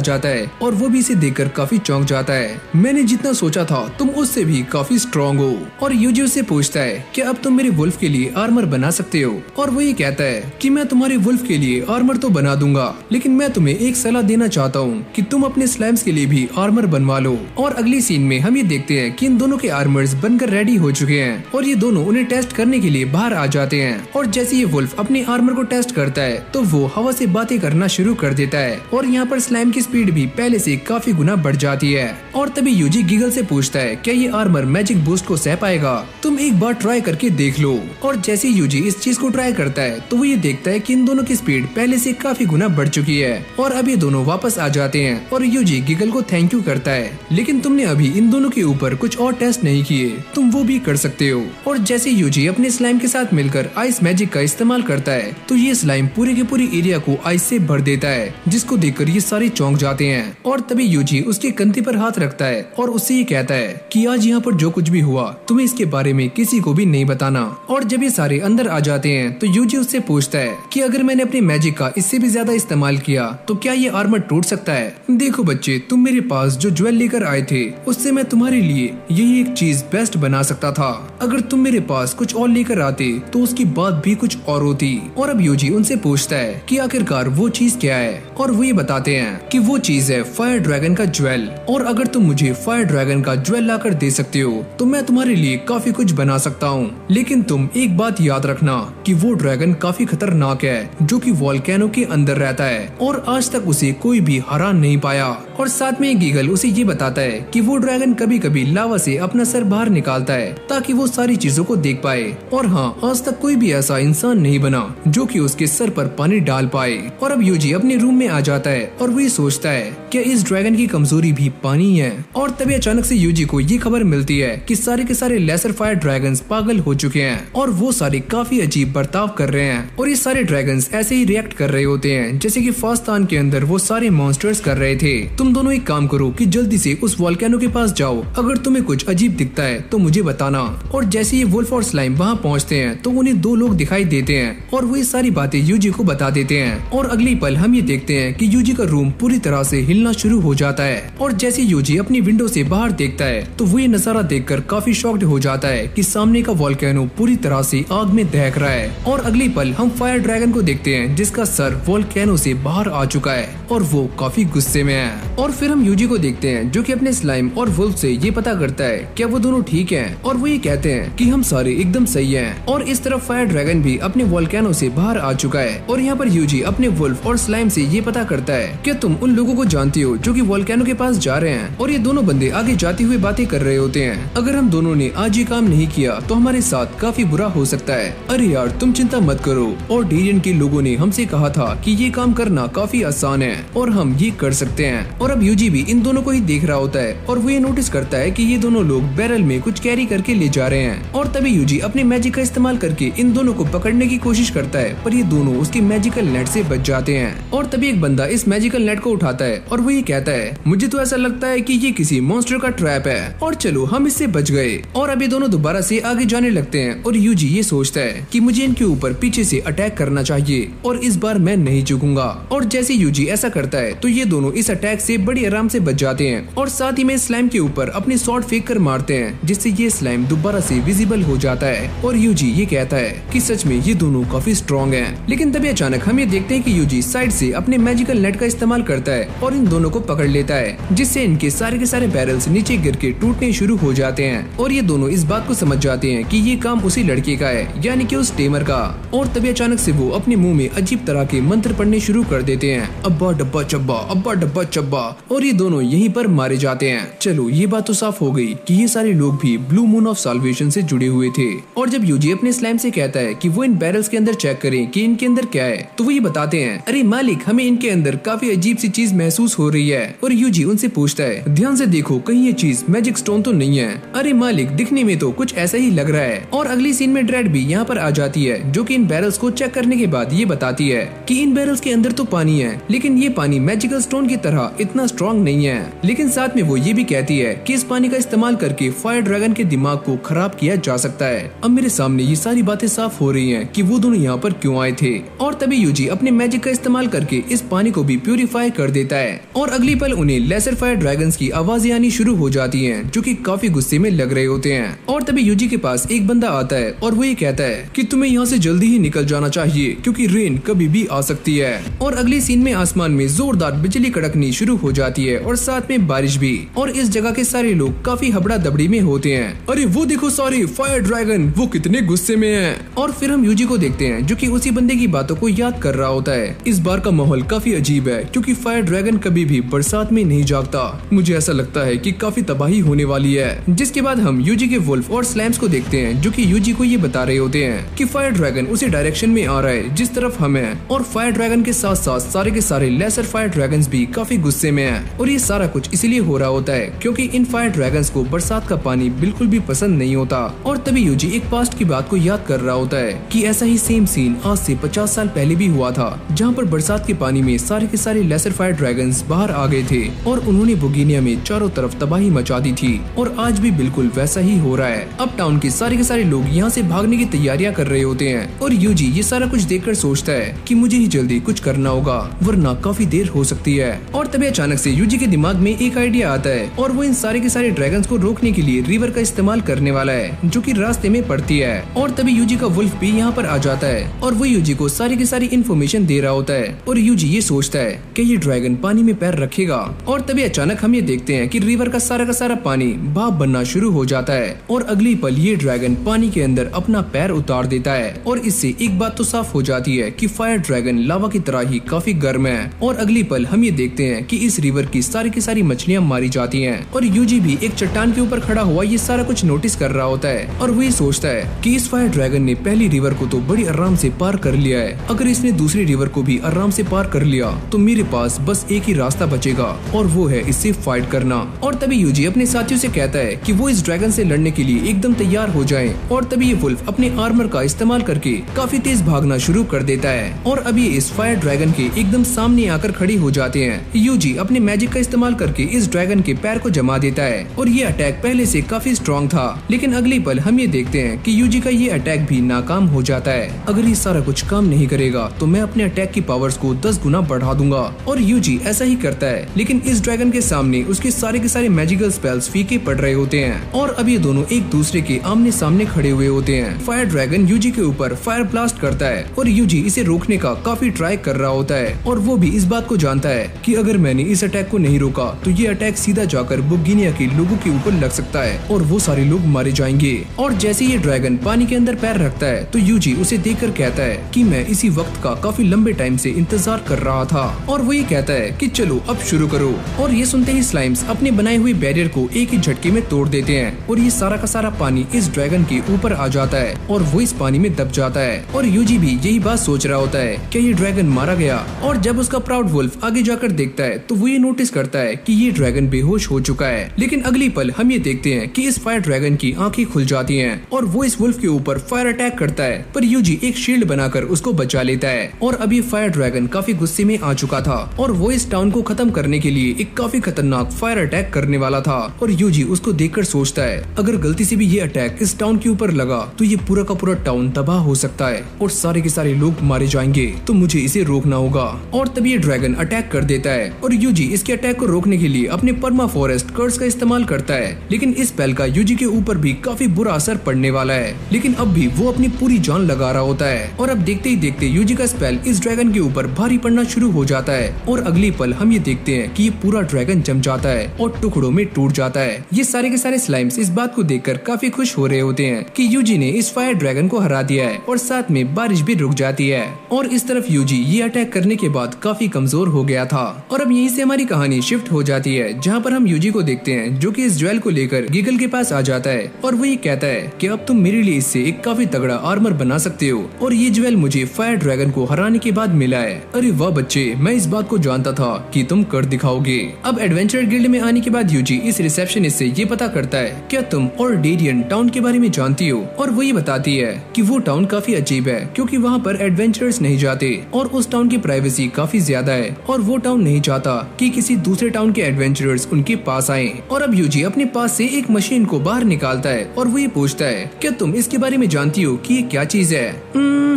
जाता है और वो भी इसे देखकर काफी चौंक जाता है। मैंने जितना सोचा था तुम उससे भी काफी स्ट्रॉन्ग हो। और यूजी उससे पूछता है कि अब तुम मेरे वुल्फ के लिए आर्मर बना सकते हो और वो ये कहता है कि मैं तुम्हारे वुल्फ के लिए आर्मर तो बना दूंगा, लेकिन मैं तुम्हें एक सलाह देना चाहता हूँ कि तुम अपने स्लाइम्स के लिए भी आर्मर बनवा लो। और अगली सीन में हम ये देखते हैं कि इन दोनों के आर्मर्स बनकर रेडी हो चुके हैं और ये दोनों उन्हें टेस्ट करने के लिए बाहर आ जाते हैं। और जैसे ये वुल्फ अपने आर्मर को टेस्ट करता है तो वो हवा से बातें करना शुरू कर देता है और यहाँ पर स्लाइम की स्पीड भी पहले से काफी गुना बढ़ जाती है। और तभी यूजी गीगल से पूछता है क्या ये आर्मर मैजिक बूस्ट को सह पाएगा, तुम एक बार ट्राई करके देख लो। और जैसे यूजी इस चीज को ट्राई करता है तो वो ये देखता है कि इन दोनों की स्पीड पहले से काफी गुना बढ़ चुकी है और अब ये दोनों वापस आ जाते हैं और यूजी गीगल को थैंक यू करता है, लेकिन तुमने अभी इन दोनों के ऊपर कुछ और टेस्ट नहीं किए, तुम वो भी कर सकते हो। और जैसे यूजी अपने स्लाइम के साथ मिलकर आइस मैजिक का इस्तेमाल करता है तो ये स्लाइम पूरे के पूरे एरिया को आइस से भर देता है, जिसको देखकर ये सारे चौंक जाते हैं। और तभी यूजी उसके कंधे पर हाथ रखता है और उससे ये कहता है कि आज यहाँ पर जो कुछ भी हुआ तुम्हें इसके बारे में किसी को भी नहीं बताना। और जब ये सारे अंदर आ जाते हैं तो यूजी उससे पूछता है कि अगर मैंने अपने मैजिक का इससे भी ज्यादा इस्तेमाल किया तो क्या ये आर्मर टूट सकता है। देखो बच्चे, तुम मेरे पास जो ज्वेल लेकर आए थे उससे मैं तुम्हारे लिए यही एक चीज बेस्ट बना सकता था, अगर तुम मेरे पास कुछ और लेकर आते तो उसकी बात भी कुछ और होती। और अब यूजी उनसे पूछता है कि आखिरकार वो चीज क्या है और वो ये बताते हैं कि वो चीज है फायर ड्रैगन का ज्वेल, और अगर तुम मुझे फायर ड्रैगन का ज्वेल लाकर दे सकते हो तो मैं तुम्हारे लिए काफी कुछ बना सकता हूँ, लेकिन तुम एक बात याद रखना कि वो ड्रैगन काफी खतरनाक है जो कि वोल्केनो के अंदर रहता है और आज तक उसे कोई भी हरा नहीं पाया। और साथ में गीगल उसे ये बताता है कि वो ड्रैगन कभी कभी लावा से अपना सर बाहर निकालता है ताकि वो सारी चीजों को देख पाए, और हाँ, आज तक कोई भी ऐसा इंसान नहीं बना जो कि उसके सर पर पानी डाल पाए। और अब यूजी अपने रूम में आ जाता है और वो ये सोचता है कि इस ड्रैगन की कमजोरी भी पानी है। और तभी अचानक से यूजी को ये खबर मिलती है कि सारे के सारे लेसर फायर ड्रैगन्स पागल हो चुके हैं और वो सारे काफी अजीब बर्ताव कर रहे हैं और ये सारे ड्रैगन्स ऐसे ही रिएक्ट कर रहे होते हैं जैसे कि फास्तान के अंदर वो सारे मॉन्स्टर्स कर रहे थे। तुम तुम दोनों एक काम करो कि जल्दी से उस वोल्केनो के पास जाओ, अगर तुम्हें कुछ अजीब दिखता है तो मुझे बताना। और जैसे ये वुल्फ और स्लाइम वहाँ पहुँचते हैं तो उन्हें दो लोग दिखाई देते हैं और वो ये सारी बातें यूजी को बता देते हैं। और अगली पल हम ये देखते हैं कि यूजी का रूम पूरी तरह से हिलना शुरू हो जाता है। और जैसे यूजी अपनी विंडो से बाहर देखता है तो वो ये नजारा देखकर काफी शॉक्ड हो जाता है कि सामने का वोल्केनो पूरी तरह से आग में दहक रहा है। और अगली पल हम फायर ड्रैगन को देखते हैं जिसका सर वोल्केनो से बाहर आ चुका है और वो काफी गुस्से में है। और फिर हम यूजी को देखते हैं जो कि अपने स्लाइम और वुल्फ से ये पता करता है क्या वो दोनों ठीक हैं, और वो ये कहते हैं कि हम सारे एकदम सही हैं। और इस तरफ फायर ड्रैगन भी अपने वोल्केनो से बाहर आ चुका है। और यहाँ पर यूजी अपने वुल्फ और स्लाइम से ये पता करता है क्या तुम उन लोगों को जानती हो जो कि वोल्केनो के पास जा रहे हैं। और ये दोनों बंदे आगे जाते हुए बातें कर रहे होते हैं, अगर हम दोनों ने आज ये काम नहीं किया तो हमारे साथ काफी बुरा हो सकता है। अरे यार तुम चिंता मत करो, और डेरियन के लोगों ने हमसे कहा था कि ये काम करना काफी आसान है और हम ये कर सकते हैं। और अब यूजी भी इन दोनों को ही देख रहा होता है और वो ये नोटिस करता है कि ये दोनों लोग बैरल में कुछ कैरी करके ले जा रहे हैं। और तभी यूजी अपने मैजिक का इस्तेमाल करके इन दोनों को पकड़ने की कोशिश करता है, पर ये दोनों उसके मैजिकल नेट से बच जाते हैं। और तभी एक बंदा इस मैजिकल नेट को उठाता है और वो ये कहता है मुझे तो ऐसा लगता है कि ये किसी मॉन्स्टर का ट्रैप है और चलो हम इससे बच गए। और अभी दोनों दोबारा से आगे जाने लगते हैं और यूजी ये सोचता है कि मुझे इनके ऊपर पीछे से अटैक करना चाहिए और इस बार मैं नहीं झुकूंगा। और जैसे यूजी ऐसा करता है तो ये दोनों इस अटैक से बड़ी आराम से बच जाते हैं और साथ ही में स्लाइम के ऊपर अपने स्वॉर्ड फेंक कर मारते हैं, जिससे ये स्लाइम दोबारा से विजिबल हो जाता है। और यूजी ये कहता है कि सच में ये दोनों काफी स्ट्रॉन्ग हैं। लेकिन तभी अचानक हम ये देखते हैं कि यूजी साइड से अपने मैजिकल नेट का इस्तेमाल करता है और इन दोनों को पकड़ लेता है, जिससे इनके सारे के सारे बैरल्स नीचे गिर के टूटने शुरू हो जाते हैं। और ये दोनों इस बात को समझ जाते हैं कि ये काम उसी लड़के का है, यानी कि उस टेमर का। और तभी अचानक से वो अपने मुंह में अजीब तरह के मंत्र पढ़ने शुरू कर देते हैं, अब्बा डब्बा चब्बा, अब्बा डब्बा चब्बा। और ये दोनों यहीं पर मारे जाते हैं। चलो ये बात तो साफ हो गई कि ये सारे लोग भी ब्लू मून ऑफ साल्वेशन से जुड़े हुए थे। और जब यूजी अपने स्लाइम से कहता है कि वो इन बैरल्स के अंदर चेक करें कि इनके अंदर क्या है, तो वो ये बताते हैं अरे मालिक हमें इनके अंदर काफी अजीब सी चीज महसूस हो रही है। और यूजी उनसे पूछता है ध्यान से देखो कहीं ये चीज मैजिक स्टोन तो नहीं है। अरे मालिक दिखने में तो कुछ ऐसा ही लग रहा है। और अगली सीन में ड्रेड भी यहाँ पर आ जाती है जो कि इन बैरल्स को चेक करने के बाद ये बताती है कि इन बैरल्स के अंदर तो पानी है, लेकिन ये पानी मैजिकल स्टोन की तरह इतना स्ट्रॉन्ग नहीं है। लेकिन साथ में वो ये भी कहती है कि इस पानी का इस्तेमाल करके फायर ड्रैगन के दिमाग को खराब किया जा सकता है। अब मेरे सामने ये सारी बातें साफ हो रही हैं कि वो दोनों यहाँ पर क्यों आए थे। और तभी यूजी अपने मैजिक का इस्तेमाल करके इस पानी को भी प्यूरिफाई कर देता है। और अगली पल उन्हें लेसर फायर ड्रैगन्स की आवाजें आनी शुरू हो जाती हैं, जो कि काफी गुस्से में लग रहे होते हैं। और तभी यूजी के पास एक बंदा आता है और वो ये कहता है कि तुम्हें यहाँ से जल्दी ही निकल जाना चाहिए क्योंकि रेन कभी भी आ सकती है। और अगली सीन में आसमान में जोरदार बिजली कड़कनी शुरू हो जाती है और साथ में बारिश भी। और इस जगह के सारे लोग काफी हबड़ा दबड़ी में होते हैं। अरे वो देखो सारे फायर ड्रैगन, वो कितने गुस्से में हैं। और फिर हम यूजी को देखते हैं जो कि उसी बंदे की बातों को याद कर रहा होता है। इस बार का माहौल काफी अजीब है क्योंकि फायर ड्रैगन कभी भी बरसात में नहीं जागता। मुझे ऐसा लगता है कि काफी तबाही होने वाली है। जिसके बाद हम यूजी के वुल्फ और स्लैम्स को देखते हैं जो कि यूजी को ये बता रहे होते हैं कि फायर ड्रैगन उसी डायरेक्शन में आ रहा है जिस तरफ हम हैं। और फायर ड्रैगन के साथ साथ सारे के सारे लेसर फायर ड्रैगन्स भी काफी गुस्से में हैं। और ये सारा कुछ इसलिए हो रहा होता है क्योंकि इन फायर ड्रैगन्स को बरसात का पानी बिल्कुल भी पसंद नहीं होता। और तभी यूजी एक पास्ट की बात को याद कर रहा होता है कि ऐसा ही सेम सीन आज से 50 साल पहले भी हुआ था, जहाँ पर बरसात के पानी में सारे के सारे लेसर फायर ड्रैगन्स बाहर आ गए थे और उन्होंने बोगीनिया में चारों तरफ तबाही मचा दी थी। और आज भी बिल्कुल वैसा ही हो रहा है। अब टाउन के सारे लोग यहाँ से भागने की तैयारियां कर रहे होते हैं और यूजी ये सारा कुछ देखकर सोचता है कि मुझे ही जल्दी कुछ करना होगा वरना काफी देर हो सकती है। और तभी अचानक से यूजी के दिमाग में एक आइडिया आता है और वो इन सारे के सारे ड्रैगन्स को रोकने के लिए रिवर का इस्तेमाल करने वाला है जो कि रास्ते में पड़ती है। और तभी यूजी का वुल्फ भी यहाँ पर आ जाता है और वो यूजी को सारी की सारी इन्फॉर्मेशन दे रहा होता है। और यूजी ये सोचता है कि ये ड्रैगन पानी में पैर रखेगा। और तभी अचानक हम ये देखते हैं कि रिवर का सारा पानी भाप बनना शुरू हो जाता है और अगली पल ये ड्रैगन पानी के अंदर अपना पैर उतार देता है। और इससे एक बात तो साफ हो जाती है कि फायर ड्रैगन लावा की तरह ही काफी गर्म है। और अगली पल हम ये देखते हैं कि इस रिवर की सारी मछलियां मारी जाती हैं और यूजी भी एक चट्टान के ऊपर खड़ा हुआ ये सारा कुछ नोटिस कर रहा होता है। और वो ये सोचता है कि इस फायर ड्रैगन ने पहली रिवर को तो बड़ी आराम से पार कर लिया है, अगर इसने दूसरी रिवर को भी आराम से पार कर लिया तो मेरे पास बस एक ही रास्ता बचेगा और वो है इससे फाइट करना। और तभी यूजी अपने साथियों से कहता है कि वो इस ड्रैगन से लड़ने के लिए एकदम तैयार हो जाएं। और तभी ये वुल्फ अपने आर्मर का इस्तेमाल करके काफी तेज भागना शुरू कर देता है और अभी इस फायर ड्रैगन के एकदम सामने आकर खड़ी हो जाते हैं। यूजी अपने मैजिक का इस्तेमाल करके इस ड्रैगन के पैर को जमा देता है और ये अटैक पहले से काफी स्ट्रॉन्ग था, लेकिन अगले पल हम ये देखते हैं कि यूजी का ये अटैक भी नाकाम हो जाता है। अगर ये सारा कुछ काम नहीं करेगा तो मैं अपने अटैक की पावर्स को 10 गुना बढ़ा दूंगा, और यूजी ऐसा ही करता है। लेकिन इस ड्रैगन के सामने उसके सारे के सारे मैजिकल स्पेल्स फीके पड़ रहे होते हैं और अब ये दोनों एक दूसरे के आमने सामने खड़े हुए होते हैं। फायर ड्रैगन यूजी के ऊपर फायर ब्लास्ट करता है और यूजी इसे रोकने का काफी ट्राई कर रहा होता है, और वो भी इस बात को जानता है कि अगर मैंने इस अटैक को नहीं रोका तो ये अटैक सीधा जाकर बुगिनिया के लोगों के ऊपर लग सकता है और वो सारे लोग मारे जाएंगे। और जैसे ये ड्रैगन पानी के अंदर पैर रखता है तो यूजी उसे देखकर कहता है कि मैं इसी वक्त का काफी लंबे टाइम से इंतजार कर रहा था, और वो ये कहता है कि चलो अब शुरू करो। और ये सुनते ही स्लाइम्स अपने बनाए हुए बैरियर को एक ही झटके में तोड़ देते हैं और ये सारा का सारा पानी इस ड्रैगन के ऊपर आ जाता है और वो इस पानी में दब जाता है। और यूजी भी यही बात सोच रहा होता है कि ये ड्रैगन मारा गया, और जब उसका प्राउड वुल्फ आगे जाकर देखता है तो वो ये नोटिस करता है कि ये ड्रैगन बेहोश हो चुका है। लेकिन अगली पल हम ये देखते हैं कि इस फायर ड्रैगन की आंखें खुल जाती हैं और वो इस वुल्फ के ऊपर फायर अटैक करता है, पर यूजी एक शील्ड बनाकर उसको बचा लेता है। और अभी फायर ड्रैगन काफी गुस्से में आ चुका था और वो इस टाउन को खत्म करने के लिए एक काफी खतरनाक फायर अटैक करने वाला था। और यूजी उसको देखकर सोचता है अगर गलती से भी ये अटैक इस टाउन के ऊपर लगा तो ये पूरा का पूरा टाउन तबाह हो सकता है और सारे के सारे लोग मारे जाएंगे, तो मुझे इसे रोकना होगा। और तभी ये ड्रैगन अटैक कर देता है और यूजी इसके अटैक को रोकने के लिए अपने परमा फॉरेस्ट कर्स का इस्तेमाल करता है, लेकिन इस स्पेल का यूजी के ऊपर भी काफी बुरा असर पड़ने वाला है। लेकिन अब भी वो अपनी पूरी जान लगा रहा होता है और अब देखते ही देखते यूजी का स्पेल इस ड्रैगन के ऊपर भारी पड़ना शुरू हो जाता है और अगली पल हम ये देखते हैं कि ये पूरा ड्रैगन जम जाता है और टुकड़ों में टूट जाता है। ये सारे के सारे स्लाइम्स इस बात को देखकर काफी खुश हो रहे होते हैं कि यूजी ने इस फायर ड्रैगन को हरा दिया है और साथ में बारिश भी रुक जाती है। और इस तरफ यूजी ये अटैक करने के बाद काफी कमजोर हो गया था। और अब यहीं से हमारी कहानी शिफ्ट हो जाती है जहाँ पर हम यूजी को देखते हैं जो कि इस ज्वेल को लेकर गिगल के पास आ जाता है और वो ये कहता है कि अब तुम मेरे लिए इससे एक काफी तगड़ा आर्मर बना सकते हो और ये ज्वेल मुझे फायर ड्रैगन को हराने के बाद मिला है। अरे वाह बच्चे, मैं इस बात को जानता था कि तुम कर दिखाओगे। अब एडवेंचर गिल्ड में आने के बाद यूजी इस रिसेप्शनिस्ट से ये पता करता है क्या तुम ऑर्डेरियन टाउन के बारे में जानती हो, और वो ये बताती है कि वो टाउन काफी अजीब है क्योंकि वहाँ पर एडवेंचर्स नहीं जाते और उस टाउन की प्राइवेसी काफी ज्यादा है और वो टाउन नहीं चाहता कि किसी दूसरे टाउन के एडवेंचरर्स उनके पास आए। और अब यूजी अपने पास से एक मशीन को बाहर निकालता है और वो ये पूछता है क्या तुम इसके बारे में जानती हो कि ये क्या चीज है।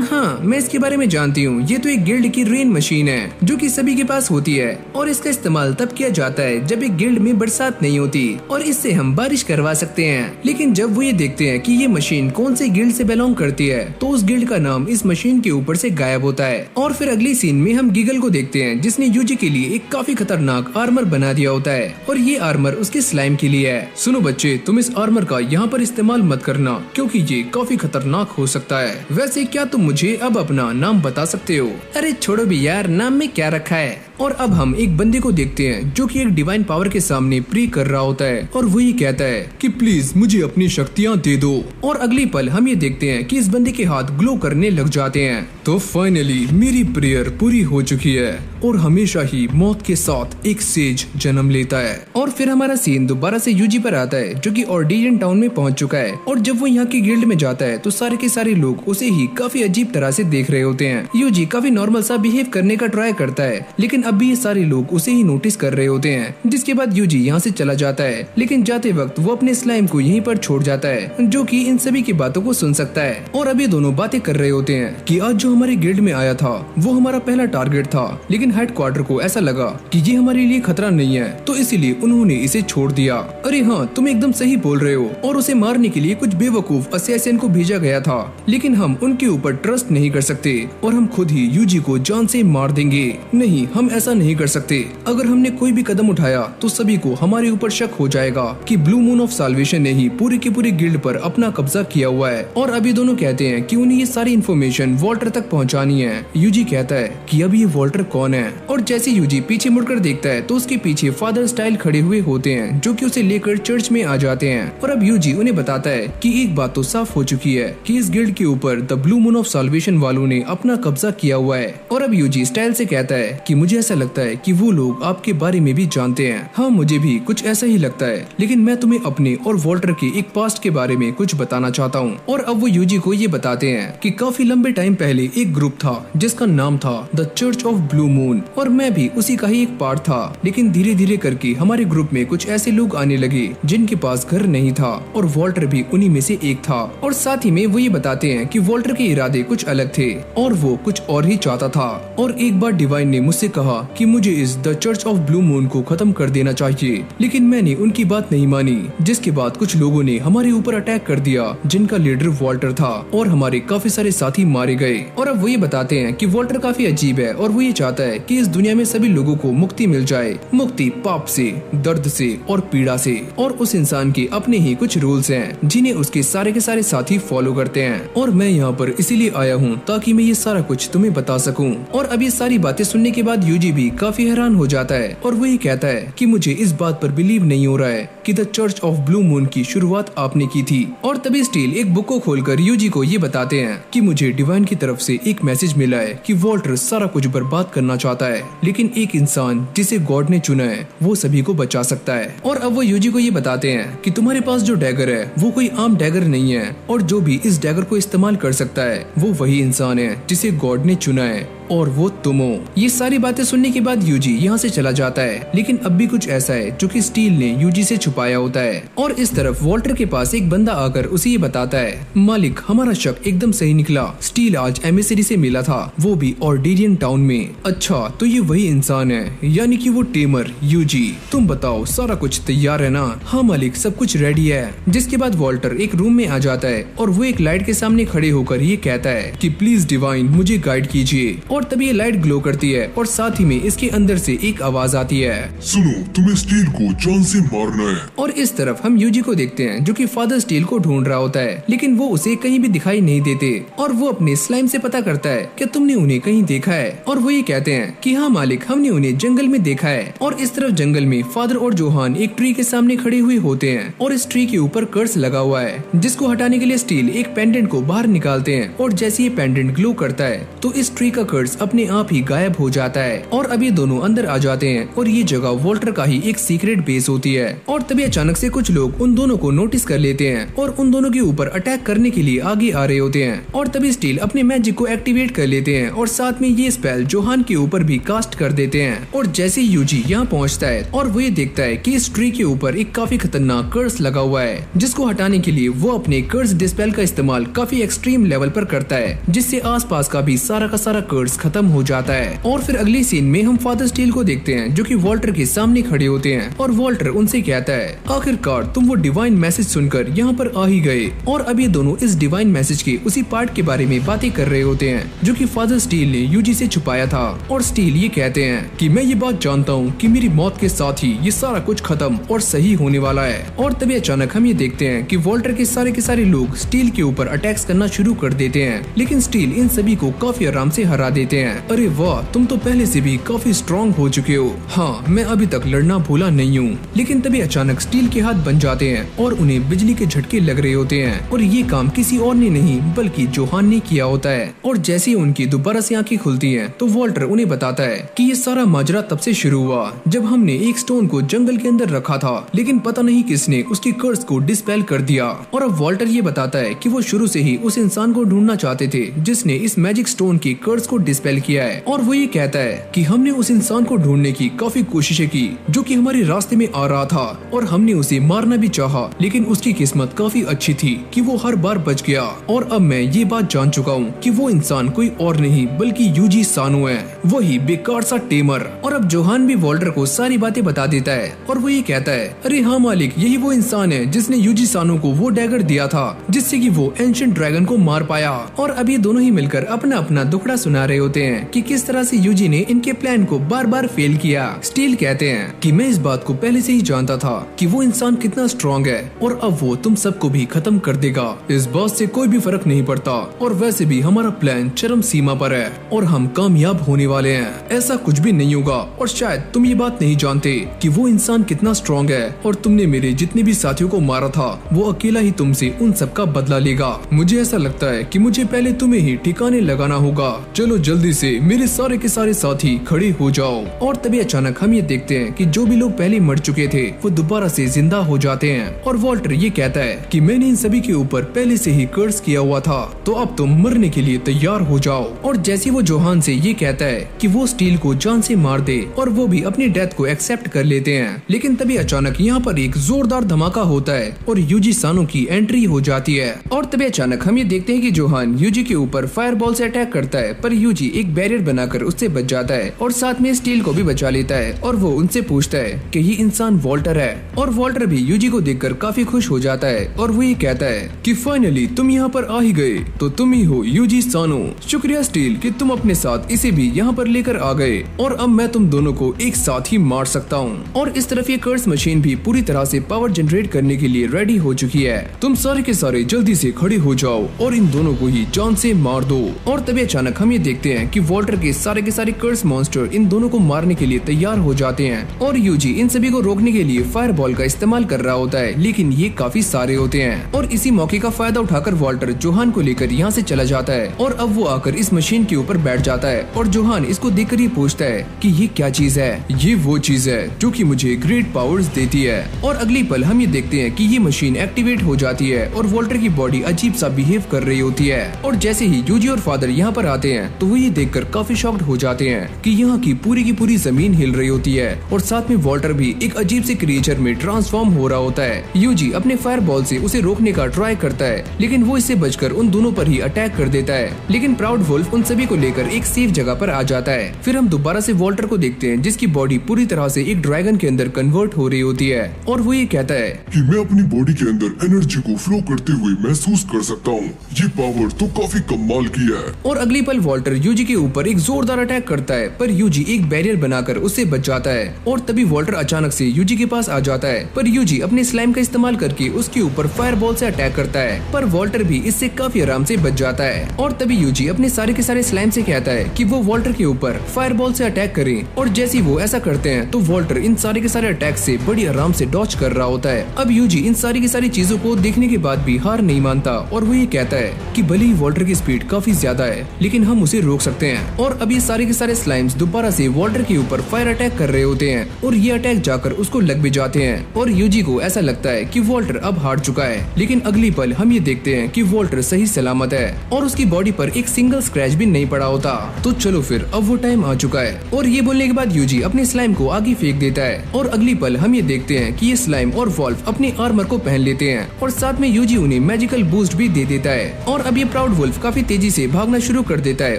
हाँ, मैं इसके बारे में जानती हूँ। ये तो एक गिल्ड की रेन मशीन है जो कि सभी के पास होती है और इसका इस्तेमाल तब किया जाता है जब एक गिल्ड में बरसात नहीं होती और इससे हम बारिश करवा सकते हैं। लेकिन जब वो ये देखते हैं कि ये मशीन कौन से गिल्ड से बिलोंग करती है तो उस गिल्ड का नाम इस मशीन के ऊपर से गायब होता है। और फिर अगली सीन में हम गिगल को देखते हैं जिसने यूजी के लिए एक काफी खतरनाक आर्मर बना दिया होता है और ये आर्मर उसके स्लाइम के लिए है। सुनो बच्चे, तुम इस आर्मर का यहाँ पर इस्तेमाल मत करना क्योंकि ये काफी खतरनाक हो सकता है। वैसे क्या तुम मुझे अब अपना नाम बता सकते हो? अरे छोड़ो भी यार, नाम में क्या रखा है। और अब हम एक बंदे को देखते हैं जो कि एक डिवाइन पावर के सामने प्रे कर रहा होता है और वो ये कहता है कि प्लीज मुझे अपनी शक्तियाँ दे दो। और अगली पल हम ये देखते हैं कि इस बंदे के हाथ ग्लो करने लग जाते हैं। तो फाइनली मेरी प्रेयर पूरी हो चुकी है और हमेशा ही मौत के साथ एक सेज जन्म लेता है। और फिर हमारा सीन दोबारा से यूजी पर आता है जो कि ऑर्डेरियन टाउन में पहुंच चुका है और जब वो यहाँ की गिल्ड में जाता है तो सारे के सारे लोग उसे ही काफी अजीब तरह से देख रहे होते हैं। यूजी काफी नॉर्मल सा बिहेव करने का ट्राई करता है लेकिन अब भी ये सारे लोग उसे ही नोटिस कर रहे होते हैं, जिसके बाद यूजी यहाँ से चला जाता है। लेकिन जाते वक्त वो अपने स्लाइम को यहीं पर छोड़ जाता है जो कि इन सभी की बातों को सुन सकता है। और अभी दोनों बातें कर रहे होते हैं कि आज जो हमारे गिल्ड में आया था वो हमारा पहला टारगेट था, लेकिन हेडक्वार्टर को ऐसा लगा कि ये हमारे लिए खतरा नहीं है तो इसीलिए उन्होंने इसे छोड़ दिया। अरे हाँ, तुम एकदम सही बोल रहे हो। और उसे मारने के लिए कुछ बेवकूफ असैसिन को भेजा गया था लेकिन हम उनके ऊपर ट्रस्ट नहीं कर सकते और हम खुद ही यूजी को जान से मार देंगे। नहीं, हम ऐसा नहीं कर सकते। अगर हमने कोई भी कदम उठाया तो सभी को हमारे ऊपर शक हो जाएगा कि ब्लू मून ऑफ साल्वेशन ने ही पूरी की पूरी गिल्ड पर अपना कब्जा किया हुआ है। और अभी दोनों कहते हैं कि उन्हें ये सारी इन्फॉर्मेशन वॉल्टर तक पहुंचानी है। यूजी कहता है कि अब ये वॉल्टर कौन है और जैसे यूजी पीछे मुड़कर देखता है तो उसके पीछे फादर स्टाइल खड़े हुए होते हैं जो कि उसे लेकर चर्च में आ जाते हैं। और अब यूजी उन्हें बताता है कि एक बात तो साफ हो चुकी है कि इस गिल्ड के ऊपर the blue moon of solvation वालों ने अपना कब्जा किया हुआ है। और अब यूजी स्टाइल से कहता है कि मुझे ऐसा लगता है कि वो लोग आपके बारे में भी जानते हैं। हाँ, मुझे भी कुछ ऐसा ही लगता है, लेकिन मैं तुम्हें अपने और वॉल्टर के एक पास्ट के बारे में कुछ बताना चाहता हूँ। और अब वो यूजी को ये बताते हैं कि काफी लंबे टाइम पहले एक ग्रुप था जिसका नाम था the church of blue moon, और मैं भी उसी का ही एक पार्ट था। लेकिन धीरे धीरे करके हमारे ग्रुप में कुछ ऐसे लोग आने लगे जिनके पास घर नहीं था, और वॉल्टर भी उन्हीं में से एक था। और साथ ही में वो ये बताते हैं कि वॉल्टर के इरादे कुछ अलग थे और वो कुछ और ही चाहता था। और एक बार डिवाइन ने मुझसे कहा कि मुझे इस the church of blue moon को खत्म कर देना चाहिए, लेकिन मैंने उनकी बात नहीं मानी, जिसके बाद कुछ लोगों ने हमारे ऊपर अटैक कर दिया जिनका लीडर वॉल्टर था, और हमारे काफी सारे साथी मारे गए। और अब वो ये बताते हैं कि वॉल्टर काफी अजीब है और वो ये चाहता है कि इस दुनिया में सभी लोगों को मुक्ति मिल जाए, मुक्ति पाप से, दर्द से और पीड़ा से। और उस इंसान के अपने ही कुछ रूल्स हैं जिन्हें उसके सारे के सारे साथी फॉलो करते हैं। और मैं यहाँ पर इसीलिए आया हूँ ताकि मैं ये सारा कुछ तुम्हें बता सकूं। और अब ये सारी बातें सुनने के बाद यूजी भी काफी हैरान हो जाता है और वो ये कहता है कि मुझे इस बात पर बिलीव नहीं हो रहा है कि the church of blue moon की शुरुआत आपने की थी। और तभी स्टील एक बुक को खोलकर यूजी को ये बताते हैं कि मुझे डिवाइन की तरफ से एक मैसेज मिला है कि वॉल्टर सारा कुछ बर्बाद करना चाहता है, लेकिन एक इंसान जिसे गॉड ने चुना है वो सभी को बचा सकता है। और अब वो यूजी को ये बताते हैं कि तुम्हारे पास जो डैगर है वो कोई आम डैगर नहीं है, और जो भी इस डैगर को इस्तेमाल कर सकता है वो वही इंसान है जिसे गॉड ने चुना है, और वो तुम हो। ये सारी बातें सुनने के बाद यूजी यहाँ से चला जाता है, लेकिन अब भी कुछ ऐसा है जो कि स्टील ने यूजी से छुपाया होता है। और इस तरफ वॉल्टर के पास एक बंदा आकर उसे ये बताता है, मालिक हमारा शक एकदम सही निकला, स्टील आज एमिसरी से मिला था, वो भी ऑर्डेरियन टाउन में। अच्छा, तो ये वही इंसान है, यानी कि वो टेमर। यूजी तुम बताओ सारा कुछ तैयार है ना? हाँ मालिक, सब कुछ रेडी है। जिसके बाद वॉल्टर एक रूम में आ जाता है और वो एक लाइट के सामने खड़े होकर ये कहता है कि प्लीज डिवाइन मुझे गाइड कीजिए। और तभी ये लाइट ग्लो करती है और साथ ही में इसके अंदर से एक आवाज आती है, सुनो तुम्हें स्टील को जान से मारना है। और इस तरफ हम यूजी को देखते हैं जो कि फादर स्टील को ढूंढ रहा होता है, लेकिन वो उसे कहीं भी दिखाई नहीं देते। और वो अपने स्लाइम से पता करता है कि तुमने उन्हें कहीं देखा है, और वो ये कहते हैं कि हाँ मालिक, हमने उन्हें जंगल में देखा है। और इस तरफ जंगल में फादर और जोहान एक ट्री के सामने खड़े हुए होते हैं, और इस ट्री के ऊपर कर्स लगा हुआ है, जिसको हटाने के लिए स्टील एक पेंडेंट को बाहर निकालते हैं। और जैसे ये पेंडेंट ग्लो करता है तो इस ट्री का कर्स अपने आप ही गायब हो जाता है। और अब ये दोनों अंदर आ जाते हैं और ये जगह वॉल्टर का ही एक सीक्रेट बेस होती है। और तभी अचानक से कुछ लोग उन दोनों को नोटिस कर लेते हैं और उन दोनों के ऊपर अटैक करने के लिए आगे आ रहे होते हैं। और तभी स्टील अपने मैजिक को एक्टिवेट कर लेते हैं और साथ में ये स्पेल जोहान के ऊपर भी कास्ट कर देते हैं। और जैसे ही यूजी यहाँ पहुँचता है और वो ये देखता है कि इस ट्री के ऊपर एक काफी खतरनाक कर्स लगा हुआ है, जिसको हटाने के लिए वो अपने कर्स डिस्पेल का इस्तेमाल काफी एक्सट्रीम लेवल पर करता है, जिससे आसपास का भी सारा का सारा कर्स खत्म हो जाता है। और फिर अगली सीन में हम फादर स्टील को देखते हैं जो कि वॉल्टर के सामने खड़े होते हैं, और वॉल्टर उनसे कहता है, आखिरकार तुम वो डिवाइन मैसेज सुनकर यहाँ पर आ ही गए। और अब ये दोनों इस डिवाइन मैसेज के उसी पार्ट के बारे में बातें कर रहे होते हैं जो कि फादर स्टील ने यूजी से छुपाया था। और स्टील ये कहते हैं कि मैं ये बात जानता हूँ कि मेरी मौत के साथ ही ये सारा कुछ खत्म और सही होने वाला है। और तभी अचानक हम ये देखते हैं कि वॉल्टर के सारे लोग स्टील के ऊपर अटैक्स करना शुरू कर देते हैं, लेकिन स्टील इन सभी को काफी आराम से हरा देते हैं। अरे वाह, तुम तो पहले से भी काफी स्ट्रॉन्ग हो चुके हो। हाँ, मैं अभी तक लड़ना भूला नहीं हूँ। लेकिन तभी अचानक स्टील के हाथ बन जाते हैं और उन्हें बिजली के झटके लग रहे होते हैं, और ये काम किसी और ने नहीं बल्कि जोहान ने किया होता है। और जैसे ही उनकी दोबारा से आंखें खुलती हैं तो वॉल्टर उन्हें बताता है कि ये सारा माजरा तब से शुरू हुआ जब हमने एक स्टोन को जंगल के अंदर रखा था, लेकिन पता नहीं किसने उसके कर्स को डिस्पेल कर दिया। और अब वॉल्टर ये बताता है कि वो शुरू से ही उस इंसान को ढूंढना चाहते थे जिसने इस मैजिक स्टोन के कर्स को डिस्पेल किया है। और वो ये कहता है कि हमने उस इंसान को ढूंढने की काफी कोशिशें की जो कि हमारे रास्ते में आ रहा था, और हमने उसे मारना भी चाहा, लेकिन उसकी किस्मत काफी अच्छी थी कि वो हर बार बच गया। और अब मैं ये बात जान चुका हूँ कि वो इंसान कोई और नहीं बल्कि यूजी सानो है, वही बेकार सा टेमर। और अब जोहान भी वॉल्टर को सारी बातें बता देता है और वो ये कहता है, अरे हाँ मालिक, यही वो इंसान है जिसने यूजी सानो को वो डैगर दिया था जिससे कि वो एंशिएंट ड्रैगन को मार पाया। और अब ये दोनों ही मिलकर अपना अपना दुखड़ा सुना रहे होते हैं कि किस तरह से यूजी ने इनके प्लान को बार बार फेल किया। स्टील कहते हैं कि मैं इस बात को पहले से ही जानता था कि वो इंसान कितना स्ट्रॉन्ग है, और अब वो तुम सबको भी खत्म कर देगा। इस बात से कोई भी फर्क नहीं पड़ता, और वैसे भी हमारा प्लान चरम सीमा पर है और हम कामयाब होने वाले हैं। ऐसा कुछ भी नहीं होगा, और शायद तुम ये बात नहीं जानते कि वो इंसान कितना स्ट्रॉन्ग है, और तुमने मेरे जितने भी साथियों को मारा था वो अकेला ही तुमसे उन सब का बदला लेगा। मुझे ऐसा लगता है कि मुझे पहले तुम्हें ही ठिकाने लगाना होगा। चलो जल्दी से मेरे सारे के सारे साथी खड़े हो जाओ। और तभी अचानक हम ये देखते हैं कि जो भी लोग पहले मर चुके थे वो दोबारा से जिंदा हो जाते हैं। और वॉल्टर ये कहता है कि मैंने इन सभी के ऊपर पहले से ही कर्स किया हुआ था, तो अब तुम मरने के लिए तैयार हो जाओ। और जैसे वो जोहान से ये कहता है कि वो स्टील को जान से मार दे और वो भी अपनी डेथ को एक्सेप्ट कर लेते हैं। लेकिन तभी अचानक यहाँ पर एक जोरदार धमाका होता है और यूजी सानो की एंट्री हो जाती है। और तभी अचानक हम ये देखते हैं कि जोहान यूजी के ऊपर फायरबॉल से अटैक करता है, पर यूजी एक बैरियर बनाकर उससे बच जाता है और साथ में स्टील को भी बचा लेता है। और वो उनसे पूछता है कि ये इंसान वॉल्टर है। और वॉल्टर भी यूजी को देखकर काफी खुश हो जाता है और वो ये कहता है कि फाइनली तुम यहाँ पर आ ही गए, तो तुम ही हो यूजी सानो। शुक्रिया स्टील कि तुम अपने साथ इसे भी यहाँ पर लेकर आ गए और अब मैं तुम दोनों को एक साथ ही मार सकता हूँ। और इस तरफ ये कर्स मशीन भी पूरी तरह से पावर जनरेट करने के लिए रेडी हो चुकी है। तुम सारे के सारे जल्दी से खड़े हो जाओ और इन दोनों को ही जान से मार दो। और तभी अचानक हम ये देखते हैं कि वॉल्टर के सारे कर्स मॉन्स्टर इन दोनों को मारने के लिए तैयार हो जाते हैं और यूजी इन सभी को रोकने के लिए फायरबॉल का इस्तेमाल कर रहा होता है, लेकिन ये काफी सारे होते हैं। और इसी मौके का फायदा उठाकर वॉल्टर जोहान को लेकर यहाँ से चला जाता है और अब वो आकर इस मशीन के ऊपर बैठ जाता है। और जोहान इसको देखकर ये पूछता है कि ये क्या चीज है। ये वो चीज है जो कि मुझे ग्रेट पावर्स देती है। और अगली पल हम ये देखते हैं कि ये मशीन एक्टिवेट हो जाती है और वॉल्टर की बॉडी अजीब सा बिहेव कर रही होती है। और जैसे ही यूजी और फादर यहाँ पर आते हैं तो वो ये देखकर काफी शॉक्ड हो जाते हैं कि यहाँ की पूरी जमीन हिल रही होती है और साथ में वॉल्टर भी एक अजीब से क्रिएचर में ट्रांसफॉर्म हो रहा होता है। यूजी अपने फायर बॉल से उसे रोकने का ट्राई करता है, लेकिन वो इससे बचकर उन दोनों पर ही अटैक कर देता है। लेकिन प्राउड वुल्फ उन सभी को लेकर एक सेफ जगह पर आ जाता है। फिर हम दोबारा से वॉल्टर को देखते हैं जिसकी बॉडी पूरी तरह से एक ड्रैगन के अंदर कन्वर्ट हो रही होती है और वो ये कहता है कि मैं अपनी बॉडी के अंदर एनर्जी को फ्लो करते हुए महसूस कर सकता हूँ। ये पावर तो काफी कमाल की है। और अगली पल वॉल्टर यूजी के ऊपर एक जोरदार अटैक करता है, पर यूजी एक बैरियर बनाकर उससे बच जाता है। और तभी वॉल्टर अचानक से यूजी के पास आ जाता है, पर यूजी अपने स्लाइम का इस्तेमाल करके उसके ऊपर फायरबॉल से अटैक करता है, पर वॉल्टर भी इससे काफी आराम से बच जाता है। और तभी यूजी अपने सारे के सारे स्लाइम से कहता है कि वो वॉल्टर के ऊपर फायरबॉल से अटैक करें। और जैसे ही वो ऐसा करते हैं तो वॉल्टर इन सारे के सारे अटैक से बड़ी आराम से डॉच कर रहा होता है। अब यूजी इन सारी की सारी चीजों को देखने के बाद भी हार नहीं मानता और वो ये कहता है कि भले ही वॉल्टर की स्पीड काफी ज्यादा है, लेकिन हम उसे रोक सकते हैं। और अब ये सारे के सारे स्लाइम्स दोबारा से वॉल्टर के ऊपर फायर अटैक कर रहे होते हैं और ये अटैक जाकर उसको लग भी जाते हैं। और यूजी को ऐसा लगता है कि वॉल्टर अब हार चुका है, लेकिन अगली पल हम ये देखते हैं कि वॉल्टर सही सलामत है और उसकी बॉडी पर एक सिंगल स्क्रैच भी नहीं पड़ा होता। तो चलो फिर अब वो टाइम आ चुका है। और ये बोलने के बाद यूजी अपने स्लाइम को आगे फेंक देता है और अगली पल हम ये देखते हैं कि ये स्लाइम और वॉल्फ अपने आर्मर को पहन लेते हैं और साथ में यूजी उन्हें मैजिकल बूस्ट भी दे देता है। और अब ये प्राउड वुल्फ काफी तेजी से भागना शुरू कर देता है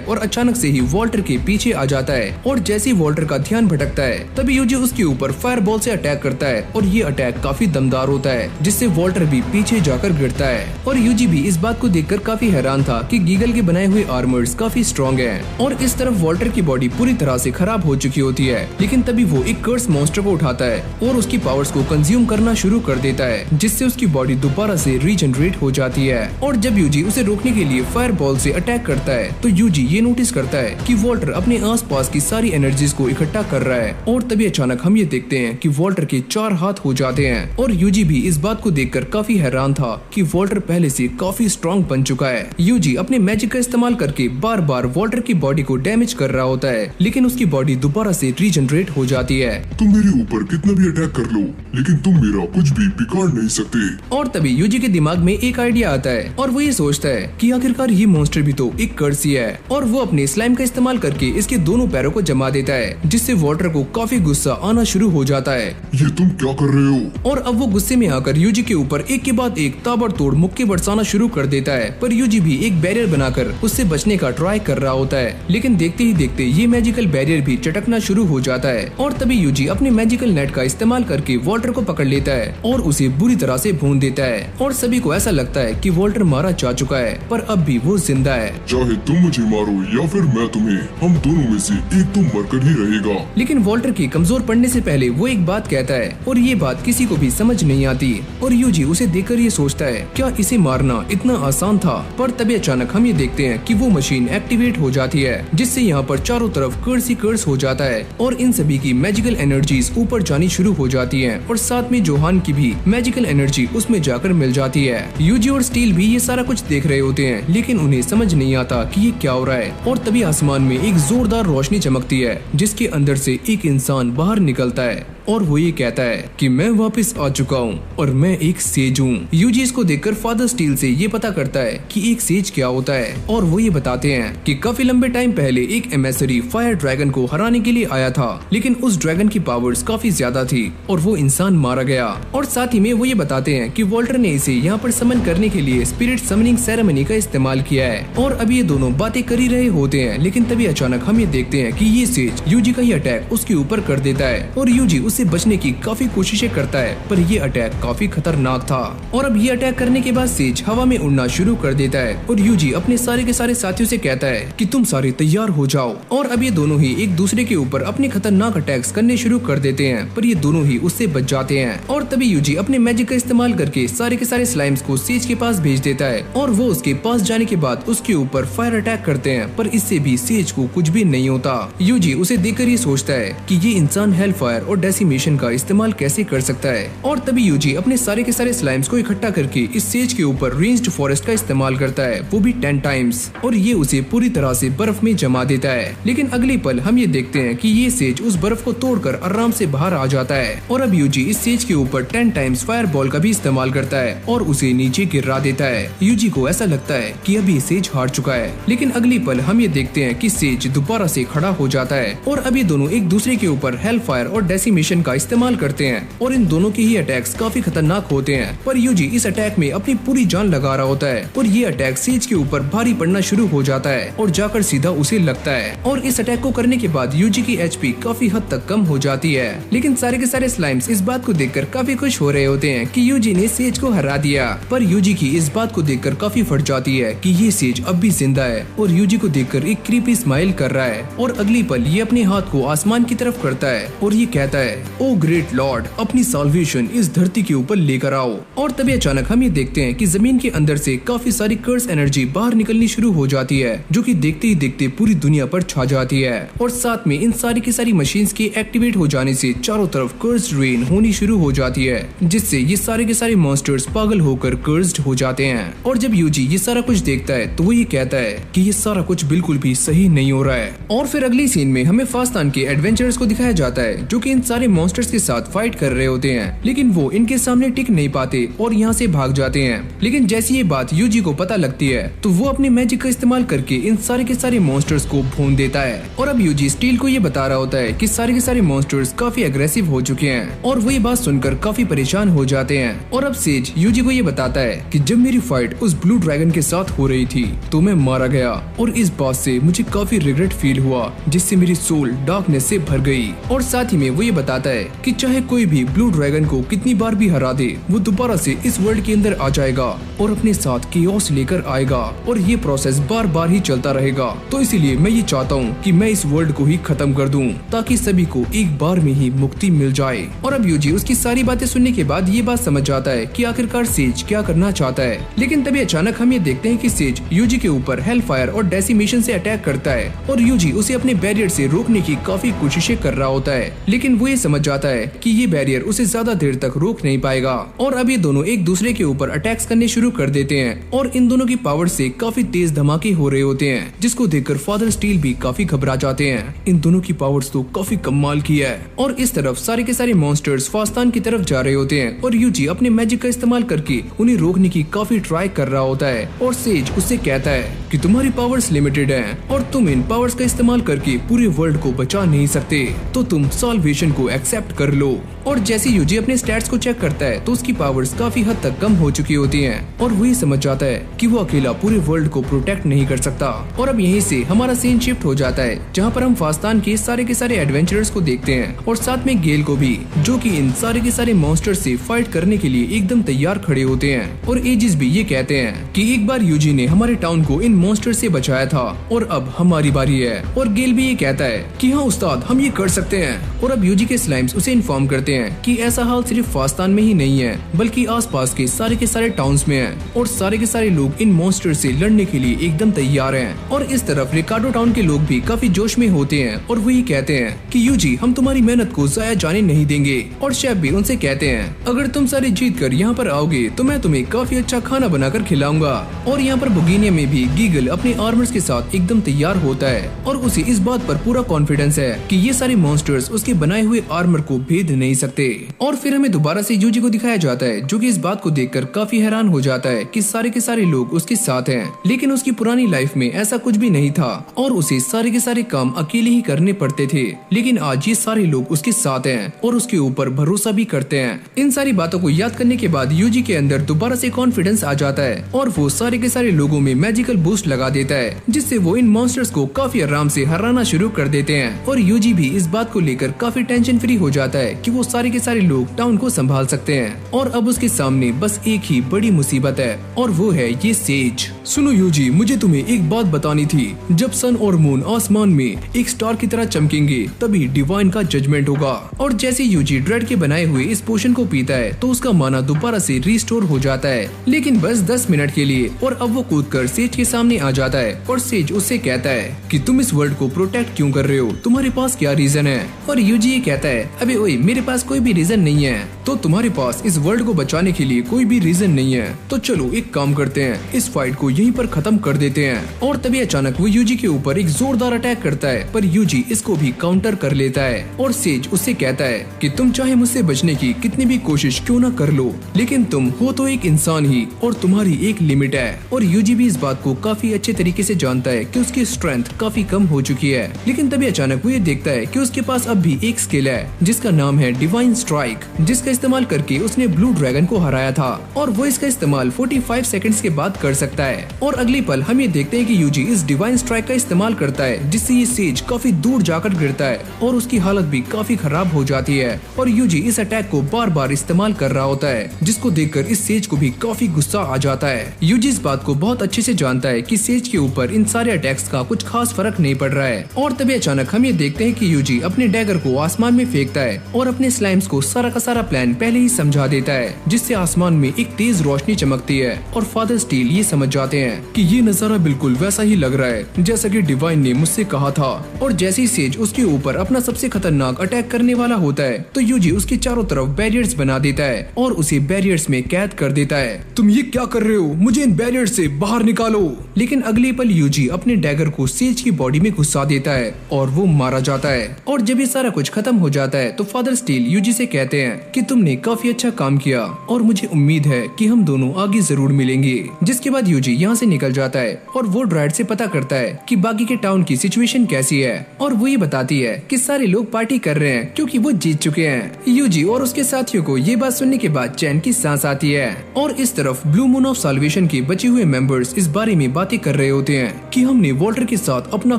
और अचानक से ही वॉल्टर के पीछे आ जाता है। और जैसे ही वॉल्टर का ध्यान भटकता है तभी यूजी उसके ऊपर फायरबॉल से अटैक करता है और ये अटैक काफी दमदार होता है, जिससे वॉल्टर भी पीछे जाकर गिरता है। और यूजी भी इस बात को देखकर काफी हैरान था कि गीगल के बनाए हुए आर्मर्स काफी स्ट्रॉन्ग हैं। और इस तरफ वॉल्टर की बॉडी पूरी तरह से खराब हो चुकी होती है, लेकिन तभी वो एक कर्स मॉन्स्टर को उठाता है और उसकी पावर्स को कंज्यूम करना शुरू कर देता है, जिससे उसकी बॉडी दोबारा से रीजनरेट हो जाती है। और जब यूजी उसे रोकने के लिए फायरबॉल से अटैक करता है तो यूजी ये नोटिस करता है कि वॉल्टर अपने आसपास की सारी एनर्जीज को इकट्ठा कर रहा है। और तभी अचानक हम ये देखते हैं कि वॉल्टर के 4 हाथ हो जाते हैं और यूजी भी इस बात को देखकर काफी हैरान था कि वॉल्टर पहले से काफी स्ट्रॉन्ग बन चुका है। यूजी अपने मैजिक का इस्तेमाल करके बार बार वॉल्टर की बॉडी को डैमेज कर रहा होता है, लेकिन उसकी बॉडी दोबारा से रीजनरेट हो जाती है। तुम मेरे ऊपर कितना भी अटैक कर लो, लेकिन तुम मेरा कुछ भी बिगाड़ नहीं सकते। और तभी यूजी के दिमाग में एक आइडिया आता है और वो ये सोचता है कि आखिरकार ये मॉन्स्टर भी तो एक कर्स ही है। और वो अपने स्लाइम का इस्तेमाल करके इसके दोनों पैरों को जमा देता है, जिससे वॉल्टर को काफी गुस्सा आना शुरू हो जाता है। ये तुम क्या कर रहे हो? और अब वो गुस्से में आकर यूजी के ऊपर एक के बाद एक ताबड़तोड़ मुक्के बरसाना शुरू कर देता है, पर यूजी भी एक बैरियर बनाकर उससे बचने का ट्राई कर रहा होता है, लेकिन देखते ही देखते ये मैजिकल बैरियर भी चटकना शुरू हो जाता है। और तभी यूजी अपने मैजिकल नेट का इस्तेमाल करके वॉल्टर को पकड़ लेता है और उसे बुरी तरह से भून देता है। और सभी को ऐसा लगता है कि वॉल्टर मारा जा चुका है, पर अब भी वो जिंदा है। चाहे तुम मुझे मारो या फिर मैं तुम्हें, हम दोनों में से एक तो मरकर ही रहेगा। लेकिन वॉल्टर के कमजोर पड़ने से पहले वो एक बात कहता है और ये बात किसी को भी समझ नहीं आती। और यूजी उसे देखकर ये सोचता है क्या इसे मारना इतना आसान था। पर तभी अचानक हम ये देखते हैं कि वो मशीन एक्टिवेट हो जाती है, जिससे यहाँ पर चारों तरफ कर्स ही कर्स हो जाता है और इन सभी की मैजिकल एनर्जीज ऊपर जानी शुरू हो जाती है और साथ में जोहान की भी मैजिकल एनर्जी उसमें जाकर मिल जाती है। यूजी और स्टील भी ये सारा कुछ देख रहे होते हैं, लेकिन उन्हें समझ नहीं आता कि ये क्या हो रहा है। और तभी आसमान में एक जोरदार रोशनी चमकती है जिसके अंदर से एक इंसान बाहर निकलता है और वो ये कहता है कि मैं वापस आ चुका हूँ और मैं एक सेज हूँ। यूजी इसको देखकर फादर स्टील से ये पता करता है कि एक सेज क्या होता है और वो ये बताते हैं कि काफी लंबे टाइम पहले एक एमेसरी फायर ड्रैगन को हराने के लिए आया था, लेकिन उस ड्रैगन की पावर्स काफी ज्यादा थी और वो इंसान मारा गया। और साथ ही में वो ये बताते हैं कि वॉल्टर ने इसे यहाँ पर समन करने के लिए स्पिरिट समनिंग सेरेमनी का इस्तेमाल किया है। और अभी ये दोनों बातें कर ही रहे होते हैं, लेकिन तभी अचानक हम ये देखते हैं कि ये सेज यूजी का ही अटैक उसके ऊपर कर देता है और यूजी उससे बचने की काफी कोशिशें करता है, पर ये अटैक काफी खतरनाक था। और अब ये अटैक करने के बाद सेज हवा में उड़ना शुरू कर देता है और यूजी अपने सारे के सारे साथियों से कहता है कि तुम सारे तैयार हो जाओ। और अब ये दोनों ही एक दूसरे के ऊपर अपने खतरनाक अटैक्स करने शुरू कर देते हैं, पर ये दोनों ही उससे बच जाते हैं। और तभी यूजी अपने मैजिक का इस्तेमाल करके सारे के सारे स्लाइम्स को सेज के पास भेज देता है और वो उसके पास जाने के बाद उसके ऊपर फायर अटैक करते हैं, पर इससे भी सेज को कुछ भी नहीं होता। यूजी उसे देखकर ये सोचता है कि ये इंसान हेल फायर और डेसिमेशन का इस्तेमाल कैसे कर सकता है। और तभी यूजी अपने सारे के सारे स्लाइम्स को इकट्ठा करके इस सेज के ऊपर रेंज्ड फॉरेस्ट का इस्तेमाल करता है, वो भी 10 टाइम्स, और ये उसे पूरी तरह से बर्फ में जमा देता है। लेकिन अगले पल हम ये देखते हैं कि ये सेज उस बर्फ को तोड़कर आराम से बाहर आ जाता है। और अब यूजी इस सेज के ऊपर 10 टाइम्स फायर बॉल का भी इस्तेमाल करता है और उसे नीचे गिरा देता है। यूजी को ऐसा लगता है कि अभी सेज हार चुका है, लेकिन अगली पल हम ये देखते हैं कि सेज दोबारा से खड़ा हो जाता है और अभी दोनों एक दूसरे के ऊपर हेल फायर और डेसिमेशन का इस्तेमाल करते हैं और इन दोनों के ही अटैक्स काफी खतरनाक होते हैं। पर यूजी इस अटैक में अपनी पूरी जान लगा रहा होता है और ये अटैक सेज के ऊपर भारी पड़ना शुरू हो जाता है और जाकर सीधा उसे लगता है। और इस अटैक को करने के बाद यूजी की एचपी काफी हद तक कम हो जाती है। लेकिन सारे के सारे स्लाइम्स इस बात को देखकर काफी खुश हो रहे होते हैं कि यूजी ने सेज को हरा दिया। पर यूजी की इस बात को देखकर काफी फट जाती है कि ये सेज अब भी जिंदा है और यूजी को देखकर एक क्रीपी स्माइल कर रहा है। और अगली पल ये अपने हाथ को आसमान की तरफ करता है और ये कहता है, ओ ग्रेट लॉर्ड, अपनी साल्वेशन इस धरती के ऊपर लेकर आओ। और तभी अचानक हम ये देखते हैं कि जमीन के अंदर से काफी सारी कर्स एनर्जी बाहर निकलनी शुरू हो जाती है, जो कि देखते ही देखते पूरी दुनिया पर छा जाती है। और साथ में इन सारी की सारी मशीन्स के एक्टिवेट हो जाने से चारों तरफ कर्स्ड रेन होनी शुरू हो जाती है, जिससे ये सारे के सारे मॉन्स्टर्स पागल होकर कर्स्ड हो जाते हैं। और जब यूजी ये सारा कुछ देखता है तो वो ये कहता है कि ये सारा कुछ बिल्कुल भी सही नहीं हो रहा है। और फिर अगली सीन में हमें फास्तान के एडवेंचरर्स को दिखाया जाता है, जो कि इन सारे मॉन्स्टर्स के साथ फाइट कर रहे होते हैं, लेकिन वो इनके सामने टिक नहीं पाते और यहाँ से भाग जाते हैं। लेकिन जैसी ये बात यूजी को पता लगती है तो वो अपने मैजिक का इस्तेमाल करके इन सारे के सारे मॉन्स्टर्स को भून देता है। और अब यूजी स्टील को ये बता रहा होता है कि सारे के सारे मॉन्स्टर्स काफी एग्रेसिव हो चुके हैं और वो ये बात सुनकर काफी परेशान हो जाते हैं। और अब सेज यूजी को ये बताता है कि जब मेरी फाइट उस ब्लू ड्रैगन के साथ हो रही थी तो मैं मारा गया और इस बात से मुझे काफी रिग्रेट फील हुआ, जिससे मेरी सोल डार्कनेस से भर गई। और साथ ही में वो ये बताता है कि चाहे कोई भी ब्लू ड्रैगन को कितनी बार भी हरा दे, वो दोबारा से इस वर्ल्ड के अंदर आ जाएगा और अपने साथ केओस लेकर आएगा और ये प्रोसेस बार बार ही चलता रहेगा। तो इसीलिए मैं ये चाहता हूँ कि मैं इस वर्ल्ड को ही खत्म कर दूं, ताकि सभी को एक बार में ही मुक्ति मिल जाए। और अब यूजी उसकी सारी बातें सुनने के बाद ये बात समझ जाता है कि आखिरकार सेज क्या करना चाहता है। लेकिन तभी अचानक हम ये देखते हैं कि सेज यूजी के ऊपर हेल फायर और डेसिमेशन से अटैक करता है और यूजी उसे अपने बैरियर से रोकने की काफी कोशिशें कर रहा होता है, लेकिन वो ये समझ जाता है कि ये बैरियर उसे ज्यादा देर तक रोक नहीं पाएगा। और अब ये दोनों एक दूसरे के ऊपर अटैक्स करने शुरू कर देते हैं और इन दोनों की पावर से काफी तेज धमाके हो रहे होते हैं, जिसको देखकर फादर स्टील भी काफी घबरा जाते हैं। इन दोनों की पावर्स तो काफी कमाल की है। और इस तरफ सारे के सारे मॉन्स्टर्स फास्तान की तरफ जा रहे होते हैं और यूजी अपने मैजिक का इस्तेमाल करके उन्हें रोकने की काफी ट्राई कर रहा होता है। और सेज उससे कहता है कि तुम्हारी पावर्स लिमिटेड हैं और तुम इन पावर्स का इस्तेमाल करके पूरे वर्ल्ड को बचा नहीं सकते, तो तुम साल्वेशन को एक्सेप्ट कर लो। और जैसे यूजी अपने स्टैट्स को चेक करता है तो उसकी पावर्स काफी हद तक कम हो चुकी होती हैं और वो ये समझ जाता है कि वो अकेला पूरे वर्ल्ड को प्रोटेक्ट नहीं कर सकता। और अब यहीं से हमारा सीन शिफ्ट हो जाता है, जहाँ पर हम फास्तान के सारे के सारे एडवेंचरर्स को देखते हैं और साथ में गेल को भी, जो कि इन सारे के सारे मॉन्स्टर्स से फाइट करने के लिए एकदम तैयार खड़े होते हैं। और एजिस भी ये कहते हैं कि एक बार यूजी ने हमारे टाउन को इन मॉन्स्टर से बचाया था और अब हमारी बारी है। और गेल भी ये कहता है कि हाँ उस्ताद, हम ये कर सकते हैं। और अब यूजी के स्लाइम्स उसे इन्फॉर्म करते बताते हैं कि ऐसा हाल सिर्फ फास्तान में ही नहीं है बल्कि आसपास के सारे टाउन्स में है और सारे के सारे लोग इन मॉन्स्टर से लड़ने के लिए एकदम तैयार हैं। और इस तरफ रिकार्डो टाउन के लोग भी काफी जोश में होते हैं और वो ये कहते हैं कि यूजी हम तुम्हारी मेहनत को जाया जाने नहीं देंगे। और शेफ भी उनसे कहते हैं अगर तुम सारे जीत कर यहाँ पर आओगे तो मैं तुम्हें काफी अच्छा खाना बनाकर खिलाऊंगा। और यहाँ पर बुगिनिया में भी गीगल अपने आर्मर्स के साथ एकदम तैयार होता है और उसे इस बात पर पूरा कॉन्फिडेंस है कि ये सारे मॉन्स्टर्स उसके बनाए हुए आर्मर को भेद नहीं सकते। और फिर हमें दोबारा से यूजी को दिखाया जाता है जो कि इस बात को देखकर काफी हैरान हो जाता है कि सारे के सारे लोग उसके साथ हैं, लेकिन उसकी पुरानी लाइफ में ऐसा कुछ भी नहीं था और उसे सारे के सारे काम अकेले ही करने पड़ते थे। लेकिन आज ये सारे लोग उसके साथ हैं और उसके ऊपर भरोसा भी करते हैं। इन सारी बातों को याद करने के बाद यूजी के अंदर दोबारा से कॉन्फिडेंस आ जाता है और वो सारे के सारे लोगों में मैजिकल बूस्ट लगा देता है जिससे वो इन मॉन्स्टर्स को काफी आराम से हराना शुरू कर देते हैं। और यूजी भी इस बात को लेकर काफी टेंशन फ्री हो जाता है कि वो सारे के सारे लोग टाउन को संभाल सकते हैं। और अब उसके सामने बस एक ही बड़ी मुसीबत है और वो है ये सेज। सुनो यूजी, मुझे तुम्हें एक बात बतानी थी। जब सन और मून आसमान में एक स्टार की तरह चमकेंगे तभी डिवाइन का जजमेंट होगा। और जैसे यूजी ड्रेड के बनाए हुए इस पोशन को पीता है तो उसका माना दोबारा से रिस्टोर हो जाता है, लेकिन बस 10 मिनट के लिए। और अब वो कूदकर सेज के सामने आ जाता है और सेज उससे कहता है कि तुम इस वर्ल्ड को प्रोटेक्ट क्यों कर रहे हो, तुम्हारे पास क्या रीजन है। और यूजी ये कहता है अबे ओए मेरे पास कोई भी रीजन नहीं है, तो तुम्हारे पास इस वर्ल्ड को बचाने के लिए कोई भी रीजन नहीं है, तो चलो एक काम करते हैं, इस फाइट को यहीं पर खत्म कर देते हैं। और तभी अचानक वो यूजी के ऊपर एक जोरदार अटैक करता है पर यूजी इसको भी काउंटर कर लेता है। और सेज उससे कहता है कि तुम चाहे मुझसे बचने की कितनी भी कोशिश क्यों न कर लो, लेकिन तुम हो तो एक इंसान ही और तुम्हारी एक लिमिट है। और यूजी भी इस बात को काफी अच्छे तरीके से जानता है कि उसकी स्ट्रेंथ काफी कम हो चुकी है। लेकिन तभी अचानक वो ये देखता है कि उसके पास अब भी एक स्किल है जिसका नाम है डिवाइन स्ट्राइक, जिसका इस्तेमाल करके उसने ब्लू ड्रैगन को हराया था और वो इसका इस्तेमाल 45 सेकंड्स के बाद कर सकता है। और अगली पल हम ये देखते हैं कि यूजी इस डिवाइन स्ट्राइक का इस्तेमाल करता है जिससे ये सेज काफी दूर जाकर गिरता है और उसकी हालत भी काफी खराब हो जाती है। और यूजी इस अटैक को बार बार इस्तेमाल कर रहा होता है जिसको देखकर इस सेज को भी काफी गुस्सा आ जाता है। यूजी इस बात को बहुत अच्छे से जानता है कि सेज के ऊपर इन सारे अटैक्स का कुछ खास फर्क नहीं पड़ रहा है। और तभी अचानक हम ये देखते हैं कि यूजी अपने डैगर को आसमान में फेंकता है और अपने स्लाइम्स को सारा का सारा प्लान पहले ही समझा देता है, जिससे आसमान में एक तेज रोशनी चमकती है। और फादर स्टील ये समझ जाते हैं कि ये नजारा बिल्कुल वैसा ही लग रहा है जैसा कि डिवाइन ने मुझसे कहा था। और जैसे ही सेज उसके ऊपर अपना सबसे खतरनाक अटैक करने वाला होता है तो यूजी उसके चारों तरफ बैरियर्स बना देता है और उसे बैरियर्स में कैद कर देता है। तुम ये क्या कर रहे हो, मुझे इन बैरियर्स से बाहर निकालो। लेकिन अगले पल यूजी अपने डैगर को सेज की बॉडी में घुसा देता है और वो मारा जाता है। और जब ये सारा कुछ खत्म हो जाता है तो फादर स्टील यूजी से कहते हैं कि तुमने काफी अच्छा काम किया और मुझे उम्मीद है कि हम दोनों आगे जरूर मिलेंगे। जिसके बाद यूजी यहाँ से निकल जाता है और वो ड्राइड से पता करता है कि बाकी के टाउन की सिचुएशन कैसी है और वो ये बताती है कि सारे लोग पार्टी कर रहे हैं क्योंकि वो जीत चुके हैं। यूजी और उसके साथियों को ये बात सुनने के बाद चैन की सांस आती है। और इस तरफ ब्लू मून ऑफ साल्वेशन के बचे हुए मेंबर्स इस बारे में बातें कर रहे होते हैं कि हमने वॉल्टर के साथ अपना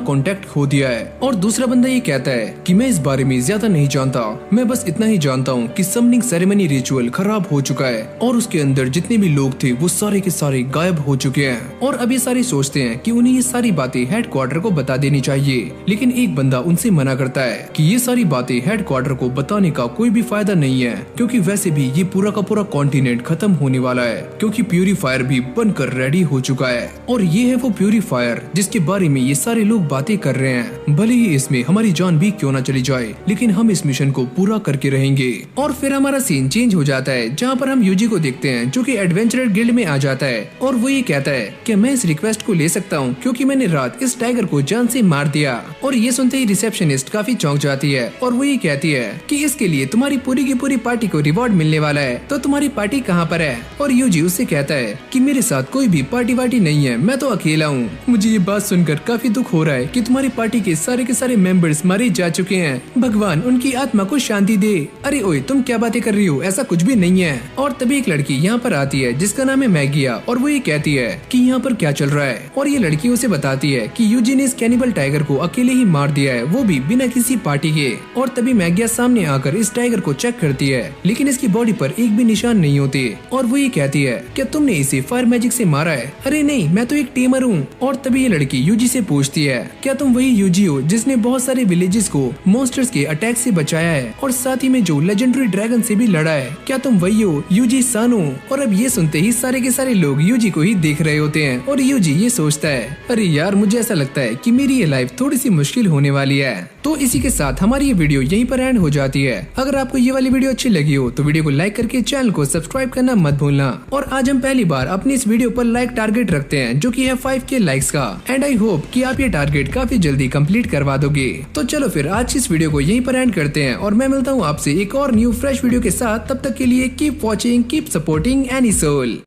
कांटेक्ट खो दिया है। और दूसरा बंदा ये कहता है कि मैं इस बारे में ज्यादा नहीं जानता, मैं बस इतना ही जानता हूँ कि समनिंग सेरेमनी रिचुअल खराब हो चुका है और उसके अंदर जितने भी लोग थे वो सारे के सारे गायब हो चुके हैं। और अभी सारे सोचते हैं कि उन्हें ये सारी बातें हेडक्वार्टर को बता देनी चाहिए, लेकिन एक बंदा उनसे मना करता है कि ये सारी बातें हेडक्वार्टर को बताने का कोई भी फायदा नहीं है क्योंकि वैसे भी ये पूरा का पूरा कॉन्टिनेंट खत्म होने वाला है क्योंकि प्यूरीफायर भी बनकर रेडी हो चुका है। और ये है वो प्यूरीफायर जिसके बारे में ये सारे लोग बातें कर रहे हैं। भले ही इसमें हमारी जान भी क्यों न चली जाए लेकिन हम इस मिशन को पूरा करके रहेंगे। और फिर हमारा सीन चेंज हो जाता है जहाँ पर हम यूजी को देखते हैं जो कि एडवेंचरर गिल्ड में आ जाता है और वो ये कहता है कि मैं इस रिक्वेस्ट को ले सकता हूँ क्योंकि मैंने रात इस टाइगर को जान से मार दिया। और ये सुनते ही रिसेप्शनिस्ट काफी चौंक जाती है और वो ये कहती है कि इसके लिए तुम्हारी पूरी की पूरी पार्टी को रिवॉर्ड मिलने वाला है, तो तुम्हारी पार्टी कहाँ पर है। और यूजी उससे कहता है कि मेरे साथ कोई भी पार्टी वार्टी नहीं है, मैं तो अकेला हूँ। मुझे ये बात सुनकर काफी दुख हो रहा है कि तुम्हारी पार्टी के सारे मेंबर्स मारे जा चुके हैं, भगवान उनकी आत्मा को शांति दे। अरे ओए तुम क्या बातें कर रही हो, ऐसा कुछ भी नहीं है। और तभी एक लड़की यहाँ पर आती है जिसका नाम है मैगिया और वो ये कहती है कि यहाँ पर क्या चल रहा है, और ये लड़की उसे बताती है कि यूजी ने इस कैनिबल टाइगर को अकेले ही मार दिया है, वो भी बिना किसी पार्टी के। और तभी मैगिया सामने आकर इस टाइगर को चेक करती है, लेकिन इसकी बॉडी पर एक भी निशान नहीं होते। और वो ये कहती है, क्या तुमने इसे फायर मैजिक से मारा है? अरे नहीं, मैं तो एक टेमर हूँ। और तभी ये लड़की यूजी से पूछती है, क्या तुम वही यूजी हो जिसने बहुत सारे विलेजेस को मॉन्स्टर्स के अटैक से बचाया है और साथ ही में जो लेजेंडरी ड्रैगन से भी लड़ा है? क्या तुम वही हो यूजी सानो? और अब ये सुनते ही सारे के सारे लोग यूजी को ही देख रहे होते हैं और यूजी ये सोचता है, अरे यार, मुझे ऐसा लगता है कि मेरी ये लाइफ थोड़ी सी मुश्किल होने वाली है। तो इसी के साथ हमारी ये वीडियो यहीं पर एंड हो जाती है। अगर आपको ये वाली वीडियो अच्छी लगी हो तो वीडियो को लाइक करके चैनल को सब्सक्राइब करना मत भूलना। और आज हम पहली बार अपनी इस वीडियो पर लाइक टारगेट रखते हैं, जो कि है 5K लाइक्स का। एंड आई होप कि आप ये टारगेट काफी जल्दी कंप्लीट करवा दोगे। तो चलो फिर आज इस वीडियो को यहीं पर एंड करते हैं और मैं मिलता हूँ आपसे एक और न्यू फ्रेश वीडियो के साथ। तब तक के लिए keep watching, keep supporting anisole.